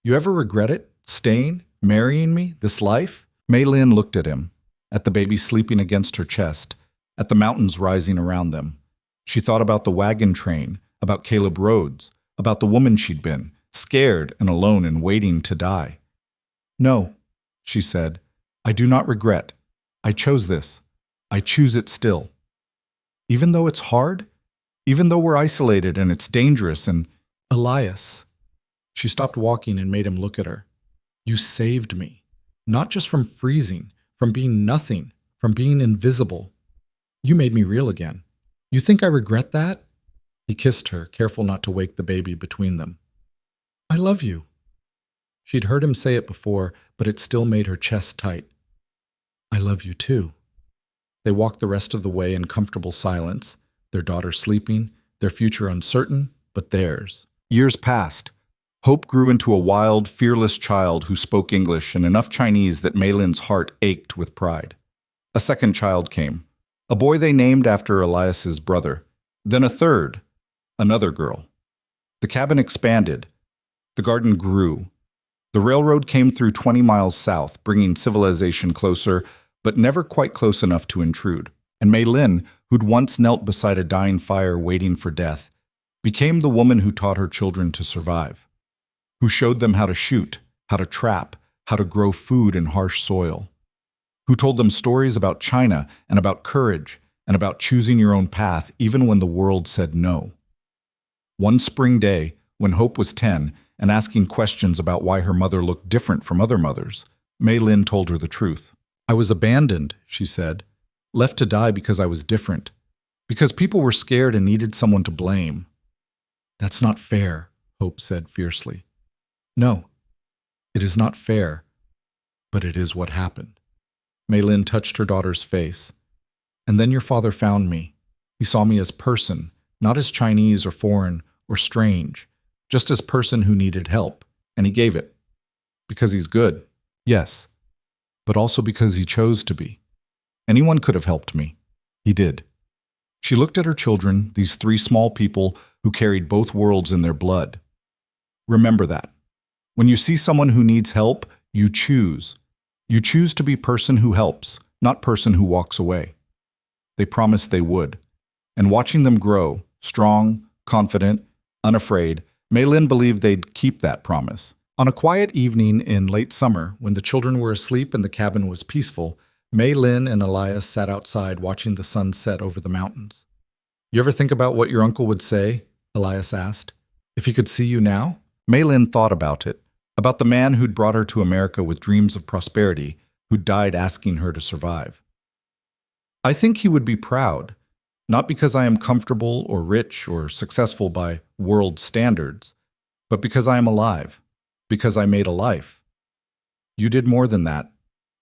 "You ever regret it? Staying? Marrying me? This life?" Mei Lin looked at him, at the baby sleeping against her chest, at the mountains rising around them. She thought about the wagon train, about Caleb Rhodes, about the woman she'd been, scared and alone and waiting to die. "No," she said, "I do not regret. I chose this. I choose it still. Even though it's hard, even though we're isolated and it's dangerous and—" "Elias." She stopped walking and made him look at her. "You saved me. Not just from freezing, from being nothing, from being invisible. You made me real again. You think I regret that?" He kissed her, careful not to wake the baby between them. "I love you." She'd heard him say it before, but it still made her chest tight. I love you too. They walked the rest of the way in comfortable silence, their daughter sleeping, their future uncertain, but theirs. Years passed. Hope grew into a wild, fearless child who spoke English and enough Chinese that Mei Lin's heart ached with pride. A second child came, a boy they named after Elias's brother. Then a third, another girl. The cabin expanded. The garden grew. The railroad came through 20 miles south, bringing civilization closer, but never quite close enough to intrude. And Mei Lin, who'd once knelt beside a dying fire waiting for death, became the woman who taught her children to survive, who showed them how to shoot, how to trap, how to grow food in harsh soil, who told them stories about China and about courage and about choosing your own path even when the world said no. One spring day, when Hope was 10 and asking questions about why her mother looked different from other mothers, Mei Lin told her the truth. I was abandoned, she said, left to die because I was different, because people were scared and needed someone to blame. That's not fair, Hope said fiercely. No, it is not fair, but it is what happened. Mei Lin touched her daughter's face. And then your father found me. He saw me as person, not as Chinese or foreign or strange, just as person who needed help, and he gave it. Because he's good, yes, but also because he chose to be. Anyone could have helped me. He did. She looked at her children, these three small people who carried both worlds in their blood. Remember that. When you see someone who needs help, you choose. You choose to be person who helps, not person who walks away. They promised they would. And watching them grow, strong, confident, unafraid, Mei Lin believed they'd keep that promise. On a quiet evening in late summer, when the children were asleep and the cabin was peaceful, Mei Lin and Elias sat outside watching the sun set over the mountains. You ever think about what your uncle would say? Elias asked. If he could see you now? Mei Lin thought about it, about the man who'd brought her to America with dreams of prosperity, who'd died asking her to survive. I think he would be proud, not because I am comfortable or rich or successful by world standards, but because I am alive, because I made a life. You did more than that.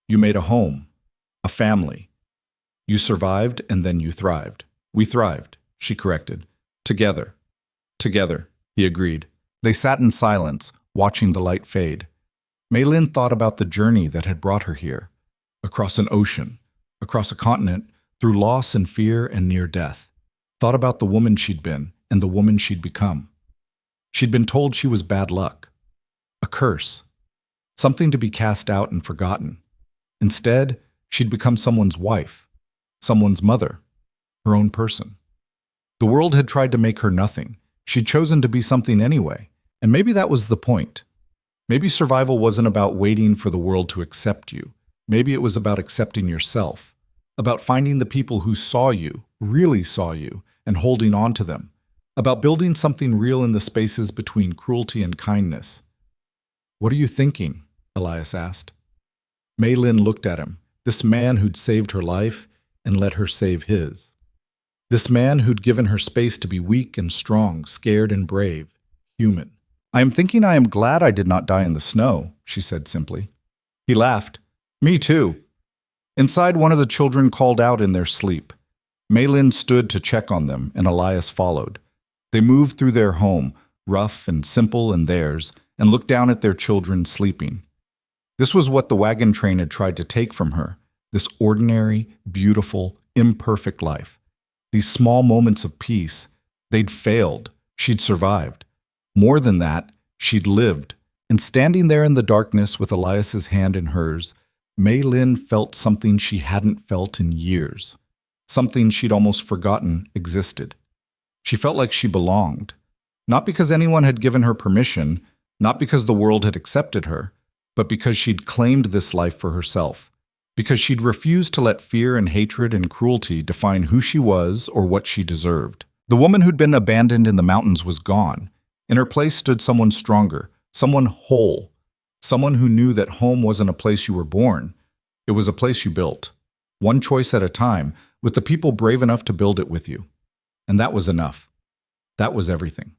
You made a home, a family. You survived and then you thrived. We thrived, she corrected. Together. Together, he agreed. They sat in silence, watching the light fade. Mei Lin thought about the journey that had brought her here, across an ocean, across a continent, through loss and fear and near death. Thought about the woman she'd been and the woman she'd become. She'd been told she was bad luck, a curse, something to be cast out and forgotten. Instead, she'd become someone's wife, someone's mother, her own person. The world had tried to make her nothing. She'd chosen to be something anyway, and maybe that was the point. Maybe survival wasn't about waiting for the world to accept you. Maybe it was about accepting yourself, about finding the people who saw you, really saw you, and holding on to them, about building something real in the spaces between cruelty and kindness. What are you thinking? Elias asked. Mei Lin looked at him, this man who'd saved her life and let her save his. This man who'd given her space to be weak and strong, scared and brave, human. I am thinking I am glad I did not die in the snow, she said simply. He laughed. Me too. Inside, one of the children called out in their sleep. Mei Lin stood to check on them, and Elias followed. They moved through their home, rough and simple and theirs, and looked down at their children sleeping. This was what the wagon train had tried to take from her, this ordinary, beautiful, imperfect life. These small moments of peace, they'd failed, she'd survived. More than that, she'd lived. And standing there in the darkness with Elias's hand in hers, Mei Lin felt something she hadn't felt in years, something she'd almost forgotten existed. She felt like she belonged, not because anyone had given her permission, not because the world had accepted her, but because she'd claimed this life for herself, because she'd refused to let fear and hatred and cruelty define who she was or what she deserved. The woman who'd been abandoned in the mountains was gone. In her place stood someone stronger, someone whole, someone who knew that home wasn't a place you were born. It was a place you built, one choice at a time, with the people brave enough to build it with you. And that was enough. That was everything.